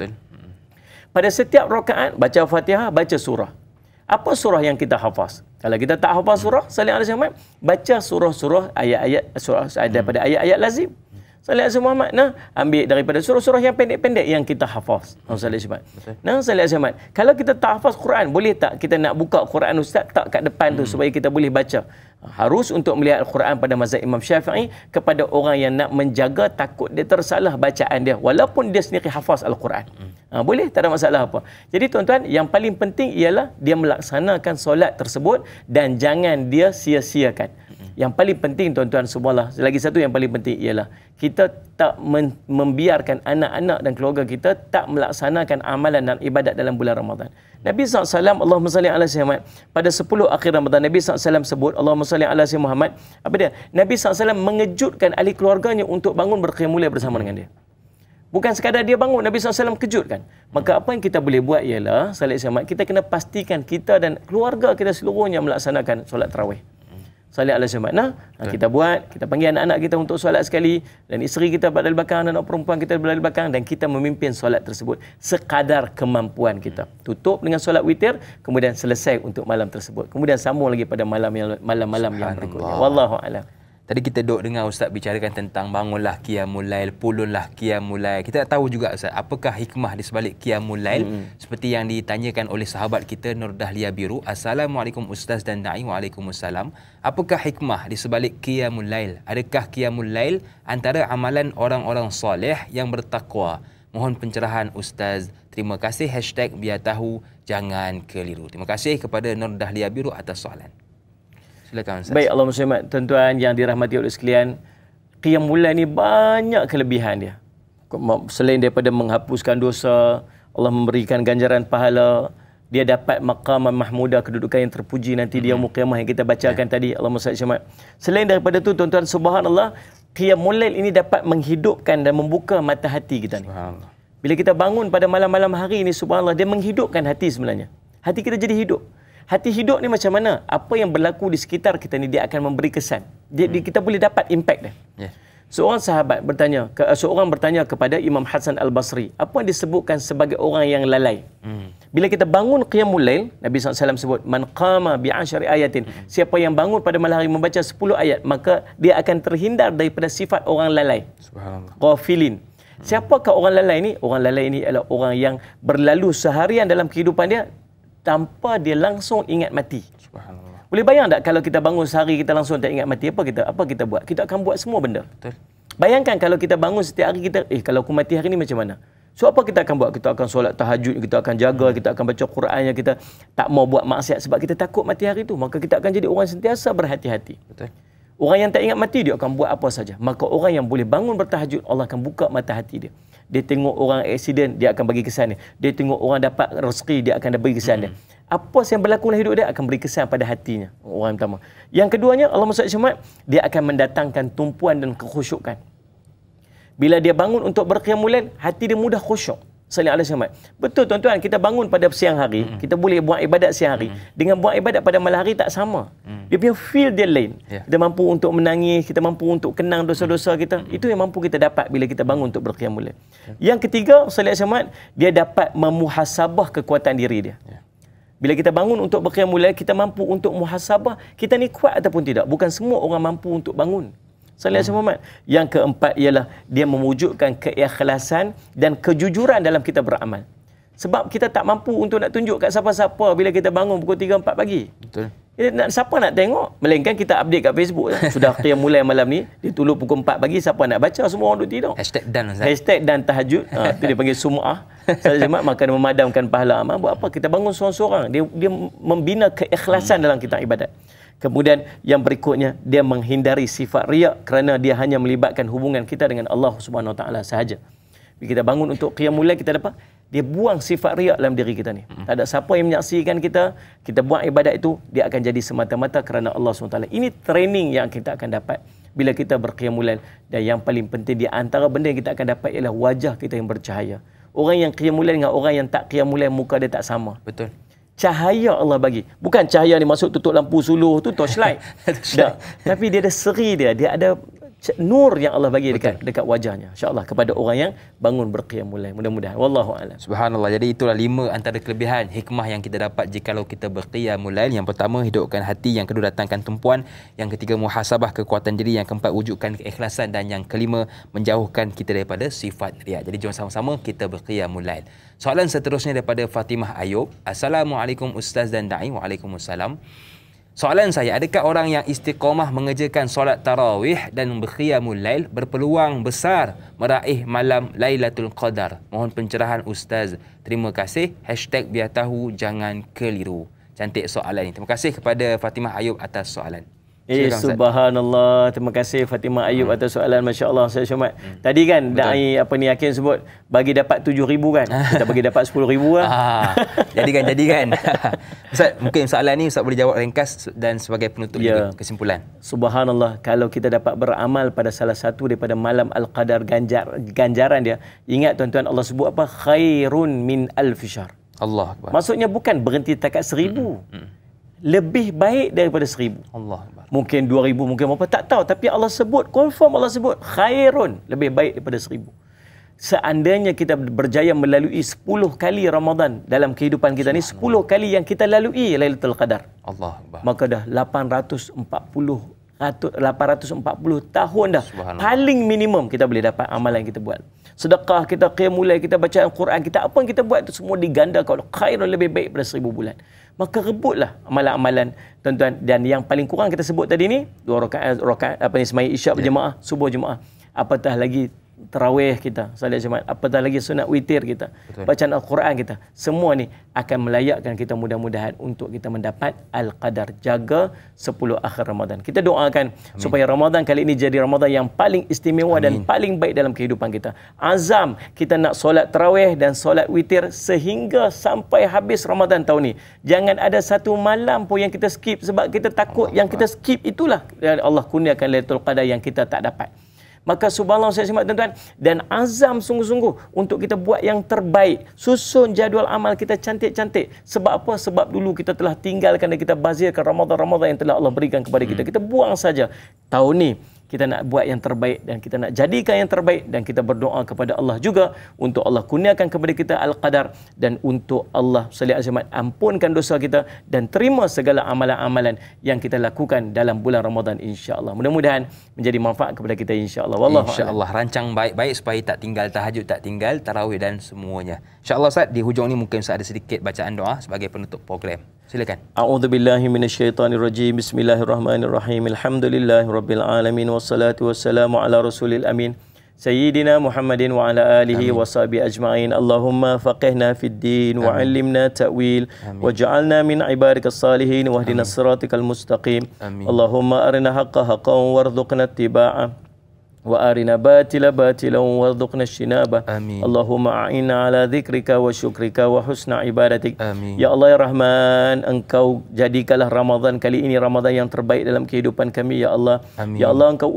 pada setiap rakaat baca Fatihah, baca surah. Apa surah yang kita hafaz? Kalau kita tak hafaz surah, salih alaihi Muhammad, baca surah-surah ayat-ayat surah daripada ayat-ayat lazim. Salih alaihi Muhammad, nah, ambil daripada surah-surah yang pendek-pendek yang kita hafaz. Salih alaihi Muhammad. Nah, salih alaihi Muhammad. Kalau kita tak hafaz Quran, boleh tak kita nak buka Quran Ustaz tak kat depan tu supaya kita boleh baca? Harus untuk melihat Al-Quran pada mazhab Imam Syafi'i kepada orang yang nak menjaga takut dia tersalah bacaan dia walaupun dia sendiri hafaz Al-Quran. Boleh, tak ada masalah apa. Jadi tuan-tuan, yang paling penting ialah dia melaksanakan solat tersebut dan jangan dia sia-siakan. Yang paling penting tuan-tuan semualah, lagi satu yang paling penting ialah kita tak membiarkan anak-anak dan keluarga kita tak melaksanakan amalan dan ibadat dalam bulan Ramadan. Nabi SAW, Allahumma salli ala Muhammad, pada 10 akhir Ramadan, Nabi SAW sebut, Allahumma salli ala Muhammad, apa dia? Nabi SAW mengejutkan ahli keluarganya untuk bangun berqiyamul lail bersama dengan dia. Bukan sekadar dia bangun, Nabi SAW kejutkan. Maka apa yang kita boleh buat ialah, salli Muhammad, kita kena pastikan kita dan keluarga kita seluruhnya melaksanakan solat tarawih. Salih ala Muhammad. Nah, kita buat, kita panggil anak-anak kita untuk solat sekali dan isteri kita berada di belakang dan anak perempuan kita berada di belakang dan kita memimpin solat tersebut sekadar kemampuan kita. Tutup dengan solat witir, kemudian selesai untuk malam tersebut. Kemudian sambung lagi pada malam-malam yang berikutnya. Wallahu a'lam. Tadi kita duduk dengar Ustaz bicarakan tentang bangunlah qiyamul lail, pulunlah qiyamul lail. Kita tak tahu juga Ustaz, apakah hikmah di sebalik qiyamul lail? Seperti yang ditanyakan oleh sahabat kita Nur Dahlia Biru. Assalamualaikum Ustaz dan Da'i. Waalaikumsalam. Apakah hikmah di sebalik qiyamul lail? Adakah qiyamul lail antara amalan orang-orang soleh yang bertakwa? Mohon pencerahan Ustaz. Terima kasih. #biar tahu jangan keliru. Terima kasih kepada Nur Dahlia Biru atas soalan. Silakan Ustaz. Baik, Allahumma salli, tuan-tuan yang dirahmati oleh sekalian, qiyamul lail ni banyak kelebihan dia. Selain daripada menghapuskan dosa, Allah memberikan ganjaran pahala, dia dapat maqam mahmudah, kedudukan yang terpuji nanti di yaumul qiyamah yang kita bacakan tadi. Allahumma salli. Selain daripada tu tuan-tuan, subhanallah, qiyamul lail ini dapat menghidupkan dan membuka mata hati kita ni. Bila kita bangun pada malam-malam hari ini, subhanallah, dia menghidupkan hati sebenarnya. Hati kita jadi hidup. Hati hidup ni macam mana? Apa yang berlaku di sekitar kita ni dia akan memberi kesan. Kita boleh dapat impact dia. Seorang bertanya kepada Imam Hasan Al-Basri, apa yang disebutkan sebagai orang yang lalai? Bila kita bangun qiyamul lail, Nabi SAW sebut, man qama bi 10 ayatin. Siapa yang bangun pada malam hari membaca 10 ayat, maka dia akan terhindar daripada sifat orang lalai. Subhanallah. Ghafilin. Siapakah orang lalai ni? Orang lalai ini adalah orang yang berlalu seharian dalam kehidupan dia tanpa dia langsung ingat mati. Subhanallah. Boleh bayang tak kalau kita bangun sehari kita langsung tak ingat mati, apa kita buat? Kita akan buat semua benda. Betul. Bayangkan kalau kita bangun setiap hari kita, kalau aku mati hari ni macam mana? So apa kita akan buat? Kita akan solat tahajud, kita akan jaga, kita akan baca Quran, kita tak mau buat maksiat sebab kita takut mati hari tu. Maka kita akan jadi orang sentiasa berhati-hati. Betul. Orang yang tak ingat mati dia akan buat apa saja. Maka orang yang boleh bangun bertahajud, Allah akan buka mata hati dia. Dia tengok orang aksiden, dia akan bagi kesan dia. Dia tengok orang dapat rezeki, dia akan bagi kesan dia. Apa yang berlaku dalam hidup dia akan beri kesan pada hatinya. Orang pertama. Yang keduanya, Allah SWT, dia akan mendatangkan tumpuan dan kekhusyukan. Bila dia bangun untuk berqiyamul lail, hati dia mudah khusyuk. Sallallahu alaihi wasallam. Betul tuan-tuan, kita bangun pada siang hari, kita boleh buat ibadat siang hari. Dengan buat ibadat pada malam hari tak sama. Dia punya feel dia lain. Kita mampu untuk menangis, kita mampu untuk kenang dosa-dosa kita. Itu yang mampu kita dapat bila kita bangun untuk berqiyamul lail. Yang ketiga, sallallahu alaihi wasallam, dia dapat memuhasabah kekuatan diri dia. Bila kita bangun untuk berqiyamul lail, kita mampu untuk muhasabah kita ni kuat ataupun tidak. Bukan semua orang mampu untuk bangun. Sallallahu. Yang keempat ialah dia mewujudkan keikhlasan dan kejujuran dalam kita beramal. Sebab kita tak mampu untuk nak tunjuk kat siapa-siapa bila kita bangun pukul 3-4 pagi. Betul. Siapa nak tengok? Melainkan kita update kat Facebook. Sudah qiyamul lail malam ni, dia tolong pukul 4 pagi, siapa nak baca? Semua orang duduk tidur. #dan tahajud. Itu dia panggil sum'ah. Sallallahu maka memadamkan pahala amal. Buat apa? Kita bangun seorang-seorang. Dia membina keikhlasan dalam kita ibadat. Kemudian yang berikutnya, dia menghindari sifat riak kerana dia hanya melibatkan hubungan kita dengan Allah Subhanahu Wa Taala sahaja. Bila kita bangun untuk qiyamul lail, kita dapat dia buang sifat riak dalam diri kita ni. Tak ada siapa yang menyaksikan kita buat ibadat itu, dia akan jadi semata-mata kerana Allah SWT. Ini training yang kita akan dapat bila kita berqiyamul lail. Dan yang paling penting di antara benda yang kita akan dapat ialah wajah kita yang bercahaya. Orang yang qiyamul lail dengan orang yang tak qiyamul lail, muka dia tak sama. Betul. Cahaya Allah bagi. Bukan cahaya ni masuk tutup lampu suluh tu torchlight. Tapi dia ada seri dia. Dia ada nur yang Allah bagi dekat wajahnya, insya-Allah, kepada orang yang bangun berqiyamul lail. Mudah-mudahan, wallahu a'lam. Subhanallah. Jadi itulah 5 antara kelebihan hikmah yang kita dapat jikalau kita berqiyamul lail. Yang pertama, hidupkan hati. Yang kedua, datangkan tumpuan. Yang ketiga, muhasabah kekuatan diri. Yang keempat, wujudkan keikhlasan. Dan yang kelima, menjauhkan kita daripada sifat riya. Jadi jom sama-sama kita berqiyamul lail. Soalan seterusnya daripada Fatimah Ayub. Assalamualaikum Ustaz dan Da'i. Waalaikumsalam. Soalan saya, adakah orang yang istiqamah mengerjakan solat tarawih dan berqiyamul lail berpeluang besar meraih malam Lailatul Qadar? Mohon pencerahan Ustaz. Terima kasih. #biar tahu jangan keliru. Cantik soalan ini. Terima kasih kepada Fatimah Ayub atas soalan. Subhanallah. Terima kasih Fatimah Ayub atas soalan. Masya Allah, saya syamat. Tadi kan Da'i Hakim sebut bagi dapat 7,000 kan, kita bagi dapat 10,000 lah. Jadikan. Ustaz, mungkin soalan ni Ustaz boleh jawab ringkas dan sebagai penutup juga, kesimpulan. Subhanallah, kalau kita dapat beramal pada salah satu daripada malam Al-Qadar, ganjaran dia, ingat tuan-tuan, Allah sebut apa? Khairun min alfi syahr. Allah. Maksudnya bukan berhenti takat 1,000. Lebih baik daripada 1,000. Allah. Mungkin 2,000, mungkin apa, tak tahu. Tapi Allah sebut, confirm Allah sebut, khairun, lebih baik daripada 1,000. Seandainya kita berjaya melalui 10 kali Ramadan dalam kehidupan kita ni, 10 kali yang kita lalui Lailatul Qadar, Allah, maka dah 840 tahun dah. Paling minimum kita boleh dapat amalan yang kita buat. Sedekah kita, qiyamul lail kita, baca Al-Quran kita, apa yang kita buat itu semua digandakan. Khairun, lebih baik daripada 1,000 bulan. Maka rebutlah amalan-amalan tuan-tuan. Dan yang paling kurang kita sebut tadi ni 2 rakaat sembahyang isyak berjemaah, subuh jemaah. Apatah lagi tarawih kita, salat jemaat, apatah lagi sunat witir kita, bacaan Al-Quran kita. Semua ni akan melayakkan kita mudah-mudahan untuk kita mendapat Al-Qadar. Jaga 10 akhir Ramadan. Kita doakan supaya Ramadan kali ini jadi Ramadan yang paling istimewa dan paling baik dalam kehidupan kita. Azam kita nak solat tarawih dan solat witir sehingga sampai habis Ramadan tahun ni. Jangan ada satu malam pun yang kita skip, sebab kita takut yang kita skip itulah Allah kurniakan Lailatul Qadar yang kita tak dapat. Maka subhanallah, saya simak tuan-tuan, dan azam sungguh-sungguh untuk kita buat yang terbaik. Susun jadual amal kita cantik-cantik. Sebab apa? Sebab dulu kita telah tinggalkan dan kita bazirkan Ramadan-Ramadan yang telah Allah berikan kepada kita. Kita buang saja. Tahun ni kita nak buat yang terbaik dan kita nak jadikan yang terbaik, dan kita berdoa kepada Allah juga untuk Allah kurniakan kepada kita Al-Qadar, dan untuk Allah sallallahu alaihi wasallam ampunkan dosa kita dan terima segala amalan-amalan yang kita lakukan dalam bulan Ramadan, insya-Allah. Mudah-mudahan menjadi manfaat kepada kita, insya-Allah. Wallahu insya-Allah. Rancang baik-baik supaya tak tinggal tahajud, tak tinggal tarawih dan semuanya. Insya-Allah Ustaz, di hujung ni mungkin Ustaz ada sedikit bacaan doa sebagai penutup program. Silakan. A'udzubillahi minasyaitonirrajim. Bismillahirrahmanirrahim. Alhamdulillahirabbil alamin wassalatu wassalamu ala rasulil amin sayyidina Muhammadin wa ala alihi washabihi ajma'in. Allahumma faqihna fid din wa 'allimna ta'wil waj'alna min ibadikas salihin wahdinas siratal mustaqim. Allahumma arina haqqan haqqan warzuqna ittiba'ah wa arina batila batilan warzuqna ijtinabah. Allahumma a'inna ala dzikrika wa syukrika wa husna ibadatik. Ya Allah ya Rahman, Engkau jadikanlah Ramadan kali ini Ramadan yang terbaik dalam kehidupan kami, ya Allah. Ya Allah, Engkau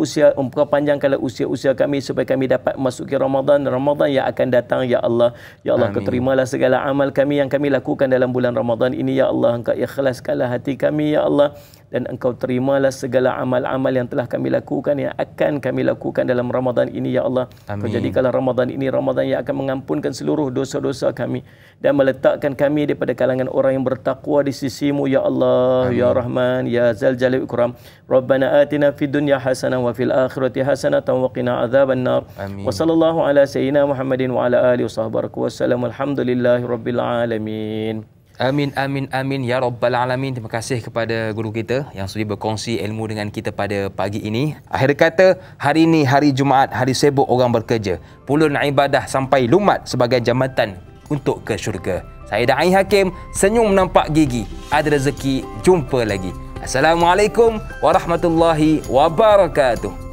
panjangkanlah usia-usia kami supaya kami dapat masuki Ramadan yang akan datang, ya Allah. Ya Allah, Engkau terimalah segala amal kami yang kami lakukan dalam bulan Ramadan ini, ya Allah. Engkau ikhlaskanlah hati kami, ya Allah, dan Engkau terimalah segala amal-amal yang telah kami lakukan, yang akan kami lakukan dalam Ramadan ini, ya Allah. Kau jadikanlah Ramadan ini Ramadan yang akan mengampunkan seluruh dosa-dosa kami dan meletakkan kami daripada kalangan orang yang bertakwa di sisi-Mu, ya Allah. Ya Rahman, ya Zal Jalali wal Ikram. Rabbana atina fid dunya hasanah wa fil akhirati hasanah wa qina adzabannar. Wa sallallahu ala sayyidina Muhammadin wa ala alihi washabbihi wasallam. Alhamdulillahirabbil alamin. Amin, amin, amin ya Rabbal Alamin. Terima kasih kepada guru kita yang sudi berkongsi ilmu dengan kita pada pagi ini. Akhir kata, hari ini hari Jumaat, hari sibuk orang bekerja. Pulun ibadah sampai lumat sebagai jambatan untuk ke syurga. Saya Da'i Hakim, senyum nampak gigi. Ada rezeki, jumpa lagi. Assalamualaikum warahmatullahi wabarakatuh.